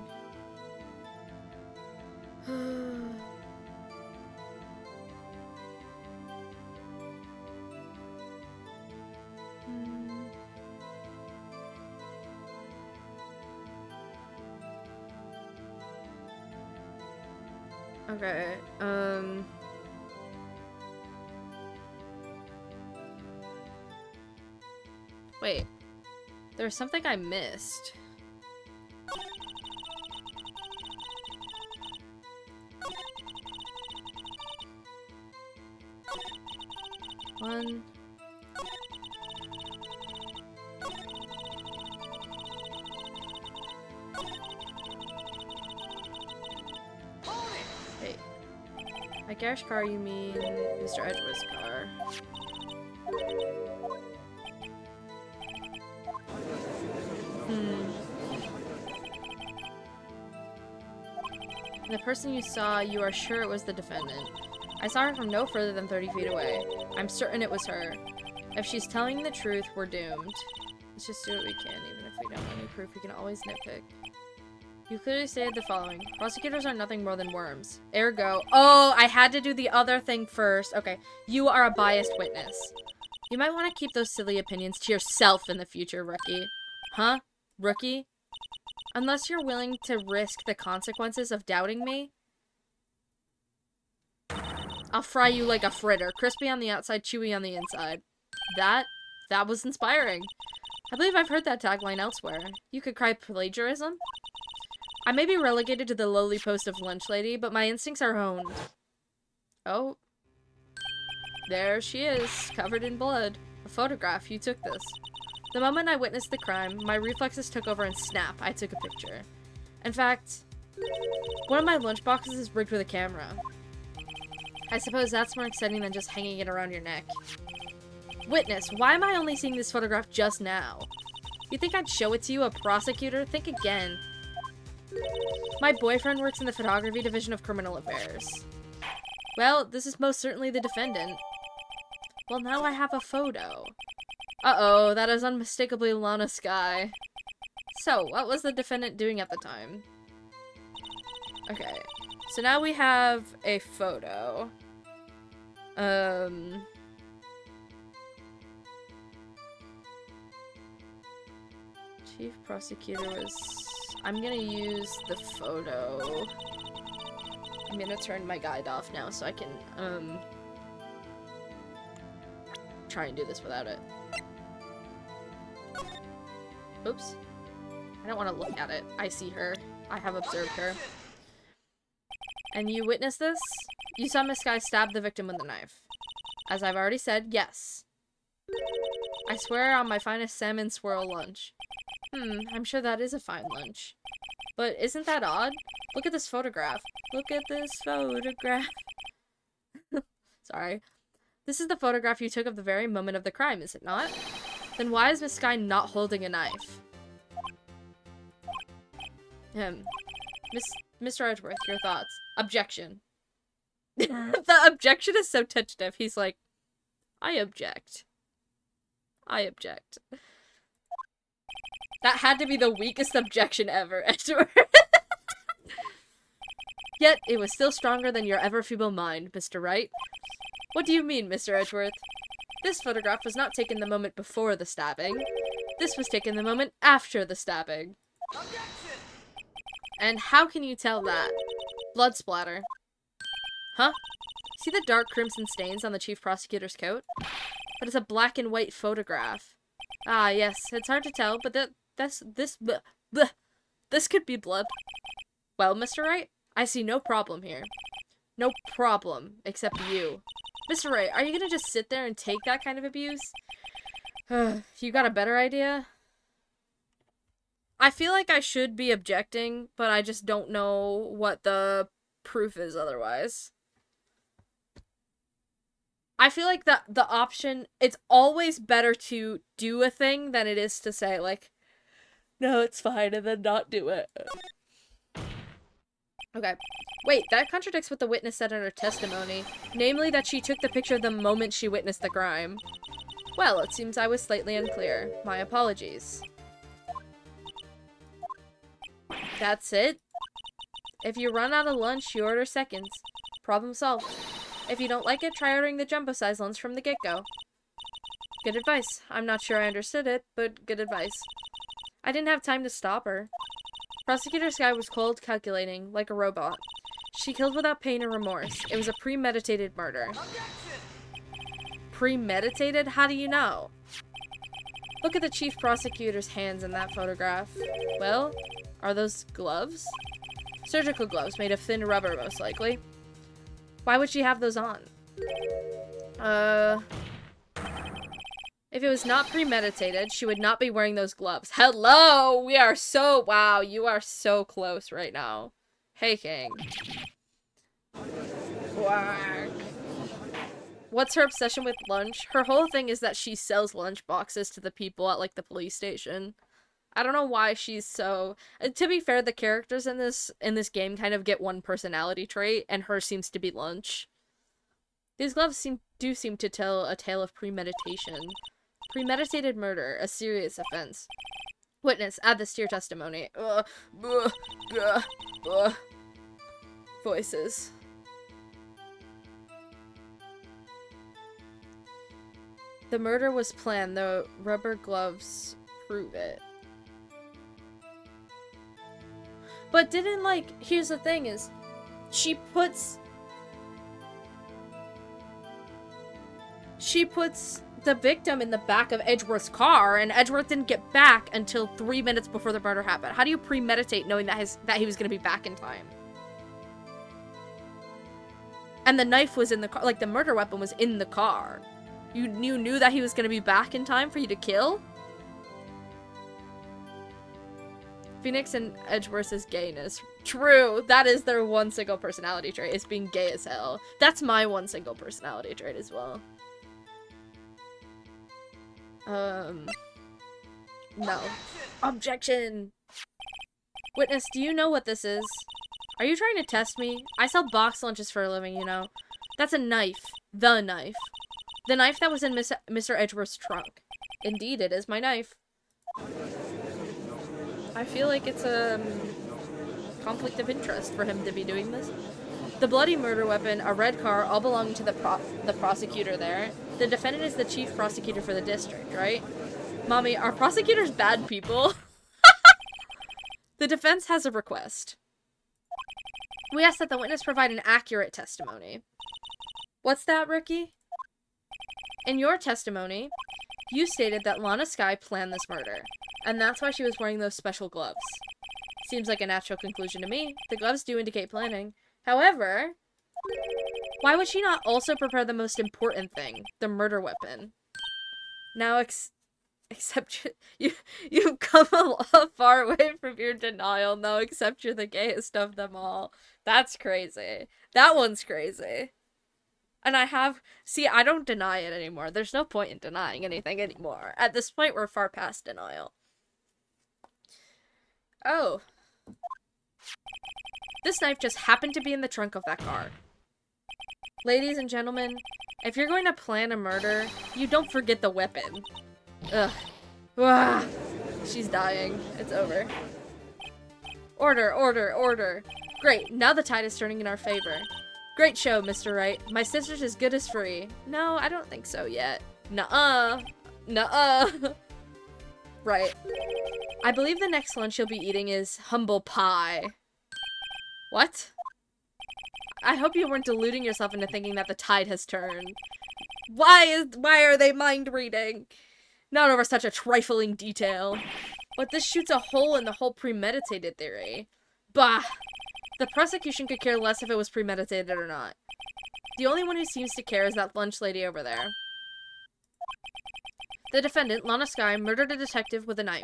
Okay, wait. There's something I missed. One. Hey. By garage car, you mean Mr. Edgeworth's car. The person you saw, you are sure it was the defendant. I saw her from no further than 30 feet away. I'm certain it was her. If she's telling the truth, we're doomed. Let's just do what we can, even if we don't have any proof, we can always nitpick. You clearly stated the following. Prosecutors are nothing more than worms. Ergo. Oh, I had to do the other thing first. Okay. You are a biased witness. You might want to keep those silly opinions to yourself in the future, rookie. Huh? Rookie? Unless you're willing to risk the consequences of doubting me, I'll fry you like a fritter. Crispy on the outside, chewy on the inside. That was inspiring. I believe I've heard that tagline elsewhere. You could cry plagiarism? I may be relegated to the lowly post of lunch lady, but my instincts are honed. Oh. There she is, covered in blood. A photograph. You took this. The moment I witnessed the crime, my reflexes took over and snap, I took a picture. In fact, one of my lunch boxes is rigged with a camera. I suppose that's more exciting than just hanging it around your neck. Witness, why am I only seeing this photograph just now? You think I'd show it to you, a prosecutor? Think again. My boyfriend works in the photography division of criminal affairs. Well, this is most certainly the defendant. Well, now I have a photo. Uh-oh, that is unmistakably Lana Skye. So, what was the defendant doing at the time? Okay, so now we have a photo. Chief prosecutor was... I'm gonna use the photo. I'm gonna turn my guide off now so I can, try and do this without it. Oops. I don't want to look at it. I see her. I have observed her. And you witnessed this? You saw Miss Skye stab the victim with a knife. As I've already said, yes. I swear on my finest salmon swirl lunch. I'm sure that is a fine lunch. But isn't that odd? Look at this photograph. Look at this photograph. Sorry. This is the photograph you took of the very moment of the crime, is it not? Then why is Miss Sky not holding a knife? Mr. Edgeworth, your thoughts. Objection. The objection is so tentative. He's like, I object. I object. That had to be the weakest objection ever, Edgeworth. Yet, it was still stronger than your ever-feeble mind, Mr. Wright. What do you mean, Mr. Edgeworth? This photograph was not taken the moment before the stabbing. This was taken the moment after the stabbing. Objection! And how can you tell that? Blood splatter. Huh? See the dark crimson stains on the chief prosecutor's coat? But it's a black and white photograph. Ah, yes, it's hard to tell, but this could be blood. Well, Mr. Wright, I see no problem here. No problem, except you. Mr. Wright, are you gonna just sit there and take that kind of abuse? You got a better idea? I feel like I should be objecting, but I just don't know what the proof is otherwise. I feel like the option, it's always better to do a thing than it is to say, like, no, it's fine, and then not do it. Okay. Wait, that contradicts what the witness said in her testimony, namely that she took the picture the moment she witnessed the crime. Well, it seems I was slightly unclear. My apologies. That's it? If you run out of lunch, you order seconds. Problem solved. If you don't like it, try ordering the jumbo-size lunch from the get-go. Good advice. I'm not sure I understood it, but good advice. I didn't have time to stop her. Prosecutor Sky was cold, calculating, like a robot. She killed without pain or remorse. It was a premeditated murder. Premeditated? How do you know? Look at the chief prosecutor's hands in that photograph. Well, are those gloves? Surgical gloves made of thin rubber, most likely. Why would she have those on? If it was not premeditated, she would not be wearing those gloves. Hello! We are so... Wow, you are so close right now. Hey, King. Quack. What's her obsession with lunch? Her whole thing is that she sells lunch boxes to the people at, like, the police station. I don't know why she's so... To be fair, the characters in this game kind of get one personality trait, and hers seems to be lunch. These gloves do seem to tell a tale of premeditation. Premeditated murder, a serious offense. Witness, add this to your testimony. Voices. The murder was planned, the rubber gloves prove it. But didn't, like, here's the thing is, she puts the victim in the back of Edgeworth's car, and Edgeworth didn't get back until 3 minutes before the murder happened. How do you premeditate knowing that he was going to be back in time? And the knife was in the car, like, the murder weapon was in the car. You knew that he was going to be back in time for you to kill? Phoenix and Edgeworth's gayness. True, that is their one single personality trait, is being gay as hell. That's my one single personality trait as well. No. Objection! Witness, do you know what this is? Are you trying to test me? I sell box lunches for a living, you know. That's a knife. The knife. The knife that was in Mr. Edgeworth's trunk. Indeed, it is my knife. I feel like it's a conflict of interest for him to be doing this. The bloody murder weapon, a red car, all belonging to the prosecutor there. The defendant is the chief prosecutor for the district, right? Mommy, are prosecutors bad people? The defense has a request. We ask that the witness provide an accurate testimony. What's that, Ricky? In your testimony, you stated that Lana Skye planned this murder, and that's why she was wearing those special gloves. Seems like a natural conclusion to me. The gloves do indicate planning. However, why would she not also prepare the most important thing, the murder weapon? Now, except you've come a lot far away from your denial. Now, except you're the gayest of them all. That's crazy. That one's crazy. And I don't deny it anymore. There's no point in denying anything anymore. At this point, we're far past denial. Oh. This knife just happened to be in the trunk of that car. Ladies and gentlemen, if you're going to plan a murder, you don't forget the weapon. Ugh. Ah, she's dying. It's over. Order, order, order. Great, now the tide is turning in our favor. Great show, Mr. Wright. My sister's as good as free. No, I don't think so yet. Nuh-uh. Nuh-uh. Right. I believe the next lunch you'll be eating is humble pie. What? I hope you weren't deluding yourself into thinking that the tide has turned. Why are they mind reading? Not over such a trifling detail. But this shoots a hole in the whole premeditated theory. Bah! The prosecution could care less if it was premeditated or not. The only one who seems to care is that lunch lady over there. The defendant, Lana Skye, murdered a detective with a knife.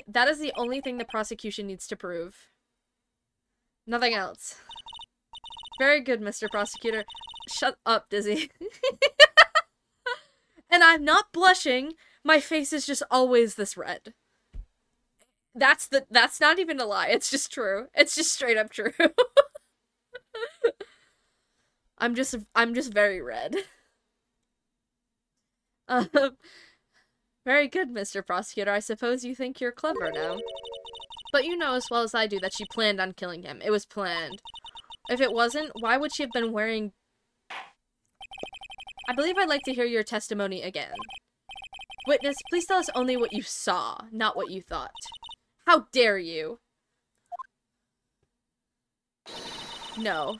That is the only thing the prosecution needs to prove. Nothing else. Very good, Mr. Prosecutor. Shut up, Dizzy. And I'm not blushing. My face is just always this red. That's not even a lie. It's just true. It's just straight up true. I'm just very red. Very good, Mr. Prosecutor. I suppose you think you're clever now. But you know as well as I do that she planned on killing him. It was planned. If it wasn't, why would she have been wearing... I believe I'd like to hear your testimony again. Witness, please tell us only what you saw, not what you thought. How dare you? No.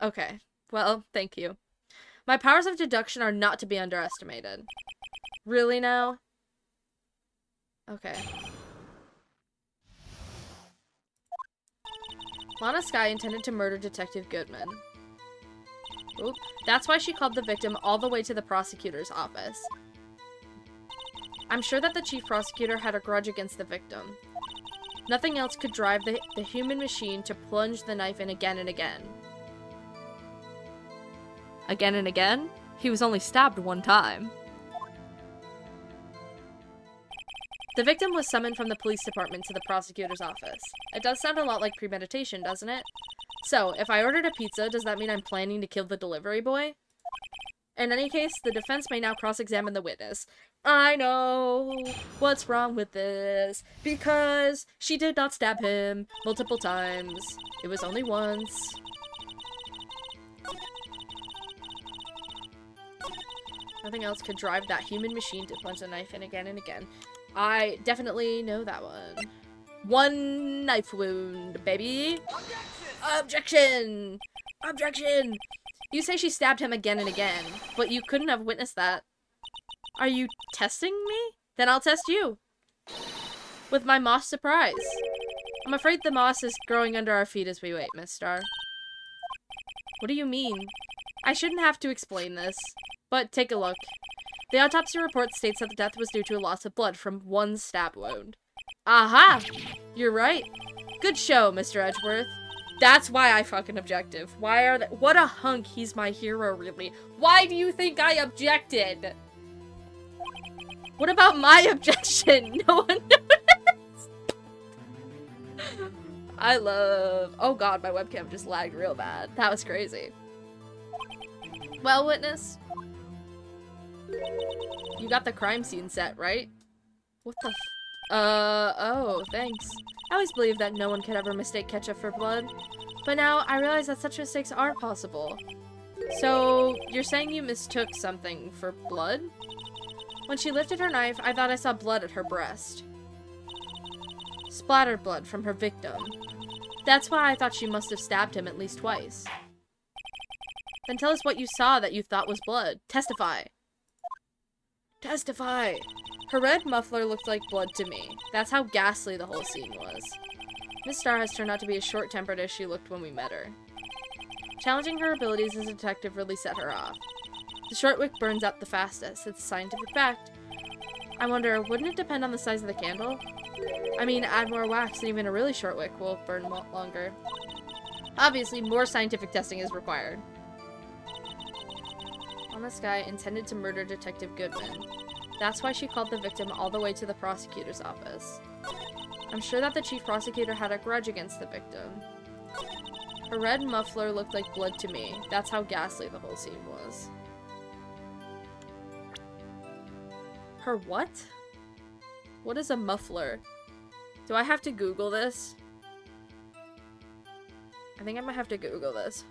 Okay. Well, thank you. My powers of deduction are not to be underestimated. Really now? Okay. Lana Skye intended to murder Detective Goodman. Oop. That's why she called the victim all the way to the prosecutor's office. I'm sure that the chief prosecutor had a grudge against the victim. Nothing else could drive the human machine to plunge the knife in again and again. Again and again? He was only stabbed one time. The victim was summoned from the police department to the prosecutor's office. It does sound a lot like premeditation, doesn't it? So, if I ordered a pizza, does that mean I'm planning to kill the delivery boy? In any case, the defense may now cross-examine the witness. I know what's wrong with this, because she did not stab him multiple times. It was only once. Nothing else could drive that human machine to plunge the knife in again and again. I definitely know that one. One knife wound, baby. Objection! Objection! You say she stabbed him again and again, but you couldn't have witnessed that. Are you testing me? Then I'll test you. With my moss surprise. I'm afraid the moss is growing under our feet as we wait, Miss Starr. What do you mean? I shouldn't have to explain this, but take a look. The autopsy report states that the death was due to a loss of blood from one stab wound. Aha! You're right. Good show, Mr. Edgeworth. That's why I fucking objective. Why are they— what a hunk, he's my hero, really. Why do you think I objected? What about my objection? No one noticed. I love— oh god, my webcam just lagged real bad. That was crazy. Well, witness. You got the crime scene set, right? What the oh, thanks. I always believed that no one could ever mistake ketchup for blood. But now, I realize that such mistakes are possible. So, you're saying you mistook something for blood? When she lifted her knife, I thought I saw blood at her breast. Splattered blood from her victim. That's why I thought she must have stabbed him at least twice. Then tell us what you saw that you thought was blood. Testify. Testify! Her red muffler looked like blood to me. That's how ghastly the whole scene was. Miss Starr has turned out to be as short-tempered as she looked when we met her. Challenging her abilities as a detective really set her off. The short wick burns out the fastest. It's a scientific fact. I wonder, wouldn't it depend on the size of the candle? I mean, add more wax and even a really short wick will burn longer. Obviously, more scientific testing is required. Honest guy intended to murder Detective Goodman. That's why she called the victim all the way to the prosecutor's office. I'm sure that the chief prosecutor had a grudge against the victim. Her red muffler looked like blood to me. That's how ghastly the whole scene was. Her what? What is a muffler? Do I have to Google this? I think I might have to Google this.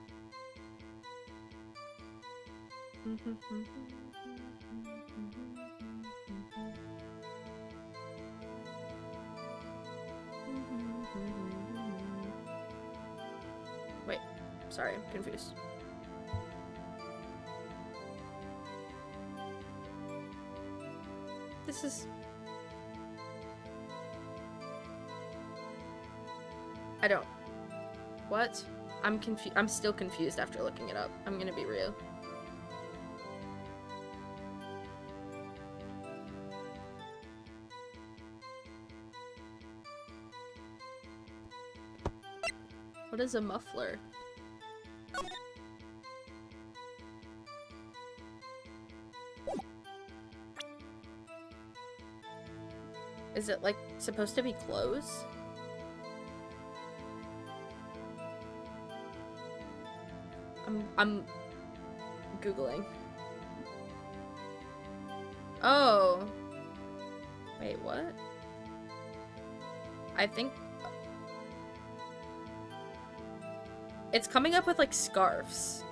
Wait, sorry, I'm confused. This is... I don't... What? I'm still confused after looking it up. I'm gonna be real. What is a muffler? Is it, like, supposed to be clothes? I'm Googling. Oh. Wait, what? I think... It's coming up with, like, scarves.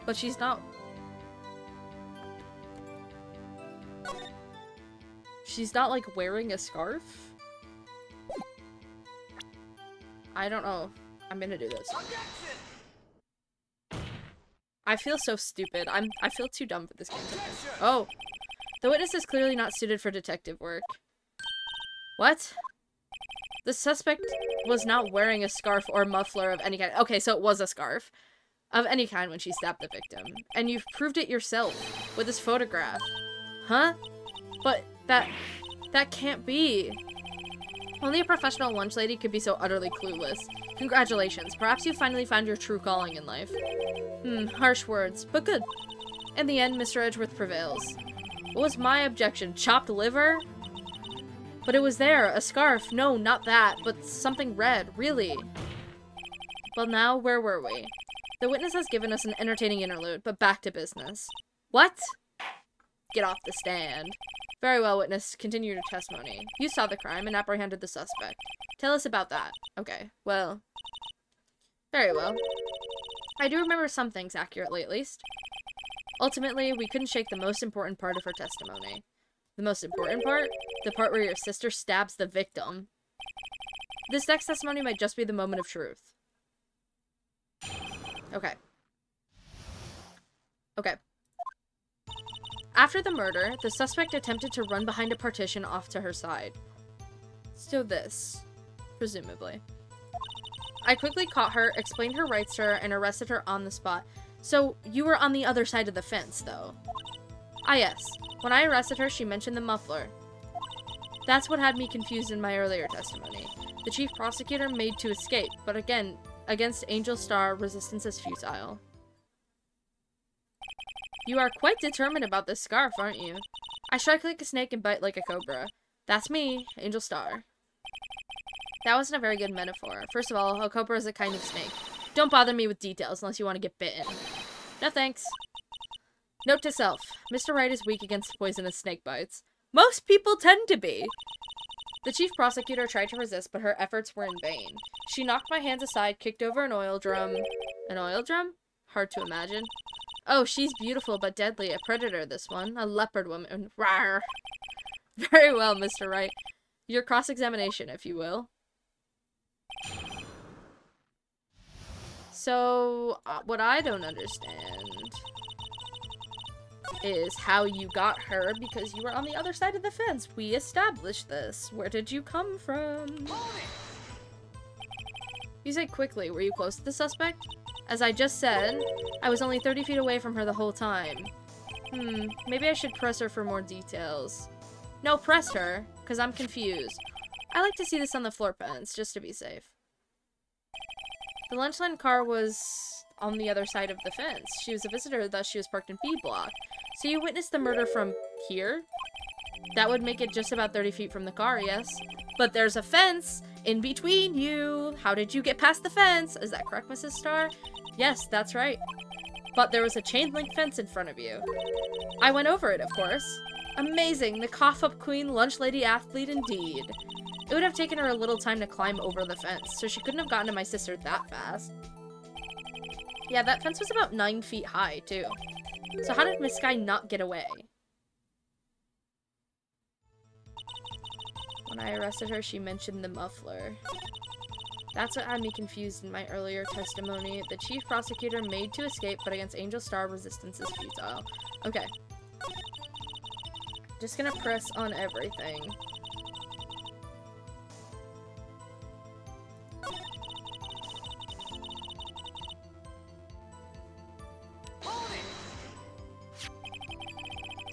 But she's not... She's not, like, wearing a scarf? I don't know. I'm gonna do this. I feel so stupid. I feel too dumb for this game sometimes. Oh. The witness is clearly not suited for detective work. What? The suspect was not wearing a scarf or muffler of any kind. Okay, so it was a scarf of any kind when she stabbed the victim. And you've proved it yourself with this photograph. Huh? But that can't be. Only a professional lunch lady could be so utterly clueless. Congratulations. Perhaps you finally found your true calling in life. Harsh words, but good. In the end, Mr. Edgeworth prevails. What was my objection? Chopped liver? But it was there. A scarf. No, not that, but something red. Really. Well, now, where were we? The witness has given us an entertaining interlude, but back to business. What? Get off the stand. Very well, witness. Continue your testimony. You saw the crime and apprehended the suspect. Tell us about that. Okay, well. Very well. I do remember some things accurately, at least. Ultimately, we couldn't shake the most important part of her testimony. The most important part? The part where your sister stabs the victim. This next testimony might just be the moment of truth. Okay. Okay. After the murder, the suspect attempted to run behind a partition off to her side. So this, presumably. I quickly caught her, explained her rights to her, and arrested her on the spot. So, you were on the other side of the fence, though. Ah, yes. When I arrested her, she mentioned the muffler. That's what had me confused in my earlier testimony. The chief prosecutor made to escape, but again, against Angel Star, resistance is futile. You are quite determined about this scarf, aren't you? I strike like a snake and bite like a cobra. That's me, Angel Star. That wasn't a very good metaphor. First of all, a cobra is a kind of snake. Don't bother me with details unless you want to get bitten. No thanks. Note to self, Mr. Wright is weak against poisonous snake bites. Most people tend to be. The chief prosecutor tried to resist, but her efforts were in vain. She knocked my hands aside, kicked over an oil drum. An oil drum? Hard to imagine. Oh, she's beautiful but deadly. A predator, this one. A leopard woman. Rawr. Very well, Mr. Wright. Your cross-examination, if you will. So, what I don't understand is how you got her because you were on the other side of the fence. We established this. Where did you come from? You said quickly. Were you close to the suspect? As I just said, I was only 30 feet away from her the whole time. Maybe I should press her for more details. No, press her, because I'm confused. I like to see this on the floor plans, just to be safe. The lunchline car was on the other side of the fence. She was a visitor, thus she was parked in B block. So you witnessed the murder from here? That would make it just about 30 feet from the car, yes? But there's a fence in between you. How did you get past the fence? Is that correct, Mrs. Starr? Yes, that's right. But there was a chain link fence in front of you. I went over it, of course. Amazing, the cough-up queen, lunch lady athlete indeed. It would have taken her a little time to climb over the fence, so she couldn't have gotten to my sister that fast. Yeah, that fence was about 9 feet high, too. So how did Miss Sky not get away? When I arrested her, she mentioned the muffler. That's what had me confused in my earlier testimony. The chief prosecutor made to escape, but against Angel Star, resistance is futile. Okay. Just gonna press on everything.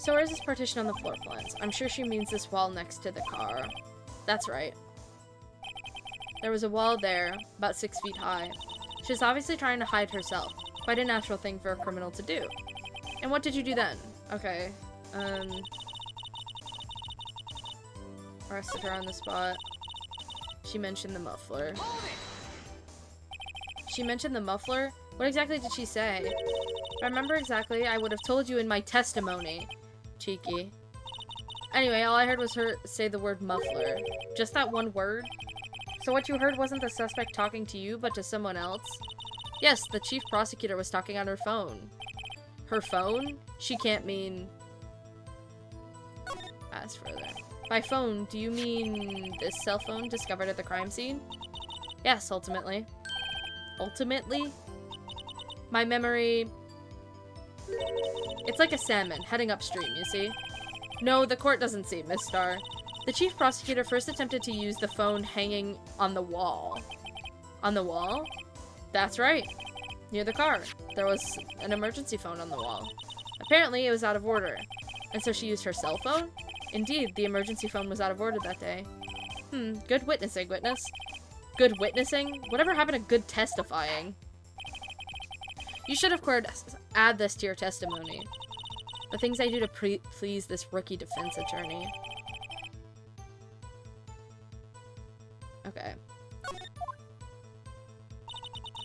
So where's this partition on the floor plans? I'm sure she means this wall next to the car. That's right. There was a wall there, about 6 feet high. She's obviously trying to hide herself. Quite a natural thing for a criminal to do. And what did you do then? Okay. Arrested her on the spot. She mentioned the muffler. She mentioned the muffler? What exactly did she say? If I remember exactly, I would have told you in my testimony. Cheeky. Anyway, all I heard was her say the word muffler. Just that one word? So what you heard wasn't the suspect talking to you, but to someone else? Yes, the chief prosecutor was talking on her phone. Her phone? She can't mean... Ask further. By phone, do you mean this cell phone discovered at the crime scene? Yes, ultimately. Ultimately? My memory... It's like a salmon, heading upstream, you see? No, the court doesn't see, Miss Starr. The chief prosecutor first attempted to use the phone hanging on the wall. On the wall? That's right. Near the car. There was an emergency phone on the wall. Apparently, it was out of order. And so she used her cell phone? Indeed, the emergency phone was out of order that day. Good witnessing, witness. Good witnessing? Whatever happened to good testifying? You should, of course, add this to your testimony. The things I do to please this rookie defense attorney. Okay.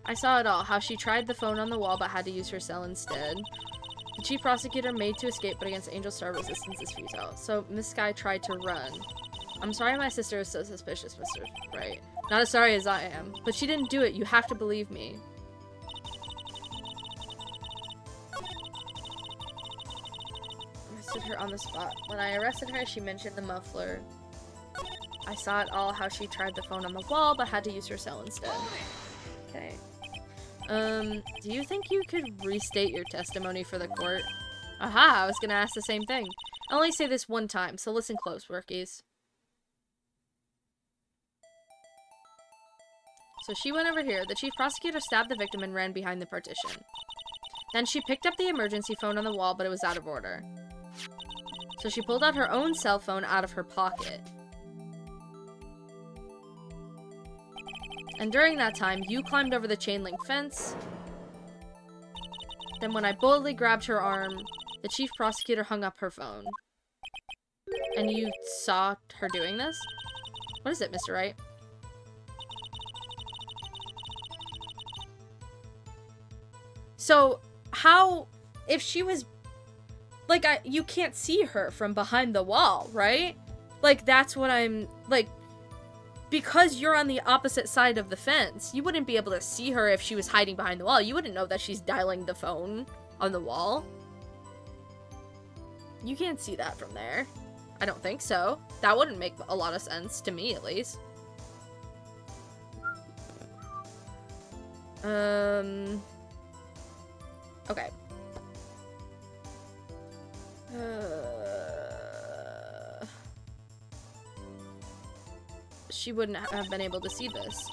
I saw it all, how she tried the phone on the wall but had to use her cell instead. The chief prosecutor made to escape, but against Angel Star, resistance is futile. So, Miss Sky tried to run. I'm sorry my sister is so suspicious, Mr. Wright. Not as sorry as I am. But she didn't do it, you have to believe me. Arrested her on the spot. When I arrested her, she mentioned the muffler. I saw it all, how she tried the phone on the wall, but had to use her cell instead. Okay. Do you think you could restate your testimony for the court? Aha, I was gonna ask the same thing. I only say this one time, so listen close, rookies. So she went over here. The chief prosecutor stabbed the victim and ran behind the partition. Then she picked up the emergency phone on the wall, but it was out of order. So she pulled out her own cell phone out of her pocket. And during that time, you climbed over the chain link fence. Then when I boldly grabbed her arm, the chief prosecutor hung up her phone. And you saw her doing this? What is it, Mr. Wright? So, how, if she was, like, you can't see her from behind the wall, right? Like, that's what I'm, like, because you're on the opposite side of the fence, you wouldn't be able to see her if she was hiding behind the wall. You wouldn't know that she's dialing the phone on the wall. You can't see that from there. I don't think so. That wouldn't make a lot of sense, to me at least. Okay. She wouldn't have been able to see this.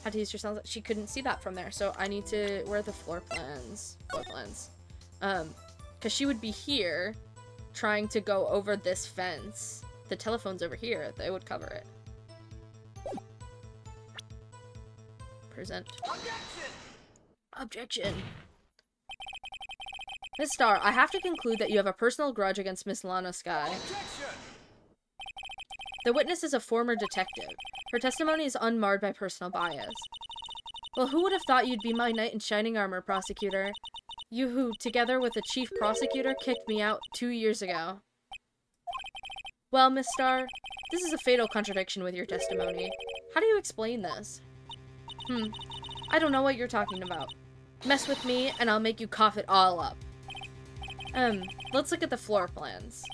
Had to use her cell. She couldn't see that from there, so I need to... Where are the floor plans? Floor plans. Because she would be here, trying to go over this fence. The telephone's over here. They would cover it. present. Objection! Miss Starr, I have to conclude that you have a personal grudge against Miss Lana Sky. Objection! The witness is a former detective. Her testimony is unmarred by personal bias. Well, who would have thought you'd be my knight in shining armor, prosecutor? You who, together with the chief prosecutor, kicked me out 2 years ago. Well, Miss Starr, this is a fatal contradiction with your testimony. How do you explain this? I don't know what you're talking about. Mess with me, and I'll make you cough it all up. Let's look at the floor plans.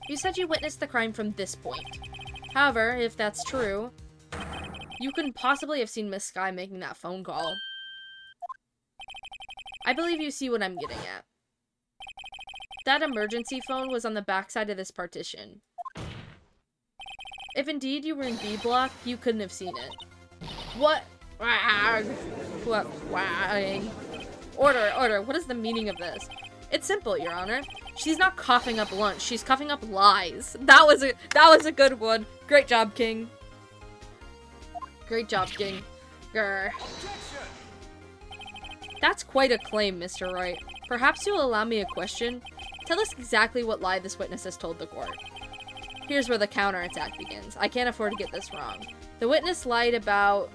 You said you witnessed the crime from this point. However, if that's true, you couldn't possibly have seen Miss Sky making that phone call. I believe you see what I'm getting at. That emergency phone was on the backside of this partition. If indeed you were in B block, you couldn't have seen it. What? What? Order. What is the meaning of this? It's simple, Your Honor. She's not coughing up lunch. She's coughing up lies. That was a good one. Great job, King. Great job, King. Grr. That's quite a claim, Mr. Wright. Perhaps you'll allow me a question? Tell us exactly what lie this witness has told the court. Here's where the counterattack begins. I can't afford to get this wrong. The witness lied about...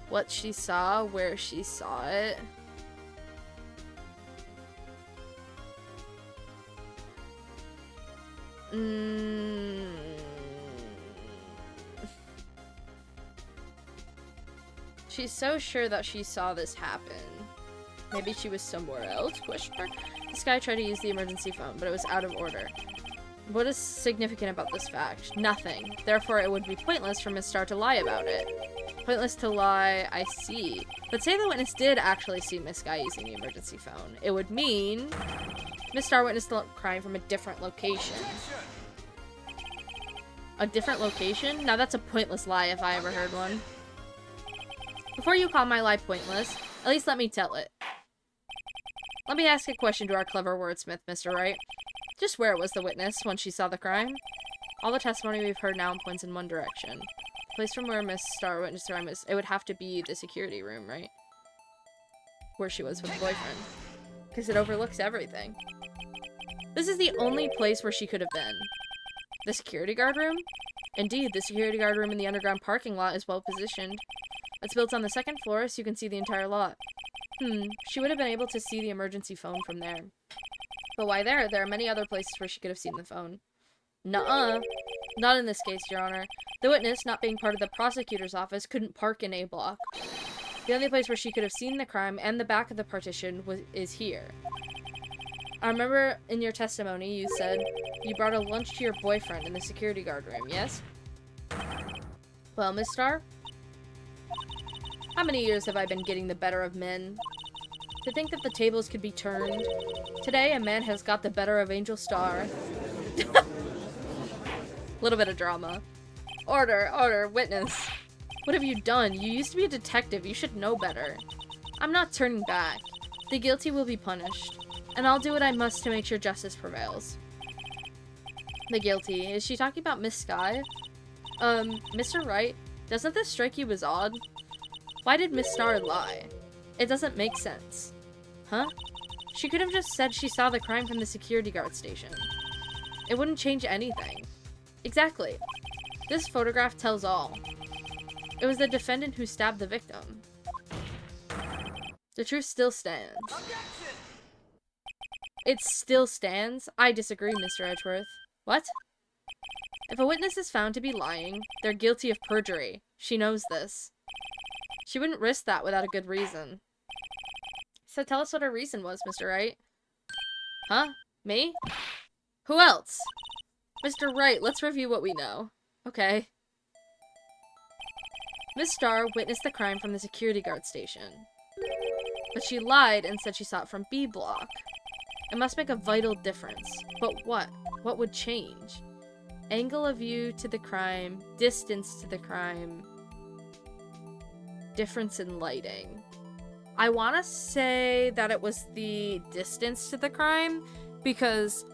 what she saw, where she saw it. She's so sure that she saw this happen. Maybe she was somewhere else? Question mark. This guy tried to use the emergency phone, but it was out of order. What is significant about this fact? Nothing. Therefore, it would be pointless for Miss Starr to lie about it. Pointless to lie, I see. But say the witness did actually see Miss Sky using the emergency phone. It would mean Miss Starr witnessed the crime from a different location. A different location? Now that's a pointless lie if I ever heard one. Before you call my lie pointless, at least let me tell it. Let me ask a question to our clever wordsmith, Mr. Wright. Just where was the witness when she saw the crime? All the testimony we've heard now points in one direction. The place from where Miss Starr witnessed the crime is, it would have to be the security room, right? Where she was with the boyfriend. Because it overlooks everything. This is the only place where she could have been. The security guard room? Indeed, the security guard room in the underground parking lot is well positioned. It's built on the second floor, so you can see the entire lot. She would have been able to see the emergency phone from there. But why there? There are many other places where she could have seen the phone. Nuh-uh. Not in this case, Your Honor. The witness, not being part of the prosecutor's office, couldn't park in A block. The only place where she could have seen the crime and the back of the partition is here. I remember in your testimony you said you brought a lunch to your boyfriend in the security guard room, yes? Well, Miss Starr? How many years have I been getting the better of men? To think that the tables could be turned. Today, a man has got the better of Angel Starr. Little bit of drama. Order, witness. What have you done? You used to be a detective. You should know better. I'm not turning back. The guilty will be punished. And I'll do what I must to make sure justice prevails. The guilty. Is she talking about Miss Sky? Mr. Wright, doesn't this strike you as odd? Why did Miss Starr lie? It doesn't make sense. Huh? She could have just said she saw the crime from the security guard station. It wouldn't change anything. Exactly. This photograph tells all. It was the defendant who stabbed the victim. The truth still stands. It still stands? I disagree, Mr. Edgeworth. What? If a witness is found to be lying, they're guilty of perjury. She knows this. She wouldn't risk that without a good reason. So tell us what her reason was, Mr. Wright. Huh? Me? Who else? Mr. Wright, let's review what we know. Okay. Miss Starr witnessed the crime from the security guard station. But she lied and said she saw it from B block. It must make a vital difference. But what? What would change? Angle of view to the crime, distance to the crime. difference in lighting. I want to say that it was the distance to the crime, because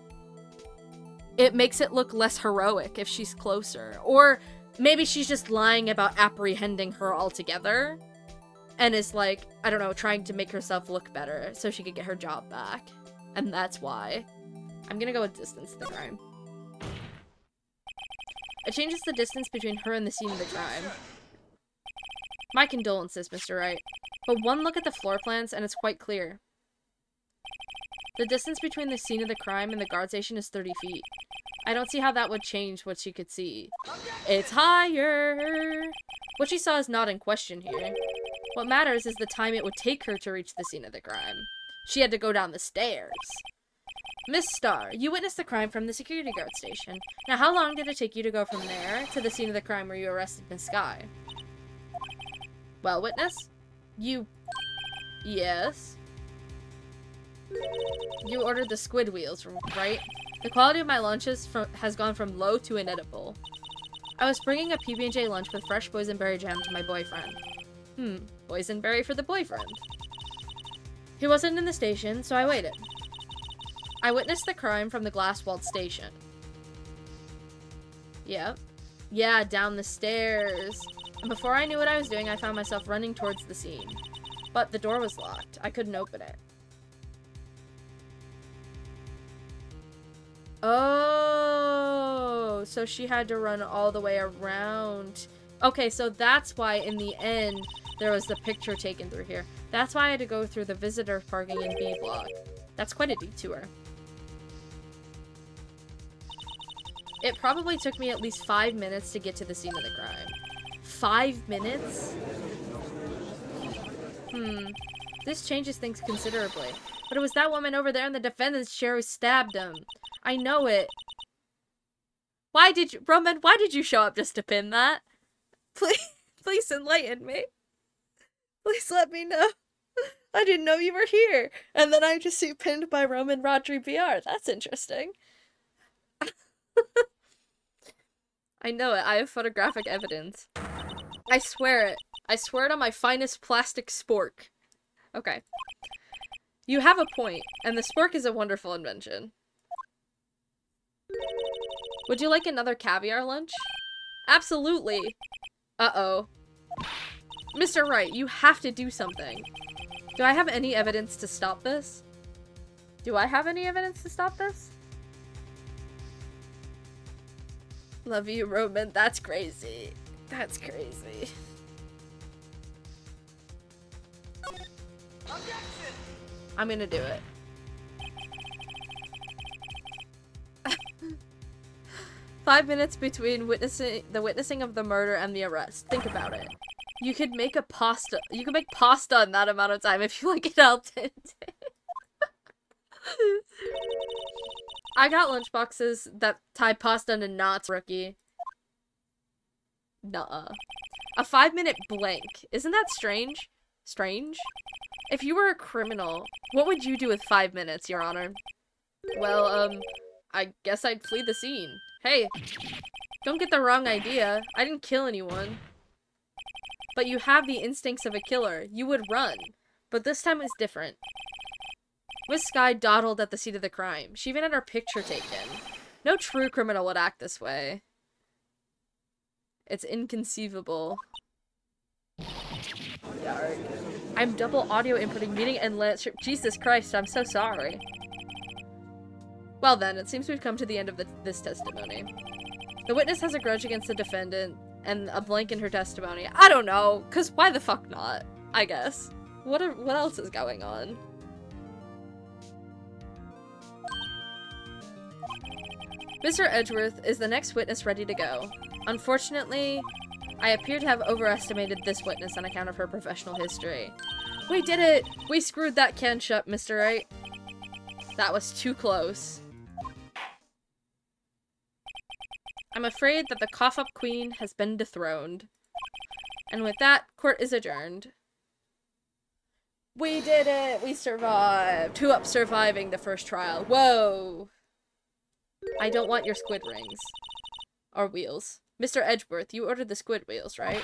it makes it look less heroic if she's closer. Or maybe she's just lying about apprehending her altogether, and is like, I don't know, trying to make herself look better so she could get her job back. And that's why. I'm gonna go with distance to the crime. It changes the distance between her and the scene of the crime. My condolences, Mr. Wright. But one look at the floor plans and it's quite clear. The distance between the scene of the crime and the guard station is 30 feet. I don't see how that would change what she could see. It's higher! What she saw is not in question here. What matters is the time it would take her to reach the scene of the crime. She had to go down the stairs. Miss Starr, you witnessed the crime from the security guard station. Now, how long did it take you to go from there to the scene of the crime where you arrested Miss Skye? Well, witness? Yes? You ordered the squid wheels, right? The quality of my lunches has gone from low to inedible. I was bringing a PB&J lunch with fresh boysenberry jam to my boyfriend. Boysenberry for the boyfriend. He wasn't in the station, so I waited. I witnessed the crime from the glass-walled station. Yep. Yeah, down the stairs. And before I knew what I was doing, I found myself running towards the scene. But the door was locked. I couldn't open it. Oh, so she had to run all the way around. Okay, so that's why in the end there was the picture taken through here. That's why I had to go through the visitor parking in B block. That's quite a detour. It probably took me at least 5 minutes to get to the scene of the crime. 5 minutes? This changes things considerably. But it was that woman over there in the defendant's chair who stabbed him. I know it. Roman, why did you show up just to pin that? Please enlighten me. Please let me know. I didn't know you were here. And then I just see pinned by Roman Rodri BR. That's interesting. I know it. I have photographic evidence. I swear it. I swear it on my finest plastic spork. Okay. You have a point, and the spork is a wonderful invention. Would you like another caviar lunch? Absolutely. Uh-oh. Mr. Wright, you have to do something. Do I have any evidence to stop this? Do I have any evidence to stop this? Love you, Roman. That's crazy. That's crazy. Objection! I'm gonna do it. 5 minutes between the witnessing of the murder and the arrest. Think about it. You could make pasta in that amount of time if you like it al dente. I got lunchboxes that tie pasta into knots, rookie. Nuh-uh. A 5-minute blank. Isn't that strange? Strange? If you were a criminal, what would you do with 5 minutes, Your Honor? Well, I guess I'd flee the scene. Hey, don't get the wrong idea. I didn't kill anyone. But you have the instincts of a killer. You would run. But this time was different. Miss Skye dawdled at the scene of the crime. She even had her picture taken. No true criminal would act this way. It's inconceivable. Yarg. I'm double audio inputting meeting and Jesus Christ, I'm so sorry. Well then, it seems we've come to the end of this testimony. The witness has a grudge against the defendant and a blank in her testimony. I don't know, cause why the fuck not? I guess. What else is going on? Mr. Edgeworth is the next witness ready to go. Unfortunately, I appear to have overestimated this witness on account of her professional history. We did it! We screwed that can shut, Mr. Wright. That was too close. I'm afraid that the cough-up queen has been dethroned. And with that, court is adjourned. We did it! We survived! 2-up surviving the first trial. Whoa! I don't want your squid rings. Or wheels. Mr. Edgeworth, you ordered the squid wheels, right?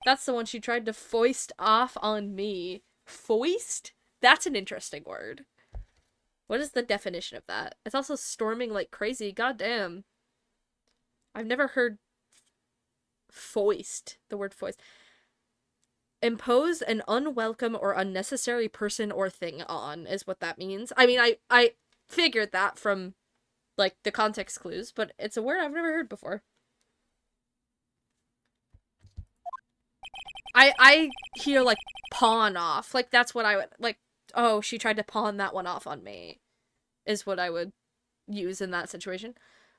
That's the one she tried to foist off on me. Foist? That's an interesting word. What is the definition of that? It's also storming like crazy. Goddamn. I've never heard foist. The word foist. Impose an unwelcome or unnecessary person or thing on is what that means. I mean, I figured that from, like, the context clues, but it's a word I've never heard before. I hear, like, pawn off. Like, that's what I would, like, oh, she tried to pawn that one off on me, is what I would use in that situation.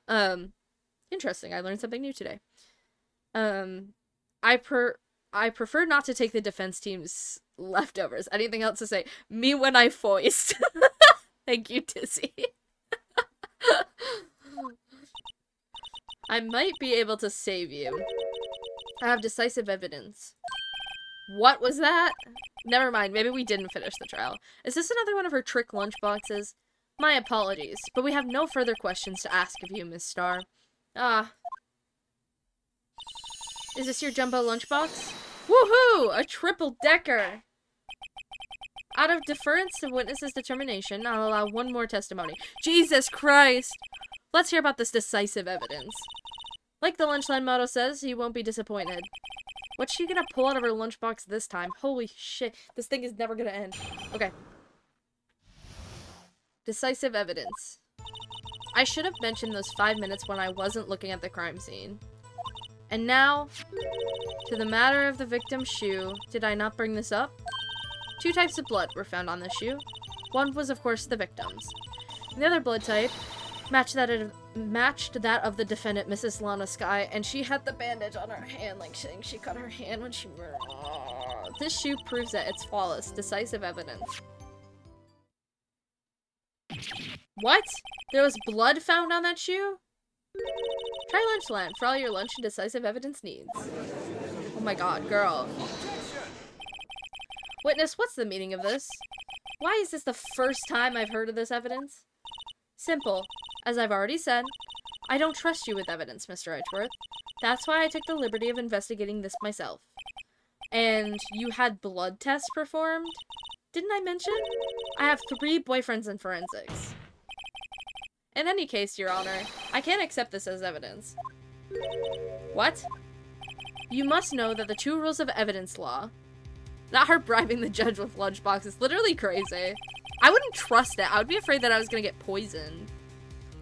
Interesting. I learned something new today. I prefer not to take the defense team's leftovers. Anything else to say? Me when I foist. Thank you, Tizzy. I might be able to save you. I have decisive evidence. What was that? Never mind, maybe we didn't finish the trial. Is this another one of her trick lunchboxes? My apologies, but we have no further questions to ask of you, Miss Starr. Ah. Is this your jumbo lunchbox? Woohoo! A triple-decker! Out of deference to witness's determination, I'll allow one more testimony. Jesus Christ! Let's hear about this decisive evidence. Like the Lunchline motto says, you won't be disappointed. What's she gonna pull out of her lunchbox this time? Holy shit, this thing is never gonna end. Okay. Decisive evidence. I should have mentioned those 5 minutes when I wasn't looking at the crime scene. And now, to the matter of the victim's shoe. Did I not bring this up? 2 types of blood were found on the shoe. One was, of course, the victim's. And the other blood type matched that of the defendant, Mrs. Lana Skye, and she had the bandage on her hand, like saying she cut her hand when she... This shoe proves that it's flawless. Decisive evidence. What? There was blood found on that shoe? Try Lunchland for all your lunch and decisive evidence needs. Oh my god, girl. Witness, what's the meaning of this? Why is this the first time I've heard of this evidence? Simple. As I've already said, I don't trust you with evidence, Mr. Edgeworth. That's why I took the liberty of investigating this myself. And you had blood tests performed? Didn't I mention? I have 3 boyfriends in forensics. In any case, Your Honor, I can't accept this as evidence. What? You must know that the 2 rules of evidence law... Not her bribing the judge with lunchbox is literally crazy. I wouldn't trust it. I would be afraid that I was gonna get poisoned.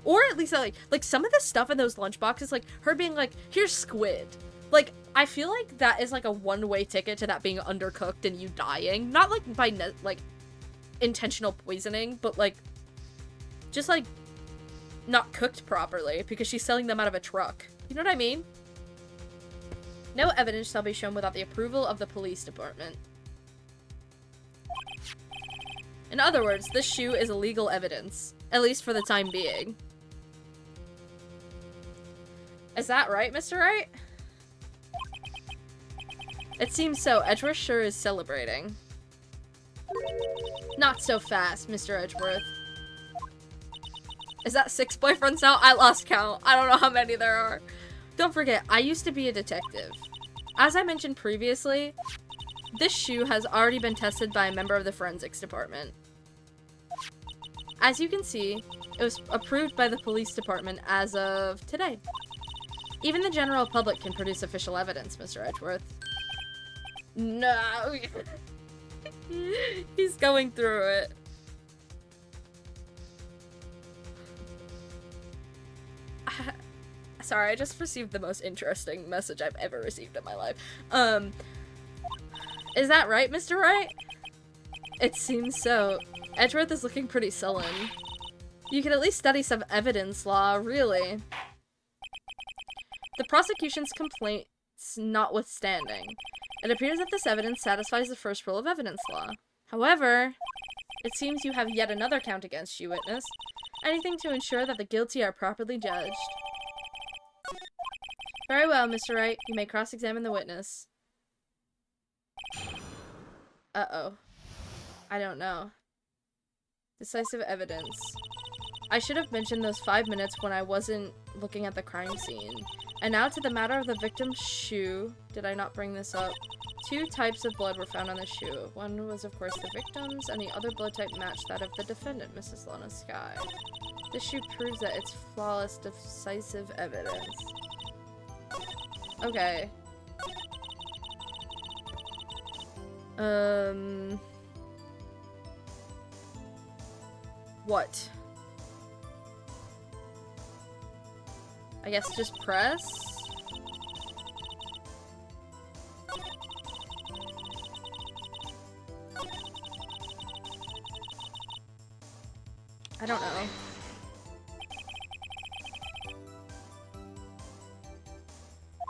Or at least, like some of the stuff in those lunchboxes, like, her being like, here's squid. Like, I feel like that is, like, a one-way ticket to that being undercooked and you dying. Not, like, by, like, intentional poisoning, but, like, just, like, not cooked properly because she's selling them out of a truck. You know what I mean? No evidence shall be shown without the approval of the police department. In other words, this shoe is illegal evidence. At least for the time being. Is that right, Mr. Wright? It seems so. Edgeworth sure is celebrating. Not so fast, Mr. Edgeworth. Is that 6 boyfriends now? I lost count. I don't know how many there are. Don't forget, I used to be a detective. As I mentioned previously, this shoe has already been tested by a member of the forensics department. As you can see, it was approved by the police department as of today. Even the general public can produce official evidence, Mr. Edgeworth. No! He's going through it. Sorry, I just received the most interesting message I've ever received in my life. Is that right, Mr. Wright? It seems so. Edgeworth is looking pretty sullen. You can at least study some evidence law, really. The prosecution's complaints notwithstanding, it appears that this evidence satisfies the first rule of evidence law. However, it seems you have yet another count against you, witness. Anything to ensure that the guilty are properly judged. Very well, Mr. Wright. You may cross-examine the witness. Uh-oh. I don't know. Decisive evidence. I should have mentioned those 5 minutes when I wasn't looking at the crime scene. And now to the matter of the victim's shoe. Did I not bring this up? 2 types of blood were found on the shoe. One was, of course, the victim's, and the other blood type matched that of the defendant, Mrs. Lana Sky. This shoe proves that it's flawless, decisive evidence. Okay. What? I guess just press? I don't know.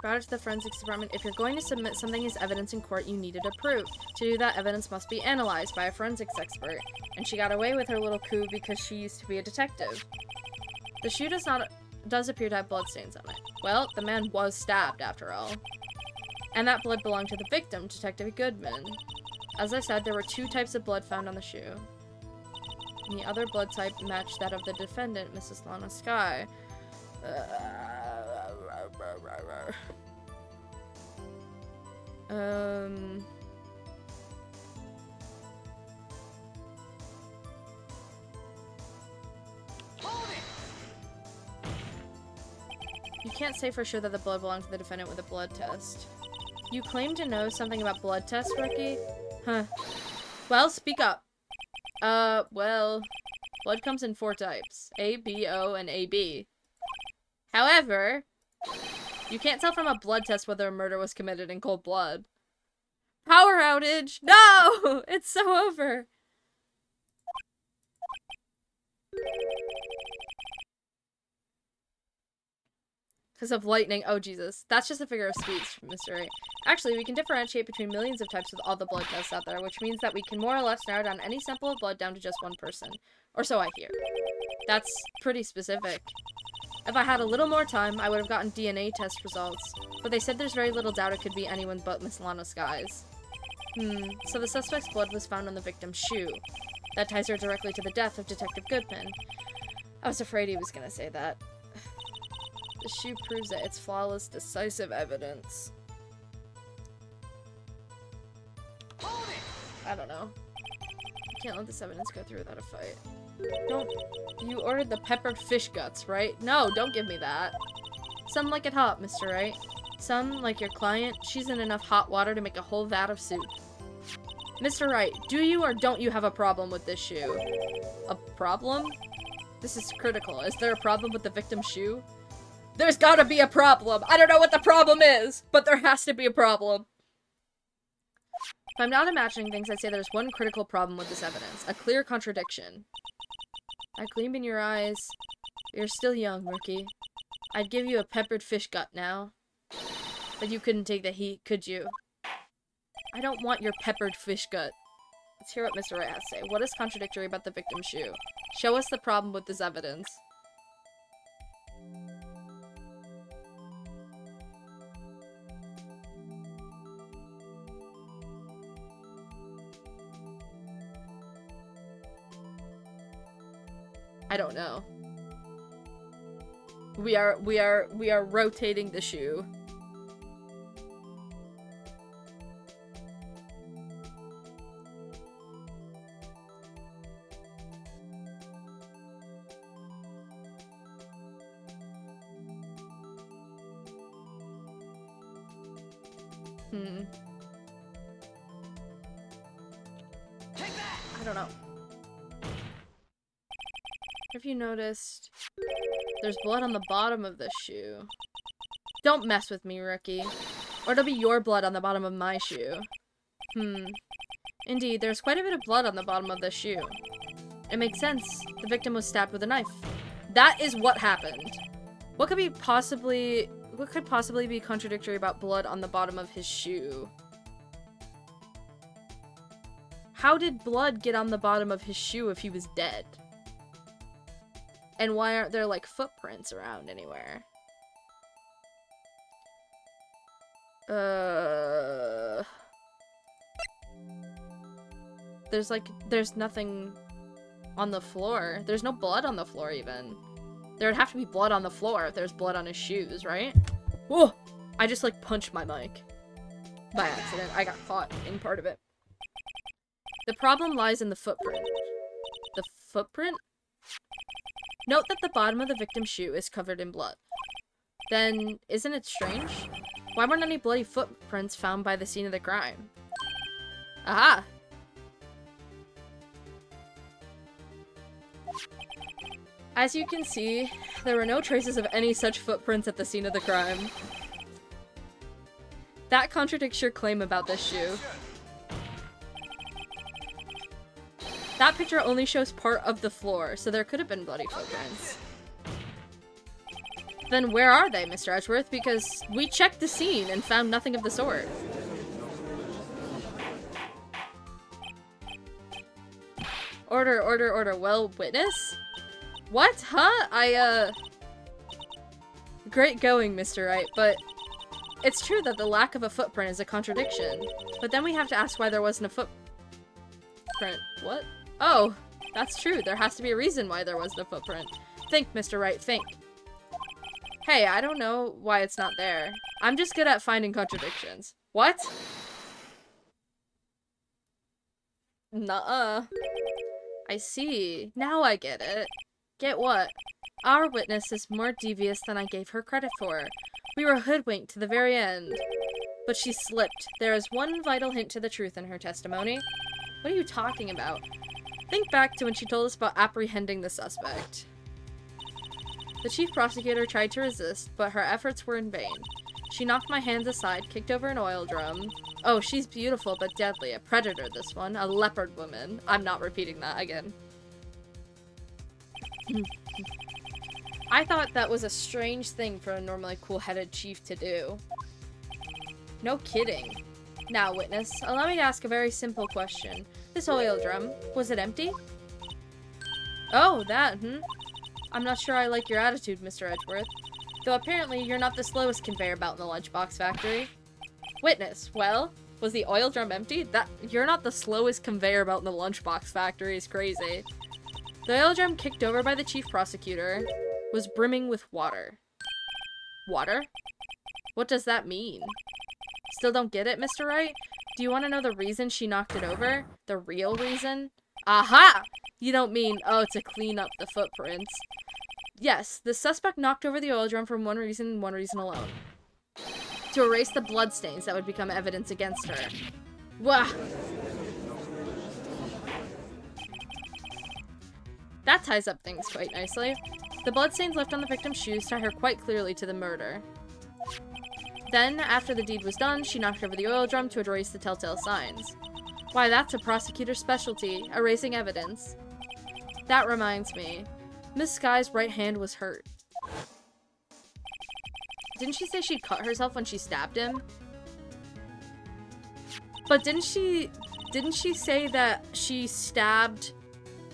Brought it to the forensics department. If you're going to submit something as evidence in court, you need it approved. To do that, evidence must be analyzed by a forensics expert. And she got away with her little coup because she used to be a detective. The shoe does appear to have bloodstains on it. Well, the man was stabbed, after all. And that blood belonged to the victim, Detective Goodman. As I said, there were 2 types of blood found on the shoe. And the other blood type matched that of the defendant, Mrs. Lana Sky. You can't say for sure that the blood belonged to the defendant with a blood test. You claim to know something about blood tests, Rookie? Huh. Well, speak up. Well, blood comes in 4 types. A, B, O, and AB. However, you can't tell from a blood test whether a murder was committed in cold blood. Power outage! No! It's so over! Because of lightning. Oh, Jesus. That's just a figure of speech, Mr. A. Actually, we can differentiate between millions of types with all the blood tests out there, which means that we can more or less narrow down any sample of blood down to just one person. Or so I hear. That's pretty specific. If I had a little more time, I would have gotten DNA test results, but they said there's very little doubt it could be anyone but Miss Lana Skies. So the suspect's blood was found on the victim's shoe. That ties her directly to the death of Detective Goodman. I was afraid he was gonna say that. The shoe proves that it's flawless, decisive evidence. I don't know. I can't let this evidence go through without a fight. Don't- You ordered the peppered fish guts, right? No, don't give me that. Some like it hot, Mr. Wright. Some, like your client, she's in enough hot water to make a whole vat of soup. Mr. Wright, do you or don't you have a problem with this shoe? A problem? This is critical. Is there a problem with the victim's shoe? There's gotta be a problem! I don't know what the problem is, but there has to be a problem. If I'm not imagining things, I'd say there's one critical problem with this evidence. A clear contradiction. I gleam in your eyes. You're still young, Rookie. I'd give you a peppered fish gut now. But you couldn't take the heat, could you? I don't want your peppered fish gut. Let's hear what Mr. Wright has to say. What is contradictory about the victim's shoe? Show us the problem with this evidence. I don't know. We are rotating the shoe. I don't know. Have you noticed? There's blood on the bottom of this shoe. Don't mess with me, Rookie. Or it'll be your blood on the bottom of my shoe. Indeed, there's quite a bit of blood on the bottom of this shoe. It makes sense. The victim was stabbed with a knife. That is what happened. What could possibly be contradictory about blood on the bottom of his shoe? How did blood get on the bottom of his shoe if he was dead? And why aren't there, like, footprints around anywhere? There's nothing on the floor. There's no blood on the floor, even. There would have to be blood on the floor if there's blood on his shoes, right? Whoa! I just, like, punched my mic. By accident. I got caught in part of it. The problem lies in the footprint. The footprint? Note that the bottom of the victim's shoe is covered in blood. Then, isn't it strange? Why weren't any bloody footprints found by the scene of the crime? Aha! As you can see, there were no traces of any such footprints at the scene of the crime. That contradicts your claim about this shoe. That picture only shows part of the floor, so there could have been bloody footprints. Then where are they, Mr. Edgeworth? Because we checked the scene and found nothing of the sort. Order, order, order. Well, witness? What? Huh? Great going, Mr. Wright, but it's true that the lack of a footprint is a contradiction. But then we have to ask why there wasn't a footprint. What? Oh, that's true. There has to be a reason why there wasn't a footprint. Think, Mr. Wright, think. Hey, I don't know why it's not there. I'm just good at finding contradictions. What? Nuh-uh. I see. Now I get it. Get what? Our witness is more devious than I gave her credit for. We were hoodwinked to the very end. But she slipped. There is one vital hint to the truth in her testimony. What are you talking about? Think back to when she told us about apprehending the suspect. The chief prosecutor tried to resist, but her efforts were in vain. She knocked my hands aside, kicked over an oil drum. Oh, she's beautiful but deadly. A predator, this one. A leopard woman. I'm not repeating that again. I thought that was a strange thing for a normally cool-headed chief to do. No kidding. Now, witness, allow me to ask a very simple question. This oil drum, was it empty? Oh, that, I'm not sure I like your attitude, Mr. Edgeworth. Though apparently you're not the slowest conveyor belt in the lunchbox factory. Witness, well, was the oil drum empty? You're not the slowest conveyor belt in the lunchbox factory is crazy. The oil drum kicked over by the chief prosecutor was brimming with water. Water? What does that mean? Still don't get it, Mr. Wright? Do you want to know the reason she knocked it over? The real reason? Aha! You don't mean, oh, to clean up the footprints. Yes, the suspect knocked over the oil drum for one reason and one reason alone. To erase the bloodstains that would become evidence against her. Wah! That ties up things quite nicely. The bloodstains left on the victim's shoes tie her quite clearly to the murder. Then, after the deed was done, she knocked over the oil drum to erase the telltale signs. Why, that's a prosecutor's specialty, erasing evidence. That reminds me. Miss Skye's right hand was hurt. Didn't she say she cut herself when she stabbed him? But didn't she say that she stabbed...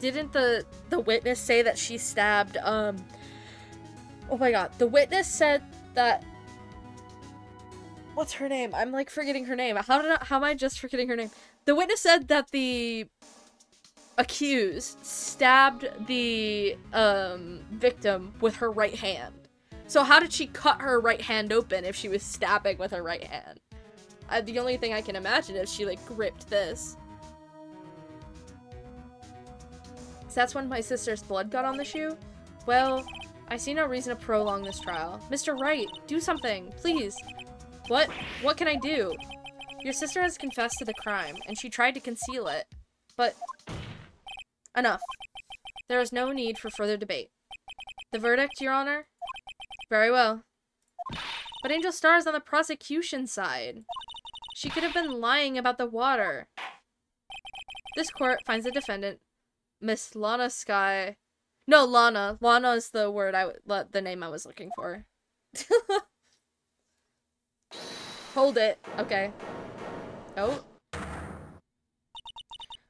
Didn't the witness say that she stabbed, oh my god. The witness said that... What's her name? I'm like forgetting her name. How am I just forgetting her name? The witness said that the accused stabbed the victim with her right hand. So how did she cut her right hand open if she was stabbing with her right hand? The only thing I can imagine is she like gripped this. So that's when my sister's blood got on the shoe? Well, I see no reason to prolong this trial. Mr. Wright, do something, please. What? What can I do? Your sister has confessed to the crime, and she tried to conceal it. But... enough. There is no need for further debate. The verdict, Your Honor? Very well. But Angel Star is on the prosecution side. She could have been lying about the water. This court finds the defendant, Miss Lana Skye... No, Lana. Lana is the word the name I was looking for. Hold it. Okay. Oh.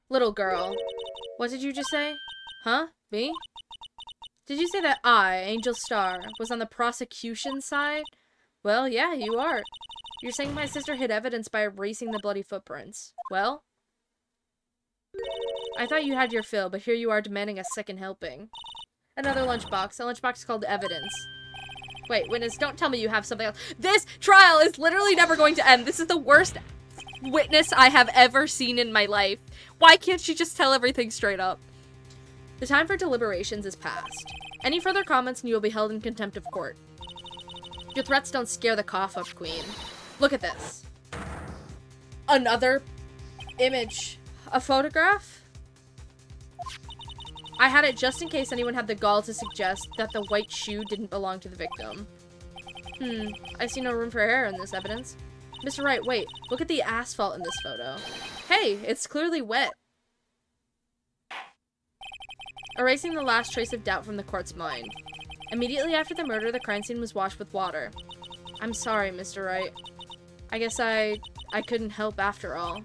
Little girl. What did you just say? Huh? Me? Did you say that I, Angel Star, was on the prosecution side? Well, yeah, you are. You're saying my sister hid evidence by erasing the bloody footprints. Well? I thought you had your fill, but here you are demanding a second helping. Another lunchbox. A lunchbox called evidence. Wait, witness, don't tell me you have something else. This trial is literally never going to end. This is the worst witness I have ever seen in my life. Why can't she just tell everything straight up? The time for deliberations is past. Any further comments and you will be held in contempt of court. Your threats don't scare the cough up, Queen. Look at this. Another image. A photograph? I had it just in case anyone had the gall to suggest that the white shoe didn't belong to the victim. I see no room for error in this evidence. Mr. Wright, wait. Look at the asphalt in this photo. Hey, it's clearly wet. Erasing the last trace of doubt from the court's mind. Immediately after the murder, the crime scene was washed with water. I'm sorry, Mr. Wright. I guess I couldn't help after all.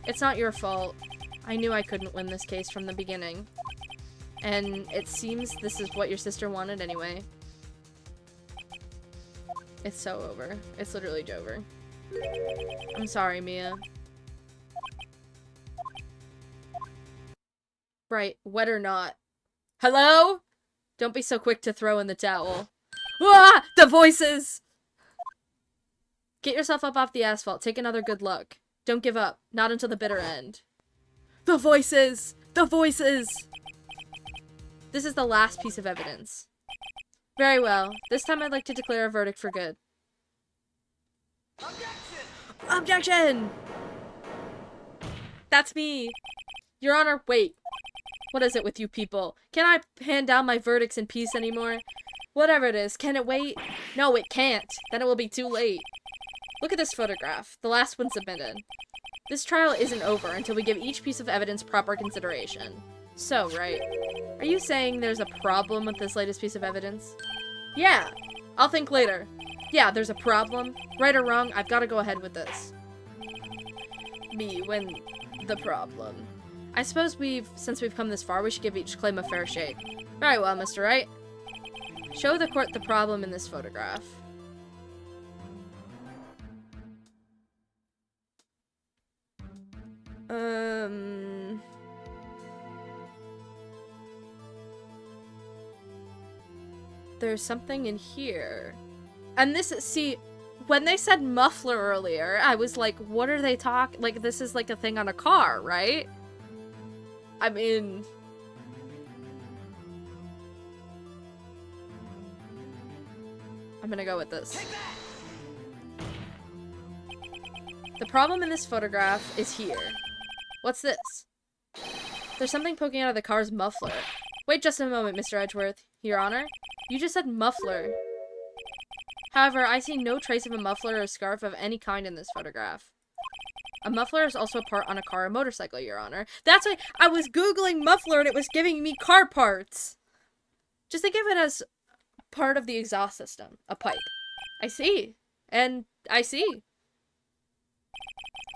It's not your fault. I knew I couldn't win this case from the beginning. And it seems this is what your sister wanted anyway. It's so over. It's literally over. I'm sorry, Mia. Right, wet or not. Hello? Don't be so quick to throw in the towel. Ah! The voices! Get yourself up off the asphalt. Take another good look. Don't give up. Not until the bitter end. The voices! The voices! This is the last piece of evidence. Very well. This time I'd like to declare a verdict for good. Objection! Objection! That's me. Your Honor, wait. What is it with you people? Can I hand down my verdicts in peace anymore? Whatever it is, can it wait? No, it can't. Then it will be too late. Look at this photograph, the last one submitted. This trial isn't over until we give each piece of evidence proper consideration. So, right. Are you saying there's a problem with this latest piece of evidence? Yeah. I'll think later. Yeah, there's a problem. Right or wrong, I've got to go ahead with this. Me, when the problem. I suppose since we've come this far, we should give each claim a fair shake. Very well, Mr. Wright. Show the court the problem in this photograph. There's something in here. And this, see, when they said muffler earlier, I was like, what are they talking? Like, this is like a thing on a car, right? I mean... I'm gonna go with this. The problem in this photograph is here. What's this? There's something poking out of the car's muffler. Wait just a moment, Mr. Edgeworth. Your Honor? You just said muffler. However, I see no trace of a muffler or scarf of any kind in this photograph. A muffler is also a part on a car or motorcycle, Your Honor. That's why I was Googling muffler and it was giving me car parts. Just think of it as part of the exhaust system. A pipe. I see. And I see.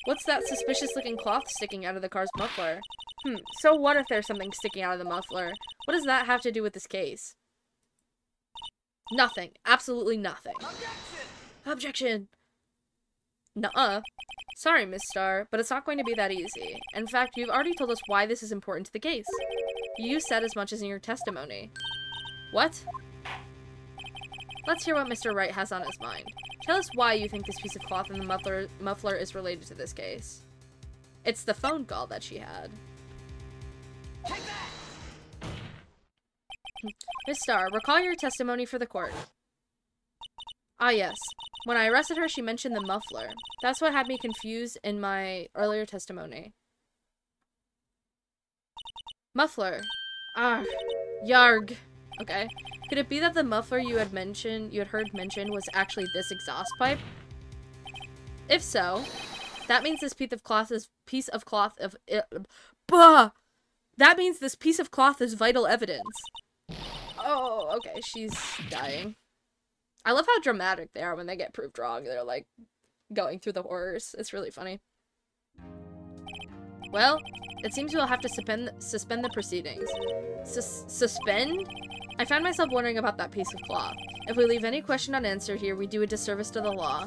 What's that suspicious looking cloth sticking out of the car's muffler? So what if there's something sticking out of the muffler? What does that have to do with this case? Nothing. Absolutely nothing. Objection! Objection! Nuh-uh. Sorry, Miss Starr, but it's not going to be that easy. In fact, you've already told us why this is important to the case. You said as much as in your testimony. What? Let's hear what Mr. Wright has on his mind. Tell us why you think this piece of cloth in the muffler is related to this case. It's the phone call that she had. Take that! Miss Starr, recall your testimony for the court. Ah, yes. When I arrested her, she mentioned the muffler. That's what had me confused in my earlier testimony. Muffler. Ah, yarg. Okay. Could it be that the muffler you had heard mentioned was actually this exhaust pipe? If so, that means this That means this piece of cloth is vital evidence. Oh, okay, she's dying. I love how dramatic they are when they get proved wrong. They're like going through the horrors. It's really funny. Well, it seems we'll have to suspend the proceedings. Suspend? I found myself wondering about that piece of cloth. If we leave any question unanswered here, we do a disservice to the law.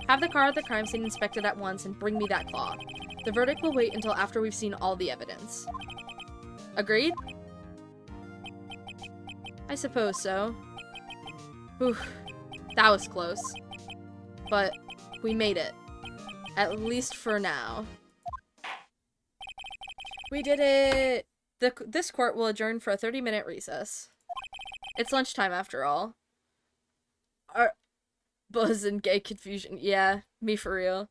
Have the car at the crime scene inspected at once and bring me that cloth. The verdict will wait until after we've seen all the evidence. Agreed? I suppose so. Oof. That was close. But we made it. At least for now. We did it! This court will adjourn for a 30-minute recess. It's lunchtime after all. Buzz and gay confusion. Yeah, me for real.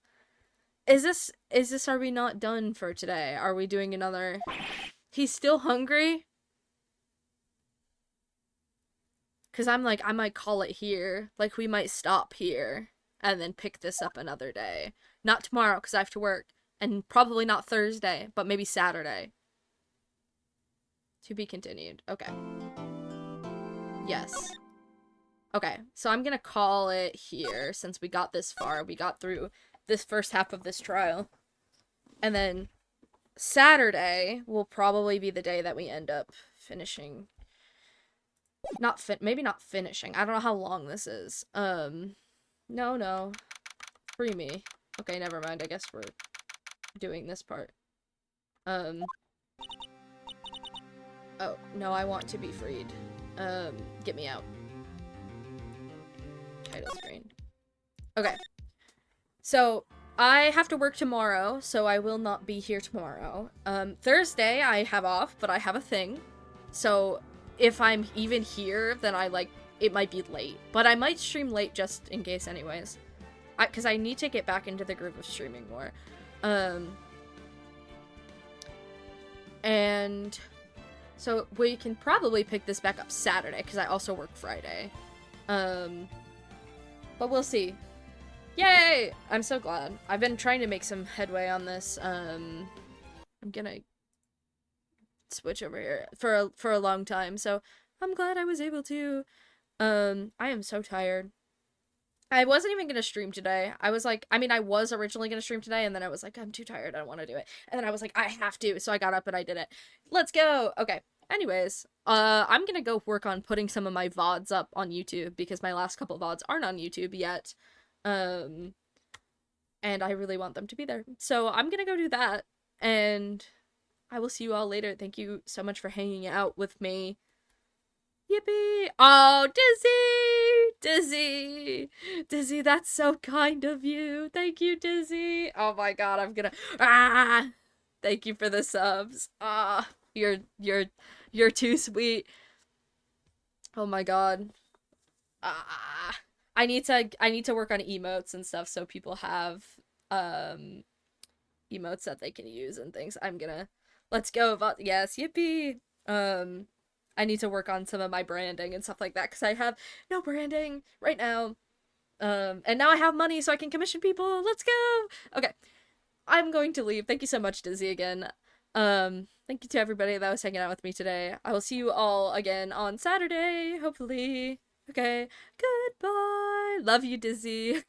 Is this, are we not done for today? Are we doing another? He's still hungry? Cause I'm like, I might call it here. Like, we might stop here and then pick this up another day. Not tomorrow, because I have to work. And probably not Thursday, but maybe Saturday. To be continued. Okay. Yes. Okay, so I'm gonna call it here since we got this far. We got through this first half of this trial. And then Saturday will probably be the day that we end up finishing. Maybe not finishing. I don't know how long this is. No. Free me. Okay, never mind. I guess we're doing this part. Oh, no, I want to be freed. Get me out. Title screen. Okay. So, I have to work tomorrow, so I will not be here tomorrow. Thursday, I have off, but I have a thing. So, if I'm even here, then it might be late. But I might stream late just in case anyways. Because I need to get back into the groove of streaming more. And so we can probably pick this back up Saturday, because I also work Friday. But we'll see. Yay! I'm so glad. I've been trying to make some headway on this. I'm gonna switch over here for a long time, so I'm glad I was able to. I am so tired. I wasn't even gonna stream today. I was like, I was originally gonna stream today, and then I was like, I'm too tired, I don't want to do it. And then I was like, I have to, so I got up and I did it. Let's go! Okay, anyways, I'm gonna go work on putting some of my VODs up on YouTube, because my last couple of VODs aren't on YouTube yet. And I really want them to be there. So I'm gonna go do that, and I will see you all later. Thank you so much for hanging out with me. Yippee! Oh, Dizzy, that's so kind of you. Thank you, Dizzy. Oh my god, I'm gonna thank you for the subs. You're too sweet. Oh my god. I need to work on emotes and stuff so people have emotes that they can use and things. Let's go. Yes, yippee. I need to work on some of my branding and stuff like that, because I have no branding right now. And now I have money so I can commission people. Let's go. Okay. I'm going to leave. Thank you so much, Dizzy, again. Thank you to everybody that was hanging out with me today. I will see you all again on Saturday, hopefully. Okay. Goodbye. Love you, Dizzy.